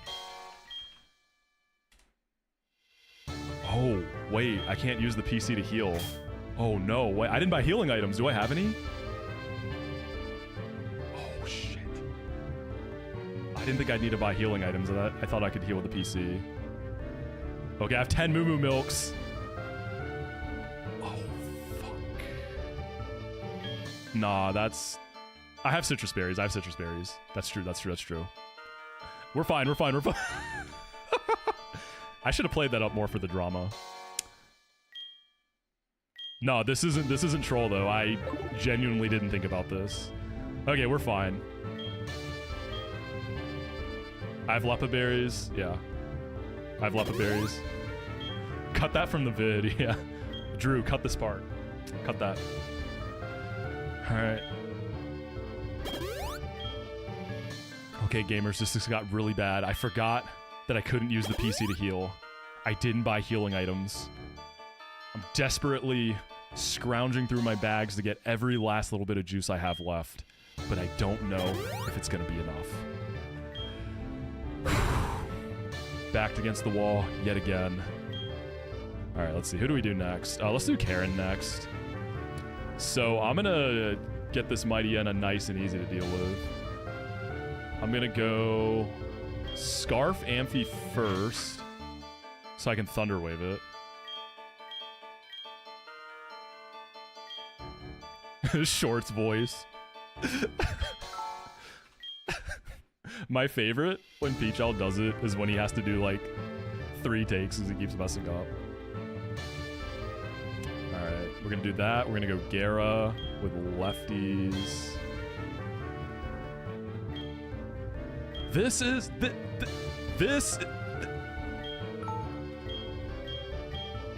Oh, wait. I can't use the PC to heal. Oh, no. Wait, I didn't buy healing items. Do I have any? Oh, shit. I didn't think I'd need to buy healing items. I thought I could heal with the PC. Okay, I have 10 Moo Moo Milks. Oh, fuck. Nah, that's... I have citrus berries. That's true. We're fine. I should have played that up more for the drama. No, this isn't troll though. I genuinely didn't think about this. Okay, we're fine. I have lepa berries. Yeah. I have lepa berries. Cut that from the vid, yeah. Drew, cut this part. Cut that. Alright. Okay, gamers, this got really bad. I forgot that I couldn't use the PC to heal. I didn't buy healing items. I'm desperately scrounging through my bags to get every last little bit of juice I have left, but I don't know if it's gonna be enough. Backed against the wall yet again. Alright, let's see. Who do we do next? Let's do Karen next. So I'm gonna get this Mighty Yenna nice and easy to deal with. I'm gonna go Scarf Amphi first, so I can Thunder Wave it. Shorts voice. My favorite when Peachal does it is when he has to do like 3 takes because he keeps messing up. Alright, we're gonna do that. We're gonna go Gara with lefties. This is this.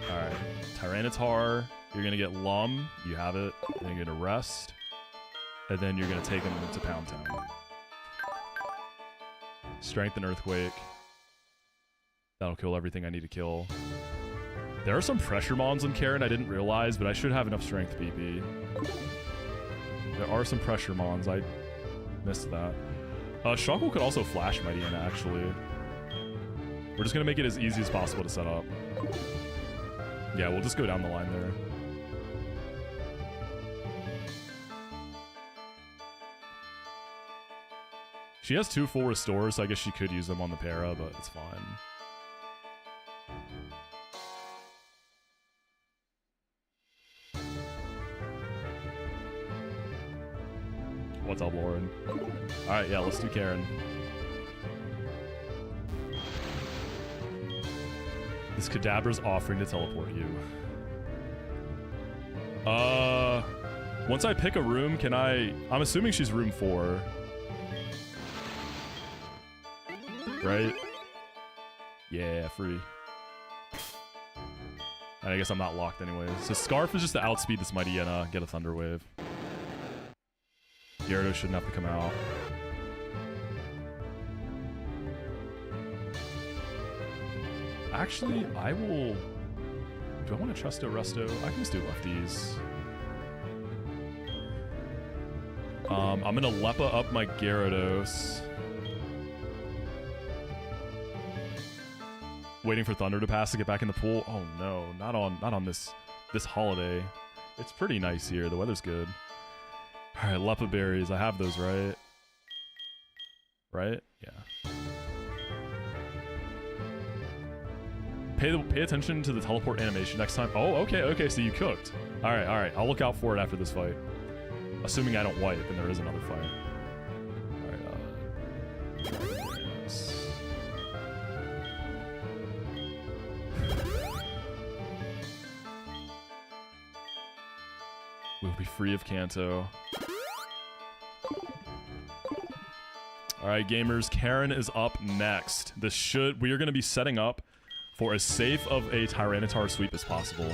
Alright, Tyranitar. You're gonna get Lum. You have it. Then you're gonna rest. And then you're gonna take him to Pound Town. Strength and Earthquake. That'll kill everything I need to kill. There are some pressure mons on Karen I didn't realize, but I should have enough strength PP. There are some pressure mons. I missed that. Shockwell could also flash Mighty Yenna, actually. We're just gonna make it as easy as possible to set up. Yeah, we'll just go down the line there. She has 2 full restores, so I guess she could use them on the para, but it's fine. What's up, Lauren? Alright, yeah, let's do Karen. This Kadabra's offering to teleport you. Once I pick a room, can I... I'm assuming she's room 4. Right? Yeah, free. And I guess I'm not locked anyways. So Scarf is just to outspeed this Mighty Yenna, get a Thunder Wave. Gyarados shouldn't have to come out. Actually, I will... Do I want to Trusto Resto? I can just do lefties. I'm gonna Lepa up my Gyarados. Waiting for Thunder to pass to get back in the pool. Oh no, not on this holiday. It's pretty nice here. The weather's good. All right, Lepa berries. I have those, right? Right? Yeah. Pay attention to the teleport animation next time. Oh, okay. So you cooked. All right. I'll look out for it after this fight. Assuming I don't wipe, and there is another fight. All right. Yes. We'll be free of Kanto. All right, gamers, Karen is up next. We are going to be setting up for as safe of a Tyranitar sweep as possible.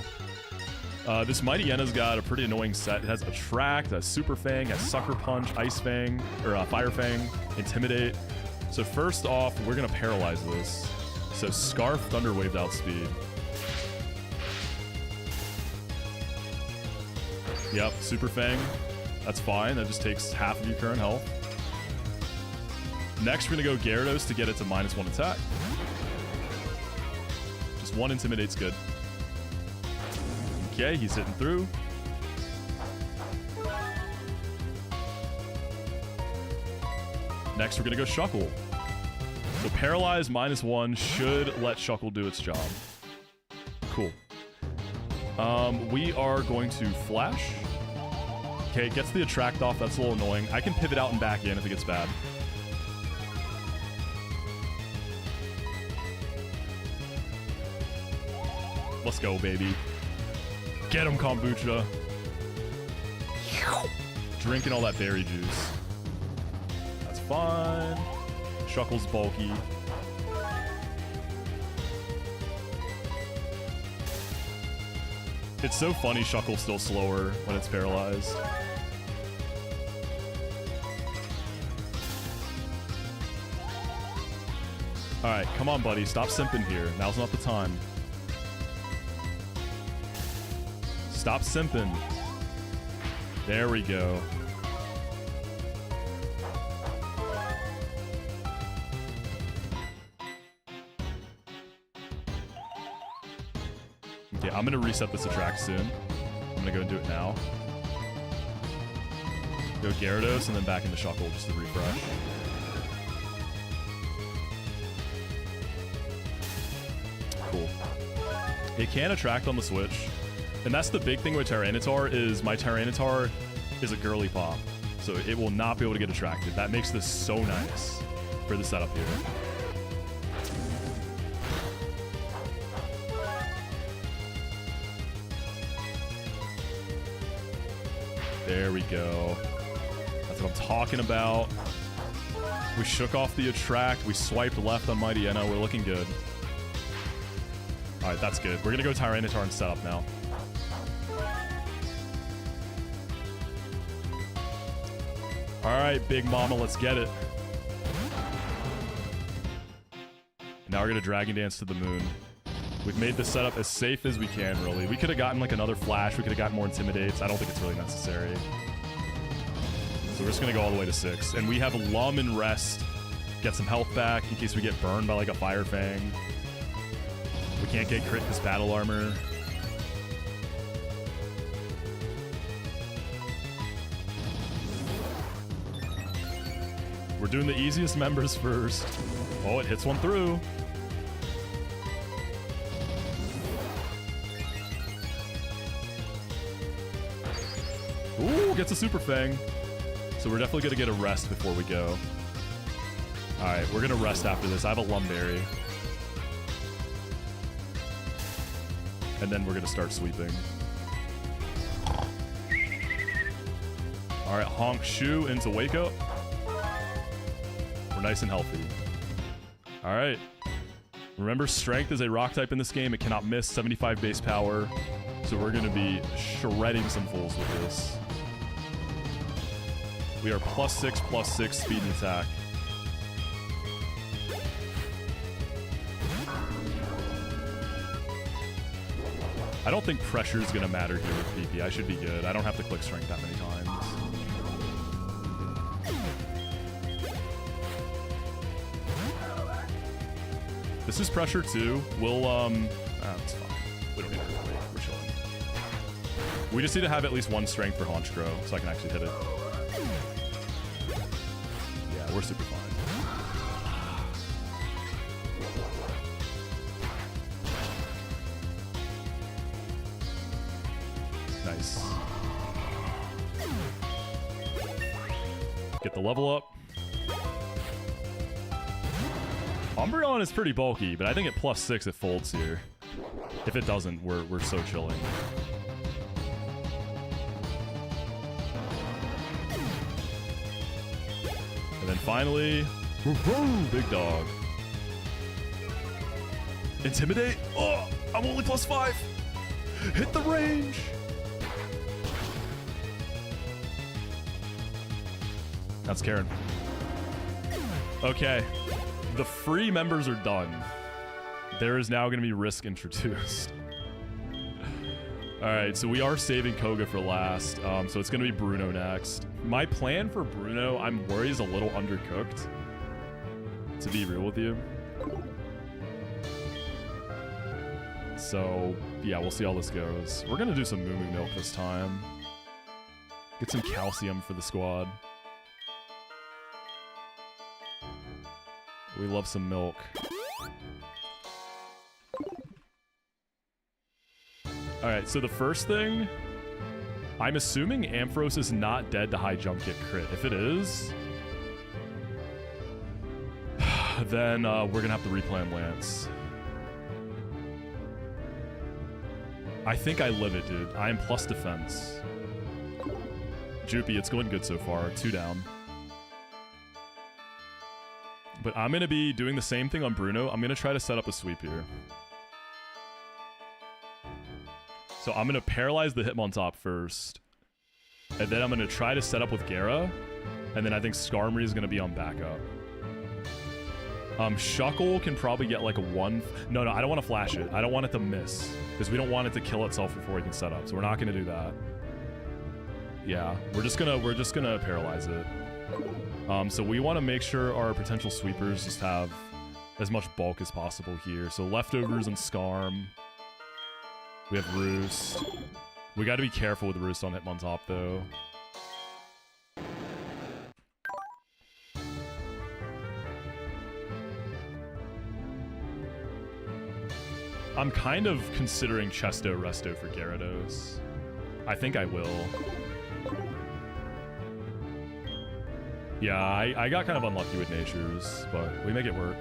This Mighty Yenna's got a pretty annoying set. It has Attract, has Super Fang, has Sucker Punch, Ice Fang, or Fire Fang, Intimidate. So first off, we're going to paralyze this. So Scarf, Thunder Wave, outspeed. Yep, Super Fang. That's fine. That just takes half of your current health. Next, we're going to go Gyarados to get it to -1 attack. Just 1 Intimidate's good. Okay, he's hitting through. Next, we're going to go Shuckle. So Paralyze -1 should let Shuckle do its job. Cool. We are going to Flash. Okay, it gets the Attract off. That's a little annoying. I can pivot out and back in if it gets bad. Let's go, baby. Get him, Kombucha. Drinking all that berry juice. That's fine. Shuckle's bulky. It's so funny Shuckle's still slower when it's paralyzed. Alright, come on, buddy. Stop simping here. Now's not the time. Stop simping. There we go. Okay, I'm gonna reset this Attract soon. I'm gonna go and do it now. Go Gyarados and then back into Shuckle just to refresh. Cool. It can Attract on the switch. And that's the big thing with Tyranitar is my Tyranitar is a girly pop. So it will not be able to get attracted. That makes this so nice for the setup here. There we go. That's what I'm talking about. We shook off the Attract. We swiped left on Mighty Yenna. We're looking good. All right, that's good. We're going to go Tyranitar and setup now. All right, Big Mama, let's get it. Now we're going to Dragon Dance to the moon. We've made this setup as safe as we can, really. We could have gotten like another Flash. We could have gotten more Intimidates. I don't think it's really necessary. So we're just going to go all the way to 6. And we have Lum and Rest. Get some health back in case we get burned by like a Fire Fang. We can't get crit because Battle Armor. We're doing the easiest members first. Oh, it hits one through. Ooh, gets a Super Fang. So we're definitely going to get a rest before we go. Alright, we're going to rest after this. I have a Lumberry. And then we're going to start sweeping. Alright, Honk Shoe into Wake Up. We're nice and healthy. Alright. Remember, Strength is a rock type in this game. It cannot miss 75 base power. So we're going to be shredding some fools with this. We are +6/+6 speed and attack. I don't think pressure is going to matter here with PP. I should be good. I don't have to click Strength that many times. This is pressure too. We'll, that's fine. We don't need to wait. We're chilling. We just need to have at least one Strength for Honchkrow so I can actually hit it. Yeah, we're super fine. Nice. Get the level up. Umbreon is pretty bulky, but I think at +6 it folds here. If it doesn't, we're so chilling. And then finally, Woohoo! Big dog. Intimidate? Oh, I'm only +5. Hit the range. That's Karen. Okay. The free members are done. There is now going to be risk introduced. Alright, so we are saving Koga for last. So it's going to be Bruno next. My plan for Bruno, I'm worried, is a little undercooked. To be real with you. So, yeah, we'll see how this goes. We're going to do some Moo Moo Milk this time. Get some calcium for the squad. We love some milk. Alright, so the first thing... I'm assuming Ampharos is not dead to high jump kick crit. If it is... then we're gonna have to replan Lance. I think I live it, dude. I am plus defense. Joopy, it's going good so far. 2 down. But I'm gonna be doing the same thing on Bruno. I'm gonna try to set up a sweep here. So I'm gonna paralyze the Hitmontop first. And then I'm gonna try to set up with Gera. And then I think Skarmory is gonna be on backup. Shuckle can probably get like a 1... No, I don't want to flash it. I don't want it to miss. Because we don't want it to kill itself before we can set up. So we're not gonna do that. Yeah, we're just gonna paralyze it. So we want to make sure our potential sweepers just have as much bulk as possible here. So leftovers and Skarm. We have Roost. We got to be careful with Roost on Hitmontop though. I'm kind of considering Chesto Resto for Gyarados. I think I will. Yeah, I got kind of unlucky with Natures, but we make it work.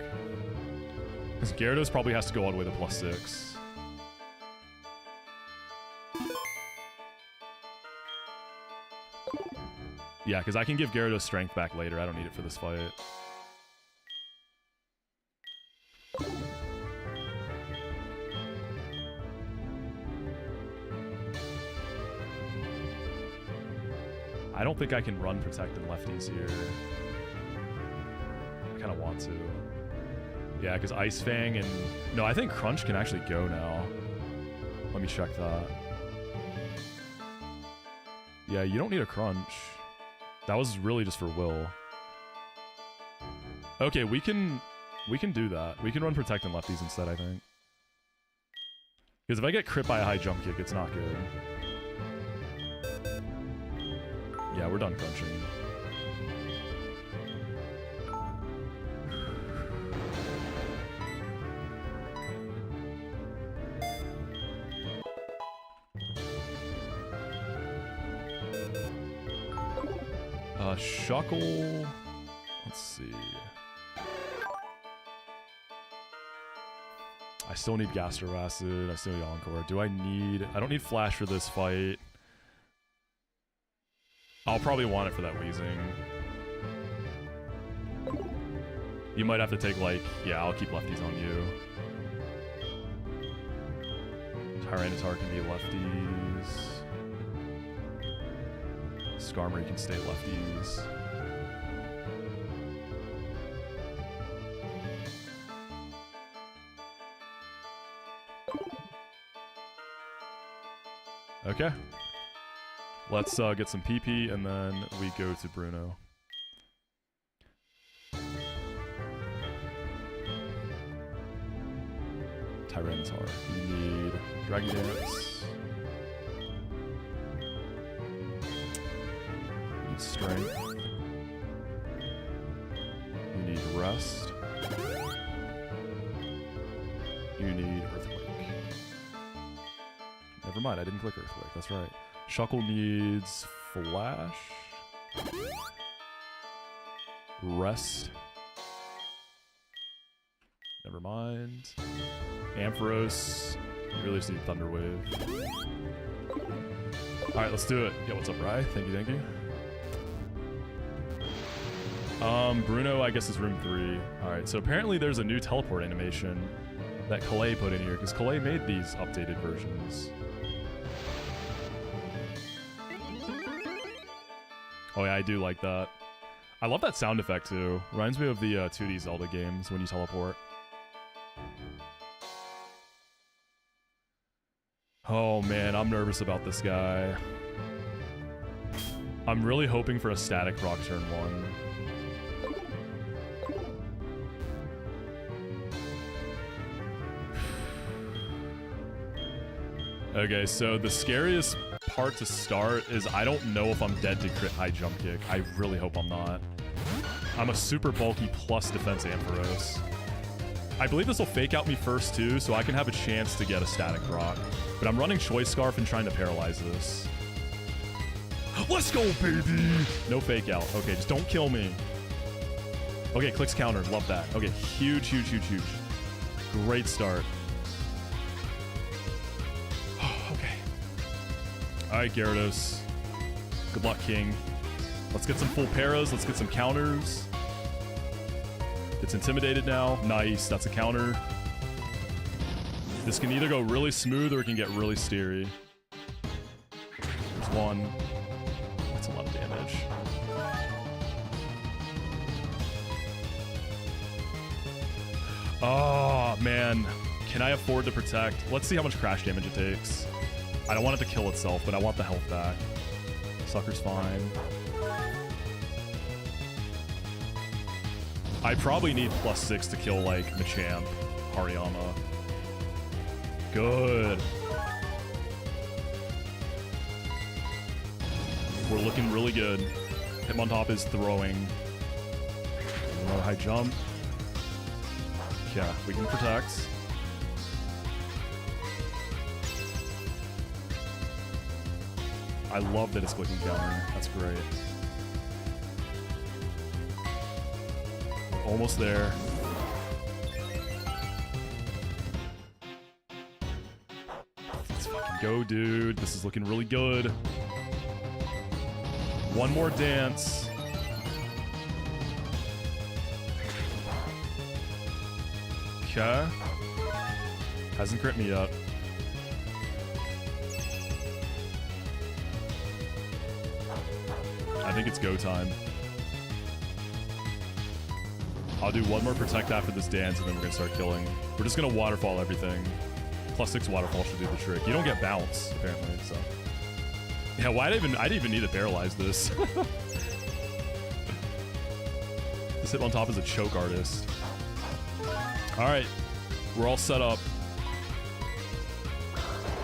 Because Gyarados probably has to go all the way to +6. Yeah, because I can give Gyarados strength back later. I don't need it for this fight. I don't think I can run Protect and Lefties here. I kind of want to. Yeah, because Ice Fang and... No, I think Crunch can actually go now. Let me check that. Yeah, you don't need a Crunch. That was really just for Will. Okay, we can do that. We can run Protect and Lefties instead, I think. Because if I get crit by a high jump kick, it's not good. Yeah, we're done crunching. Shuckle. Let's see. I still need Gastroracid. I still need Encore. Do I need... I don't need Flash for this fight. I'll probably want it for that Weezing. You might have to take, like... Yeah, I'll keep lefties on you. Tyranitar can be lefties. Skarmory can stay lefties. Okay. Let's get some PP and then we go to Bruno. Tyranitar. You need Dragon Dance. You need Strength. You need Rest. You need Earthquake. Never mind, I didn't click Earthquake, that's right. Shuckle needs Flash. Rest. Never mind. Ampharos. You really just need Thunder Wave. Alright, let's do it. Yo, what's up, Rye? Thank you, thank you. Bruno, I guess, is room 3. Alright, so apparently there's a new teleport animation that Kalei put in here, because Kalei made these updated versions. Oh yeah, I do like that. I love that sound effect too. Reminds me of the 2D Zelda games when you teleport. Oh man, I'm nervous about this guy. I'm really hoping for a static rock turn 1. Okay, so the scariest part to start is I don't know if I'm dead to crit high jump kick. I really hope I'm not. I'm a super bulky plus defense Ampharos. I believe this will fake out me first too, so I can have a chance to get a static rock. But I'm running Choice Scarf and trying to paralyze this. Let's go, baby! No fake out. Okay, just don't kill me. Okay, clicks counter. Love that. Okay, huge, huge, huge, huge. Great start. Okay. Alright, Gyarados. Good luck, King. Let's get some full paras. Let's get some counters. It's intimidated now. Nice. That's a counter. This can either go really smooth or it can get really steery. There's one. That's a lot of damage. Oh, man. Can I afford to protect? Let's see how much crash damage it takes. I don't want it to kill itself, but I want the health back. Sucker's fine. I probably need +6 to kill, like, Machamp, Hariyama. Good. We're looking really good. Hitmontop is throwing. Another high jump. Yeah, we can protect. I love that it's clicking counter. That's great. We're almost there. Let's fucking go, dude. This is looking really good. One more dance. Okay. Hasn't crit me yet. I think it's go time. I'll do one more protect after this dance and then we're gonna start killing. We're just gonna waterfall everything. +6 waterfall should do the trick. You don't get bounce, apparently, so. Yeah, I didn't even need to paralyze this. This Hitmontop is a choke artist. Alright, we're all set up.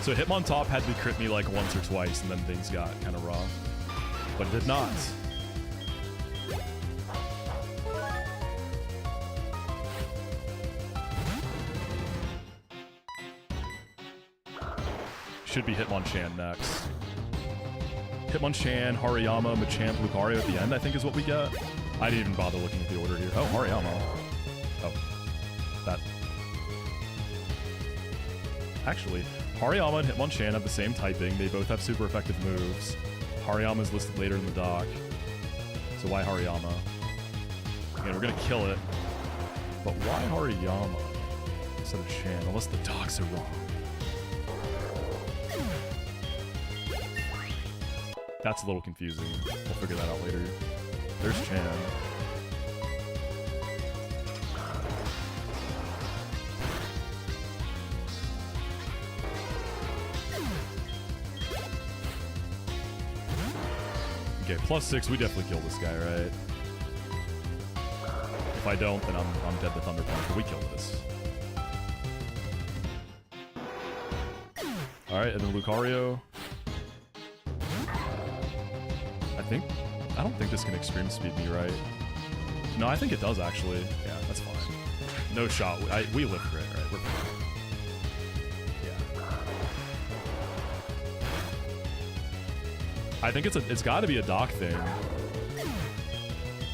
So Hitmontop had to crit me like once or twice and then things got kind of rough. But it did not. Should be Hitmonchan next. Hitmonchan, Hariyama, Machamp, Lucario at the end, I think is what we get. I didn't even bother looking at the order here. Oh, Hariyama. Oh. That. Actually, Hariyama and Hitmonchan have the same typing. They both have super effective moves. Hariyama is listed later in the dock. So why Hariyama? Again, we're gonna kill it. But why Hariyama instead of Chan? Unless the docks are wrong. That's a little confusing. We'll figure that out later. There's Chan. Okay, +6, we definitely kill this guy, right? If I don't, then I'm dead to Thunder Punch, but we kill this. Alright, and then Lucario. I don't think this can extreme speed me, right? No, I think it does, actually. Yeah, that's fine. No shot. We live great, right? We're fine. Yeah. I think it's got to be a dock thing.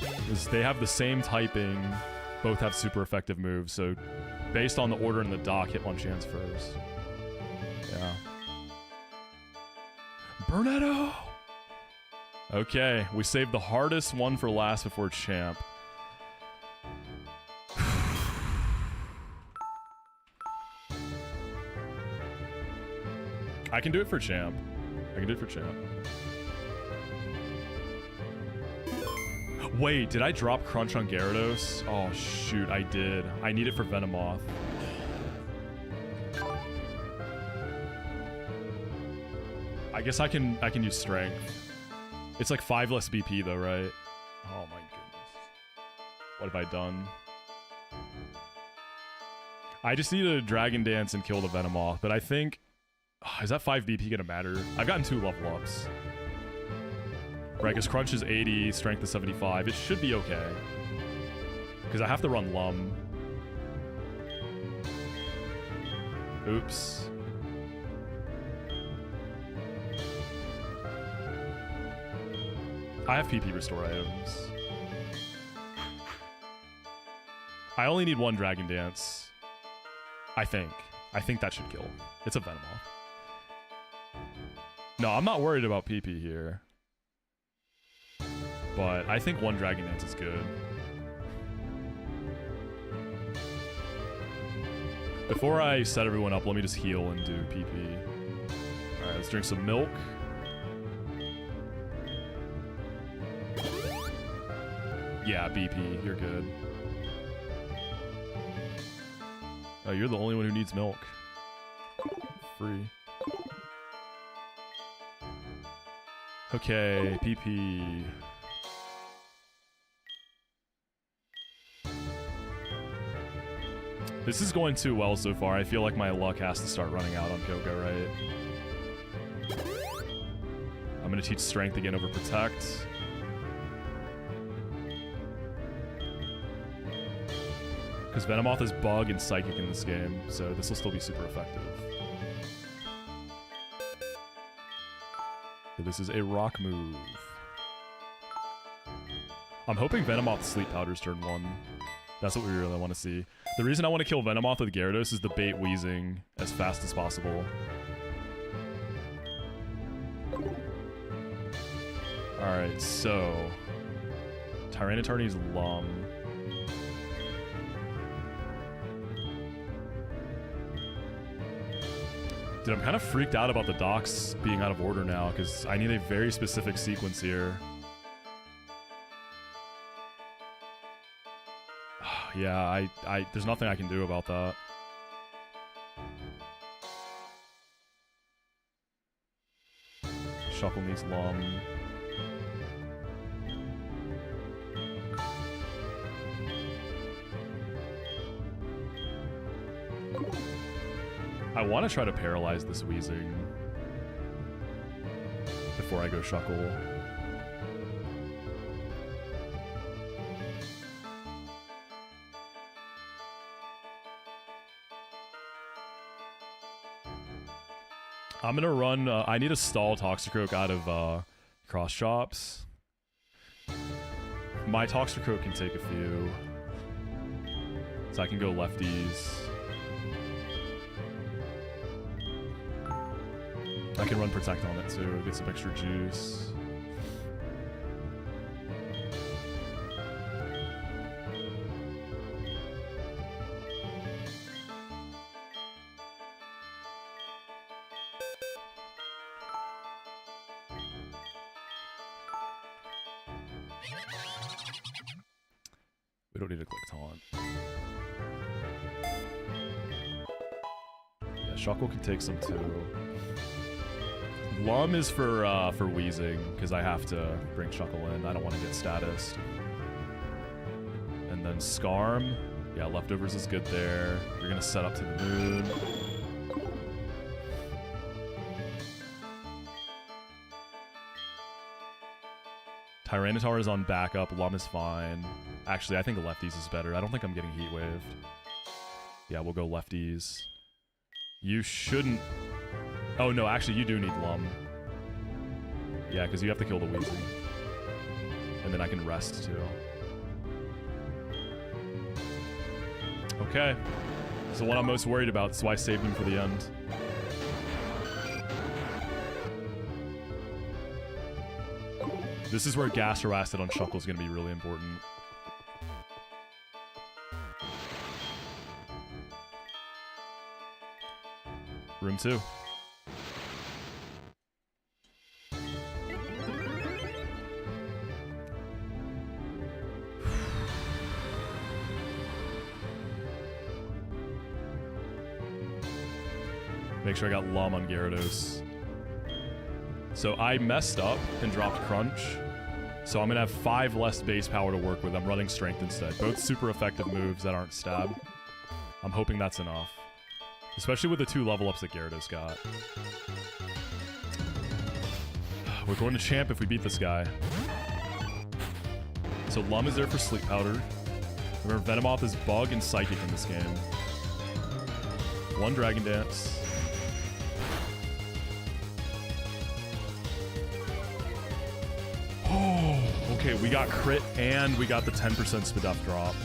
Because they have the same typing, both have super effective moves, so based on the order in the dock, Hitmonchan's first. Yeah. Burnetto! Okay, we saved the hardest one for last before Champ. I can do it for champ. I can do it for champ. Wait, did I drop Crunch on Gyarados? Oh shoot, I did. I need it for Venomoth. I guess I can use Strength. It's like 5 less BP though, right? Oh my goodness. What have I done? I just need to Dragon Dance and kill the Venomoth, but I think... is that 5 BP gonna matter? I've gotten 2 level ups. Right, because Crunch is 80, Strength is 75. It should be okay. Because I have to run Lum. Oops. I have PP Restore items. I only need 1 Dragon Dance. I think. I think that should kill. It's a Venomoth. No, I'm not worried about PP here. But I think 1 Dragon Dance is good. Before I set everyone up, let me just heal and do PP. Alright, let's drink some milk. Yeah, BP, you're good. Oh, you're the only one who needs milk. Free. Okay, PP. This is going too well so far. I feel like my luck has to start running out on Koga, right? I'm gonna teach Strength again over Protect. Because Venomoth is Bug and Psychic in this game, so this will still be super effective. So this is a Rock move. I'm hoping Venomoth Sleep Powders turn 1. That's what we really want to see. The reason I want to kill Venomoth with Gyarados is to bait Weezing as fast as possible. Alright, so... Tyranitar needs Lum. Dude, I'm kind of freaked out about the docks being out of order now, because I need a very specific sequence here. Yeah, there's nothing I can do about that. Shuckle needs Lum. I want to try to paralyze this Weezing before I go Shuckle. I'm gonna run, I need to stall Toxicroak out of Cross Chops. My Toxicroak can take a few. So I can go lefties. I can run Protect on it too, get some extra juice. We don't need to click Taunt. Yeah, Shuckle can take some too. Lum is for Weezing, because I have to bring Shuckle in. I don't want to get statused. And then Scarm. Yeah, Leftovers is good there. You're going to set up to the moon. Tyranitar is on backup. Lum is fine. Actually, I think lefties is better. I don't think I'm getting heat waved. Yeah, we'll go lefties. You shouldn't... Oh, no, actually, you do need Lum. Yeah, because you have to kill the Weezing. And then I can rest, too. Okay. This is the one I'm most worried about, so I saved him for the end. This is where Gastro Acid on Shuckle is going to be really important. Room 2. Make sure I got Lum on Gyarados. So I messed up and dropped Crunch. So I'm going to have 5 less base power to work with. I'm running Strength instead. Both super effective moves that aren't stab. I'm hoping that's enough. Especially with the 2 level ups that Gyarados got. We're going to champ if we beat this guy. So Lum is there for Sleep Powder. Remember, Venomoth is Bug and Psychic in this game. 1 Dragon Dance. Oh, okay, we got crit and we got the 10% Spadef drop.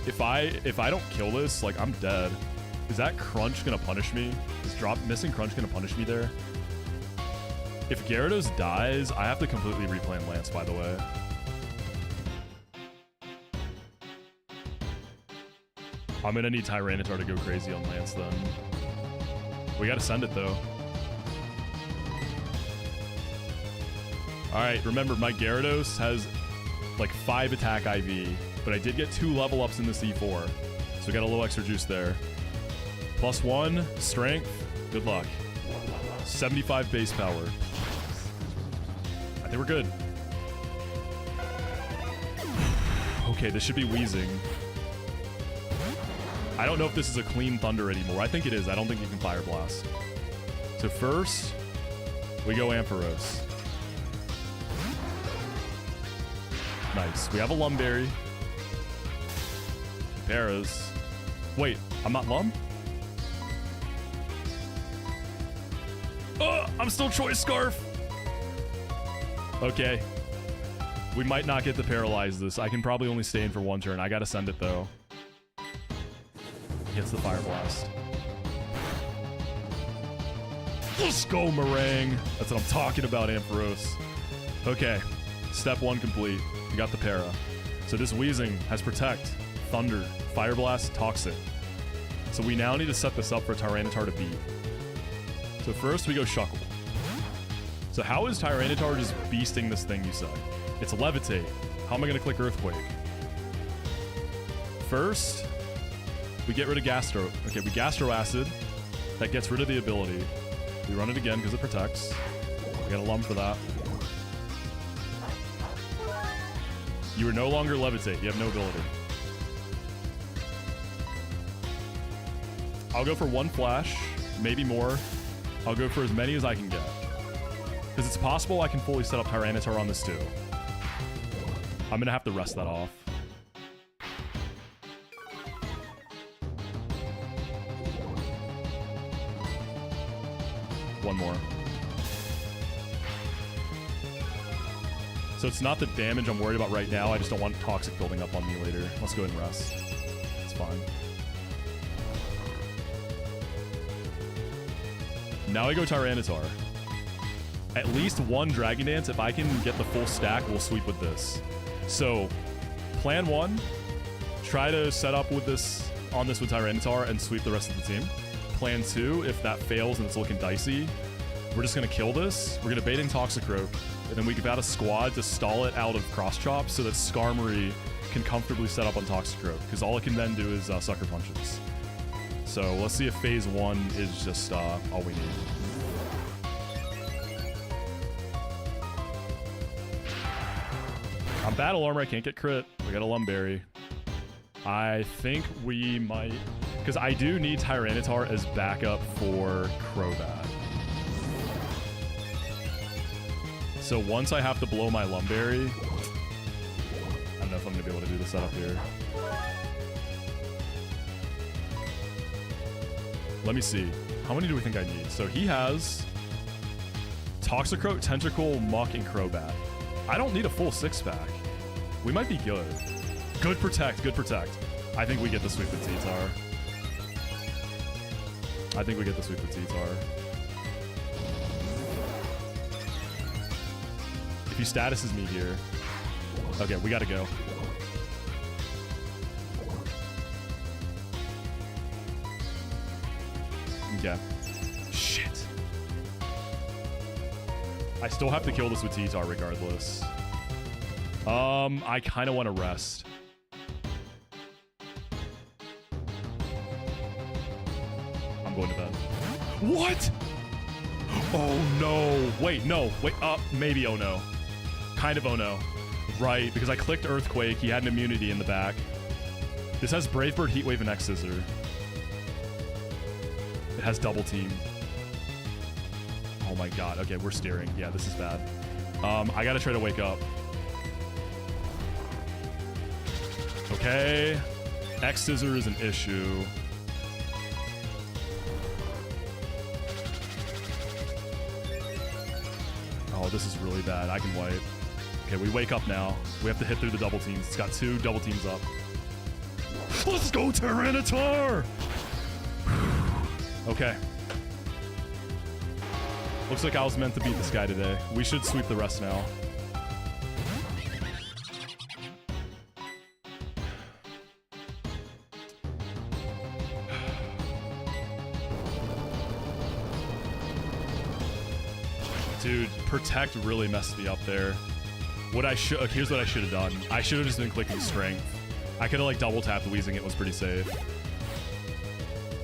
If I don't kill this, like, I'm dead. Is that Crunch gonna punish me? Is missing Crunch gonna punish me there? If Gyarados dies, I have to completely replan Lance, by the way. I'm gonna need Tyranitar to go crazy on Lance then. We gotta send it though. Alright, remember my Gyarados has like 5 attack IV, but I did get 2 level ups in the C4. So we got a little extra juice there. +1, strength, good luck. 75 base power. I think we're good. Okay, this should be wheezing. I don't know if this is a clean Thunder anymore. I think it is. I don't think you can Fire Blast. So first, we go Ampharos. Nice. We have a Lumberry. Paras. Wait, I'm not Lum? Oh, I'm still Choice Scarf. Okay. We might not get to paralyze this. I can probably only stay in for 1 turn. I gotta send it though. Hits the Fire Blast. Let's go, Meringue. That's what I'm talking about, Ampharos. Okay. Step 1 complete. We got the para. So this Weezing has Protect, Thunder, Fire Blast, Toxic. So we now need to set this up for Tyranitar to beat. So first we go Shuckle. So how is Tyranitar just beasting this thing, you say? It's Levitate. How am I going to click Earthquake? First, we get rid of Gastro. Okay, we Gastro Acid. That gets rid of the ability. We run it again because it protects. We got a Lum for that. You are no longer Levitate. You have no ability. I'll go for 1 Flash, maybe more. I'll go for as many as I can get. Because it's possible I can fully set up Tyranitar on this too. I'm going to have to rest that off. One more. So it's not the damage I'm worried about right now. I just don't want Toxic building up on me later. Let's go ahead and rest. It's fine. Now I go Tyranitar. At least 1 Dragon Dance. If I can get the full stack, we'll sweep with this. So, plan 1, try to set up with this on this with Tyranitar and sweep the rest of the team. Plan 2, if that fails and it's looking dicey, we're just going to kill this. We're going to bait in Toxicroak, and then we give out a squad to stall it out of Cross Chop so that Skarmory can comfortably set up on Toxicroak, because all it can then do is Sucker Punches. So let's see if Phase 1 is just all we need. On Battle Armor, I can't get crit. We got a Lumberry. I think we might... Because I do need Tyranitar as backup for Crobat. So once I have to blow my Lumberry... I don't know if I'm going to be able to do the setup here. Let me see. How many do we think I need? So he has... Toxicroak, Tentacle, Muck, and Crobat. I don't need a full 6-pack. We might be good. Good Protect, good Protect. I think we get the sweep with T-Tar. I think we get the sweep with T-Tar. If he statuses me here... Okay, we gotta go. Okay. Shit. I still have to kill this with T-Tar regardless. I kind of want to rest. I'm going to bed. What? Oh no. Wait, no. Wait, maybe oh no. Kind of oh no. Right, because I clicked Earthquake. He had an immunity in the back. This has Brave Bird, Heat Wave, and X Scissor. It has Double Team. Oh my god. Okay, we're steering. Yeah, this is bad. I gotta try to wake up. Okay. X Scissor is an issue. Oh, this is really bad. I can wipe. Okay, we wake up now. We have to hit through the double teams. It's got 2 double teams up. Let's go, Tyranitar! Okay. Looks like I was meant to beat this guy today. We should sweep the rest now. Dude, Protect really messed me up there. Here's what I should have done. I should have just been clicking Strength. I could have like double tapped Weezing. It was pretty safe.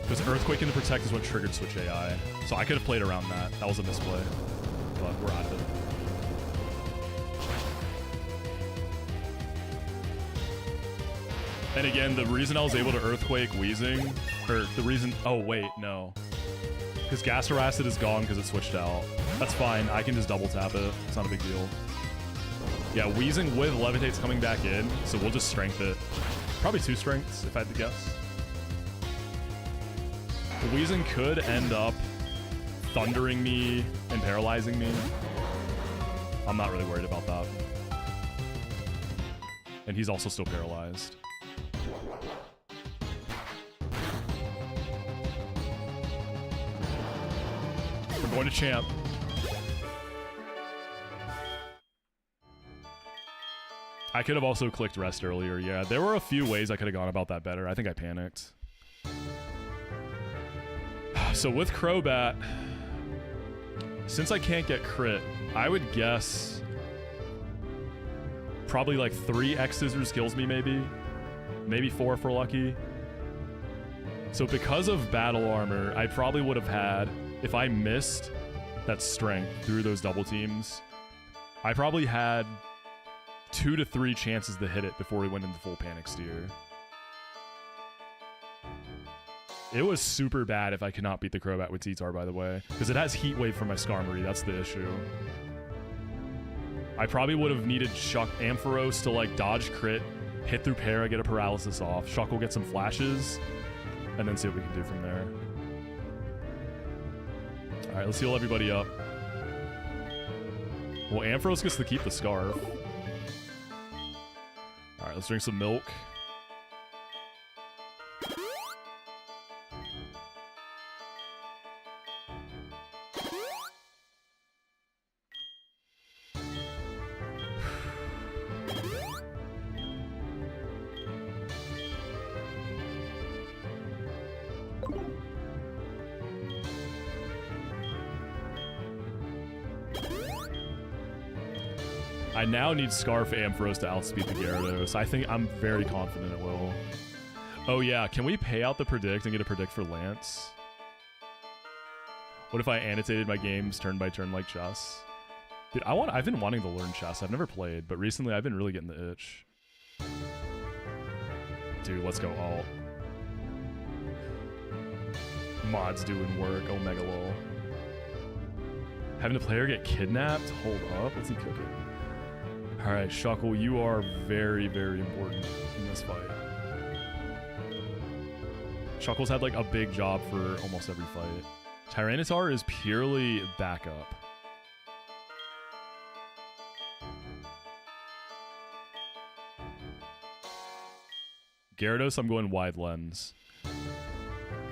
Because Earthquake and the Protect is what triggered Switch AI. So I could have played around that. That was a misplay. But we're out of it. And again, the reason I was able to Earthquake Weezing, or the reason... Oh, wait, no. Because Gas Acid is gone because it switched out. That's fine. I can just double tap it. It's not a big deal. Yeah, Weezing with Levitate's coming back in, so we'll just Strength it. Probably 2 Strengths, if I had to guess. The Weezing could end up thundering me and paralyzing me. I'm not really worried about that. And he's also still paralyzed. We're going to Champ. I could have also clicked Rest earlier. Yeah, there were a few ways I could have gone about that better. I think I panicked. So with Crobat, since I can't get crit, I would guess probably like 3 X Scissors kills me maybe. Maybe 4 for lucky. So because of Battle Armor, I probably would have had, if I missed that Strength through those double teams, I probably had 2 to 3 chances to hit it before we went into full Panic Steer. It was super bad if I could not beat the Crobat with T-Tar, by the way. Because it has Heat Wave for my Skarmory, that's the issue. I probably would have needed Ampharos to like dodge crit, hit through Para, get a paralysis off. Shuck will get some flashes, and then see what we can do from there. Alright, let's heal everybody up. Well, Ampharos gets to keep the Scarf. Alright, let's drink some milk. I now need Scarf Ampharos to outspeed the Gyarados. I think I'm very confident it will. Oh yeah, can we pay out the Predict and get a Predict for Lance? What if I annotated my games turn by turn like chess? Dude, I've been wanting to learn chess. I've never played, but recently I've been really getting the itch. Dude, let's go alt. Mods doing work. Oh, mega lol. Having the player get kidnapped? Hold up. What's he cooking? Alright, Shuckle, you are very, very important in this fight. Shuckle's had like a big job for almost every fight. Tyranitar is purely backup. Gyarados, I'm going wide lens.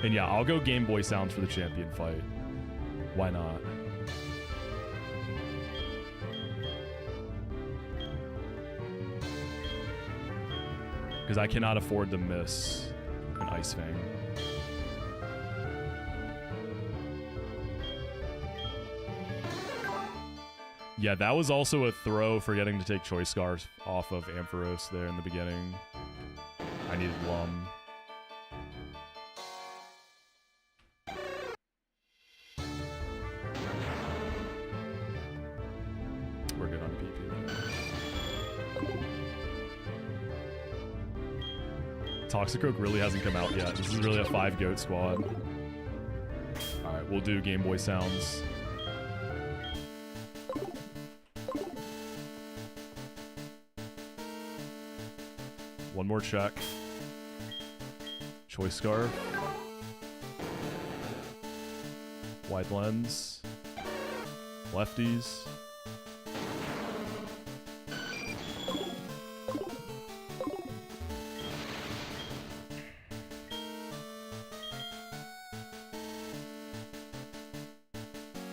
And yeah, I'll go Game Boy sounds for the champion fight. Why not? Because I cannot afford to miss an Ice Fang. Yeah, that was also a throw forgetting to take Choice Scarf off of Ampharos there in the beginning. I needed Lum. Toxic Oak really hasn't come out yet. This is really a 5 goat squad. Alright, we'll do Game Boy sounds. One more check. Choice Scarf. Wide lens. Lefties.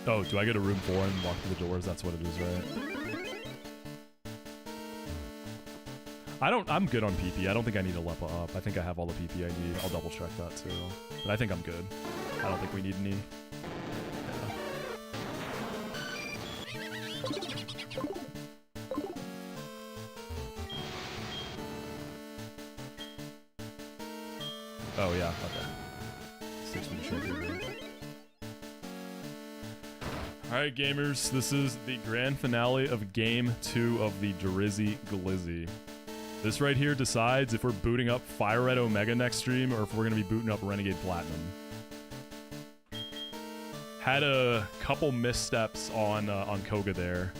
Oh, do I go to room 4 and walk through the doors? That's what it is, right? I'm good on PP. I don't think I need to level up. I think I have all the PP I need. I'll double check that too. But I think I'm good. I don't think we need any. Oh yeah, okay. 6 minute shaker. Alright gamers, this is the grand finale of game 2 of the Drizzy Glizzy. This right here decides if we're booting up Fire Red Omega next stream or if we're going to be booting up Renegade Platinum. Had a couple missteps on Koga there.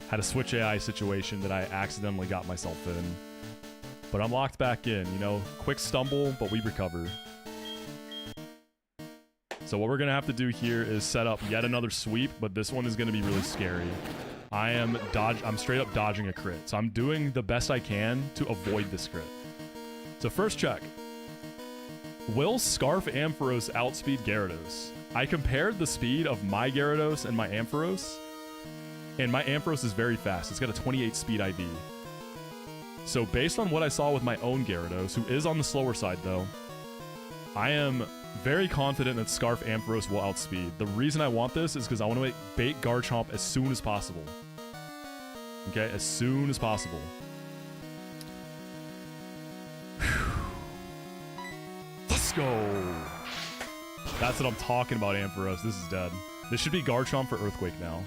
Had a switch AI situation that I accidentally got myself in. But I'm locked back in, you know, quick stumble, but we recover. So what we're going to have to do here is set up yet another sweep, but this one is going to be really scary. I'm straight up dodging a crit. So I'm doing the best I can to avoid this crit. So first check. Will Scarf Ampharos outspeed Gyarados? I compared the speed of my Gyarados and my Ampharos, and my Ampharos is very fast. It's got a 28 speed IV. So based on what I saw with my own Gyarados, who is on the slower side though, I am very confident that Scarf Ampharos will outspeed. The reason I want this is because I want to bait Garchomp as soon as possible. Okay, as soon as possible. Let's go! That's what I'm talking about, Ampharos. This is dead. This should be Garchomp for Earthquake now.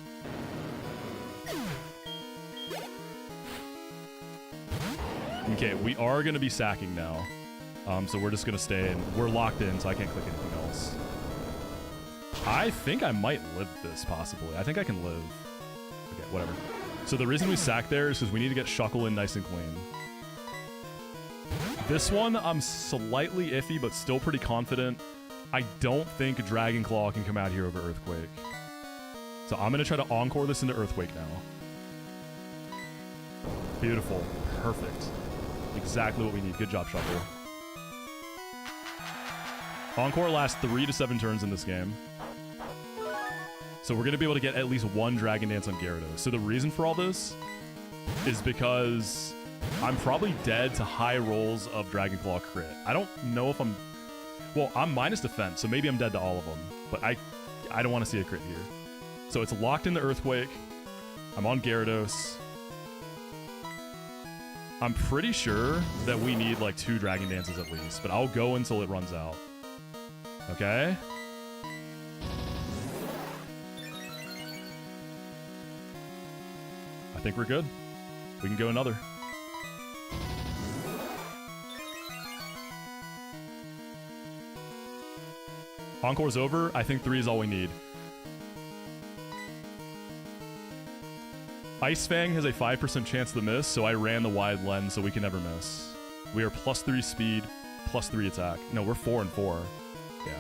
Okay, we are going to be sacking now. So we're just going to stay in. We're locked in, so I can't click anything else. I think I might live this, possibly. I think I can live. Okay, whatever. So the reason we sack there is because we need to get Shuckle in nice and clean. This one, I'm slightly iffy, but still pretty confident. I don't think Dragon Claw can come out here over Earthquake. So I'm going to try to Encore this into Earthquake now. Beautiful. Perfect. Exactly what we need. Good job, Shuckle. Encore lasts 3 to 7 turns in this game. So we're going to be able to get at least one Dragon Dance on Gyarados. So the reason for all this is because I'm probably dead to high rolls of Dragon Claw crit. I don't know if I'm... Well, I'm minus defense, so maybe I'm dead to all of them. But I don't want to see a crit here. So it's locked into Earthquake. I'm on Gyarados. I'm pretty sure that we need like 2 Dragon Dances at least, but I'll go until it runs out. Okay. I think we're good. We can go another. Encore's over. I think 3 is all we need. Ice Fang has a 5% chance to miss, so I ran the wide lens so we can never miss. We are +3 speed, +3 attack. No, we're 4 and 4. Yeah.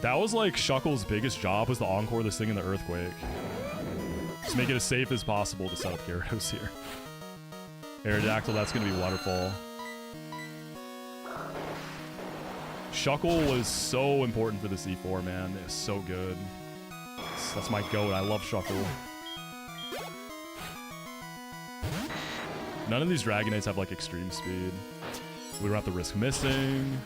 That was like Shuckle's biggest job, was to Encore this thing in the Earthquake. Just make it as safe as possible to set up Gyarados here. Aerodactyl, that's going to be Waterfall. Shuckle was so important for the C4, man. It was so good. That's my goat. I love Shuckle. None of these Dragonites have like extreme speed. We don't have to risk missing.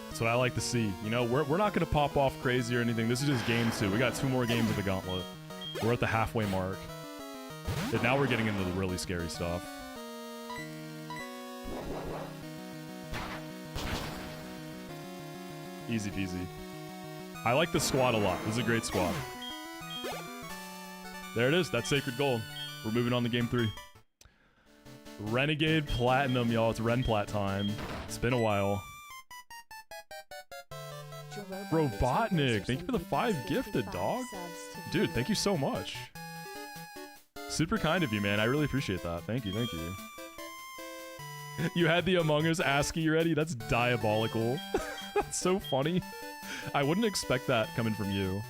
That's what I like to see. You know, we're not going to pop off crazy or anything. This is just game 2. We got 2 more games of the Gauntlet. We're at the halfway mark. And now we're getting into the really scary stuff. Easy peasy. I like the squad a lot. This is a great squad. There it is. That's Sacred Gold. We're moving on to game 3. Renegade Platinum, y'all. It's Renplat time. It's been a while. Robotnik, thank you for the 5 gifted, dog. Dude, thank you so much. Super kind of you, man. I really appreciate that. Thank you, thank you. You had the Among Us ASCII ready? That's diabolical. That's so funny. I wouldn't expect that coming from you.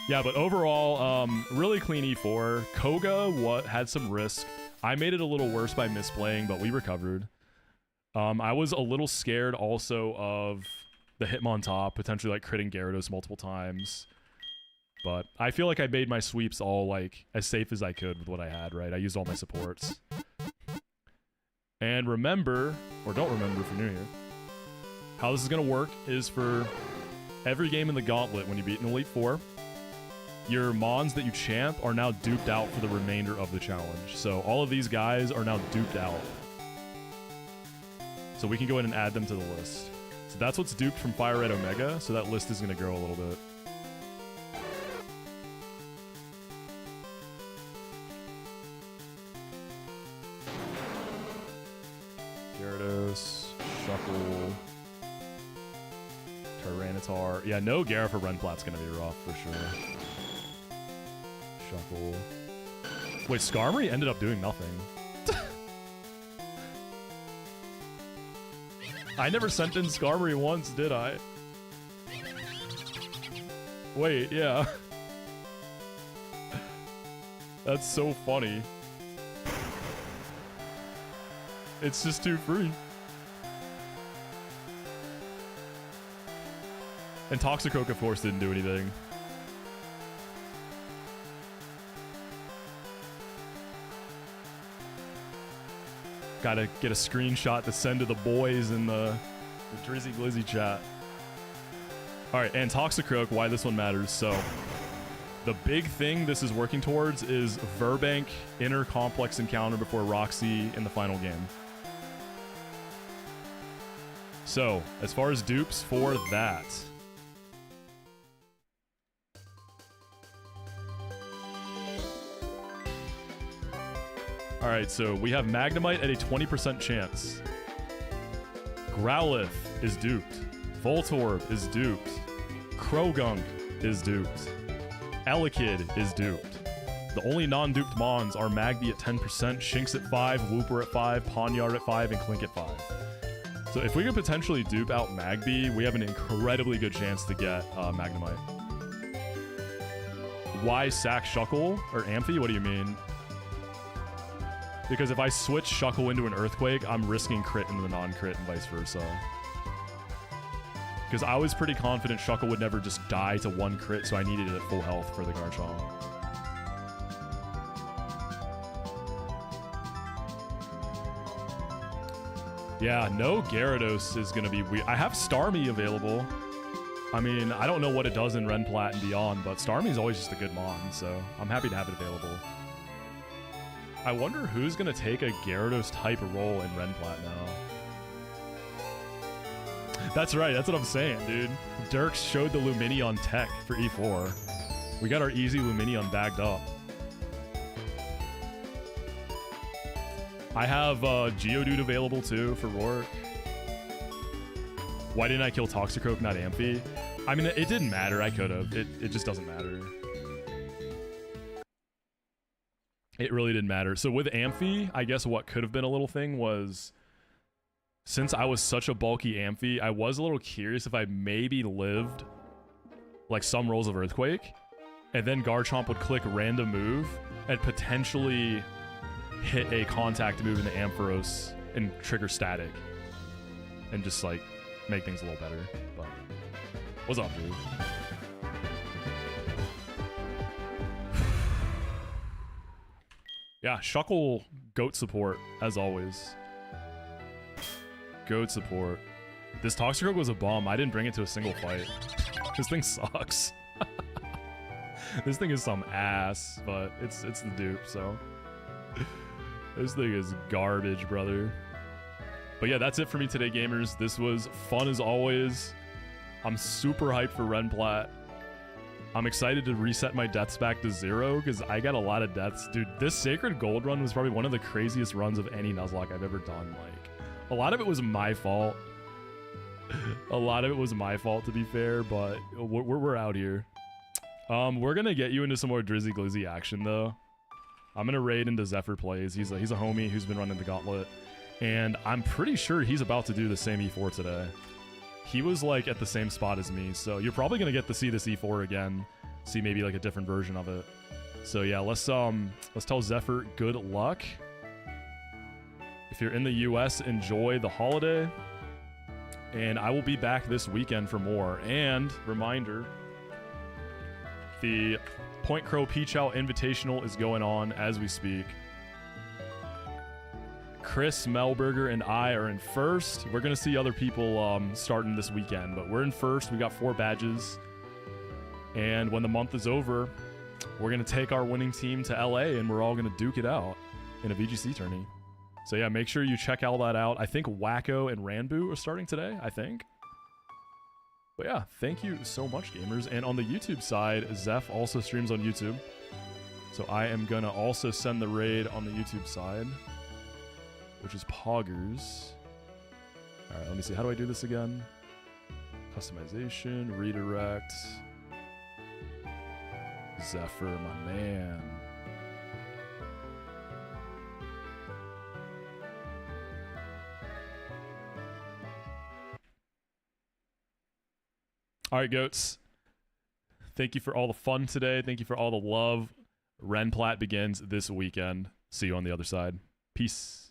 Yeah, but overall, really clean E4. Koga had some risk. I made it a little worse by misplaying, but we recovered. I was a little scared also of the Hitmontop, potentially like critting Gyarados multiple times. But I feel like I made my sweeps all like as safe as I could with what I had, right? I used all my supports. And remember, or don't remember if you're new here, how this is going to work is for every game in the Gauntlet when you beat an Elite Four, your Mons that you champ are now duped out for the remainder of the challenge. So all of these guys are now duped out. So we can go ahead and add them to the list. So that's what's duped from Fire Red Omega, so that list is going to grow a little bit. Gyarados, Shuckle, Tyranitar. Yeah, no Gyara for Renplat's going to be rough for sure. Shuckle. Wait, Skarmory ended up doing nothing. I never sent in Skarmory once, did I? Wait, yeah. That's so funny. It's just too free. And Toxicroak, of course, didn't do anything. Gotta get a screenshot to send to the boys in the Drizzy Glizzy chat. Alright, and Toxicroak, why this one matters. So, the big thing this is working towards is Verbank inner complex encounter before Roxy in the final game. So, as far as dupes for that. Alright, so we have Magnemite at a 20% chance. Growlithe is duped. Voltorb is duped. Krogunk is duped. Elekid is duped. The only non-duped Mons are Magby at 10%, Shinx at 5, Wooper at 5, Pawniard at 5, and Klink at 5. So if we could potentially dupe out Magby, we have an incredibly good chance to get Magnemite. Why sack Shuckle? Or Amphi? What do you mean? Because if I switch Shuckle into an Earthquake, I'm risking crit into the non-crit and vice versa. Because I was pretty confident Shuckle would never just die to one crit, so I needed it at full health for the Garchomp. Yeah, no Gyarados is going to be weird. I have Starmie available. I mean, I don't know what it does in Renplat and beyond, but Starmie's always just a good Mon, so I'm happy to have it available. I wonder who's going to take a Gyarados-type role in Renplat now. That's right, that's what I'm saying, dude. Dirks showed the Lumineon tech for E4. We got our easy Lumineon bagged up. I have Geodude available too for Rourke. Why didn't I kill Toxicroak, not Amphi? I mean, it didn't matter. I could have. It just doesn't matter. It really didn't matter. So with Amphi, I guess what could have been a little thing was, since I was such a bulky Amphi, I was a little curious if I maybe lived like some rolls of Earthquake, and then Garchomp would click random move and potentially hit a contact move in the Ampharos and trigger static and just like make things a little better. But what's up, dude? Yeah, Shuckle goat support as always. Goat support. This Toxicroak was a bomb. I didn't bring it to a single fight. This thing sucks. This thing is some ass, but it's the dupe, so. This thing is garbage, brother. But yeah, that's it for me today, gamers. This was fun as always. I'm super hyped for Renplat. I'm excited to reset my deaths back to 0 because I got a lot of deaths. Dude, this Sacred Gold run was probably one of the craziest runs of any Nuzlocke I've ever done. Like, a lot of it was my fault. A lot of it was my fault, to be fair, but we're out here. We're going to get you into some more Drizzy Glizzy action, though. I'm going to raid into Zephyr Plays. He's a homie who's been running the Gauntlet. And I'm pretty sure he's about to do the same E4 today. He was like at the same spot as me, so you're probably gonna get to see this E4 again, see maybe like a different version of it. So yeah, let's tell Zephyr good luck. If you're in the US, enjoy the holiday, and I will be back this weekend for more. And reminder, the Point Crow Peach Out Invitational is going on as we speak. Chris, Melberger, and I are in first. We're going to see other people starting this weekend, but we're in first. We got 4 badges. And when the month is over, we're going to take our winning team to LA, and we're all going to duke it out in a VGC tourney. So yeah, make sure you check all that out. I think Wacko and Ranboo are starting today, I think. But yeah, thank you so much, gamers. And on the YouTube side, Zeph also streams on YouTube. So I am going to also send the raid on the YouTube side, which is Poggers. All right, let me see. How do I do this again? Customization, redirect. Zephyr, my man. All right, goats. Thank you for all the fun today. Thank you for all the love. Renplat begins this weekend. See you on the other side. Peace.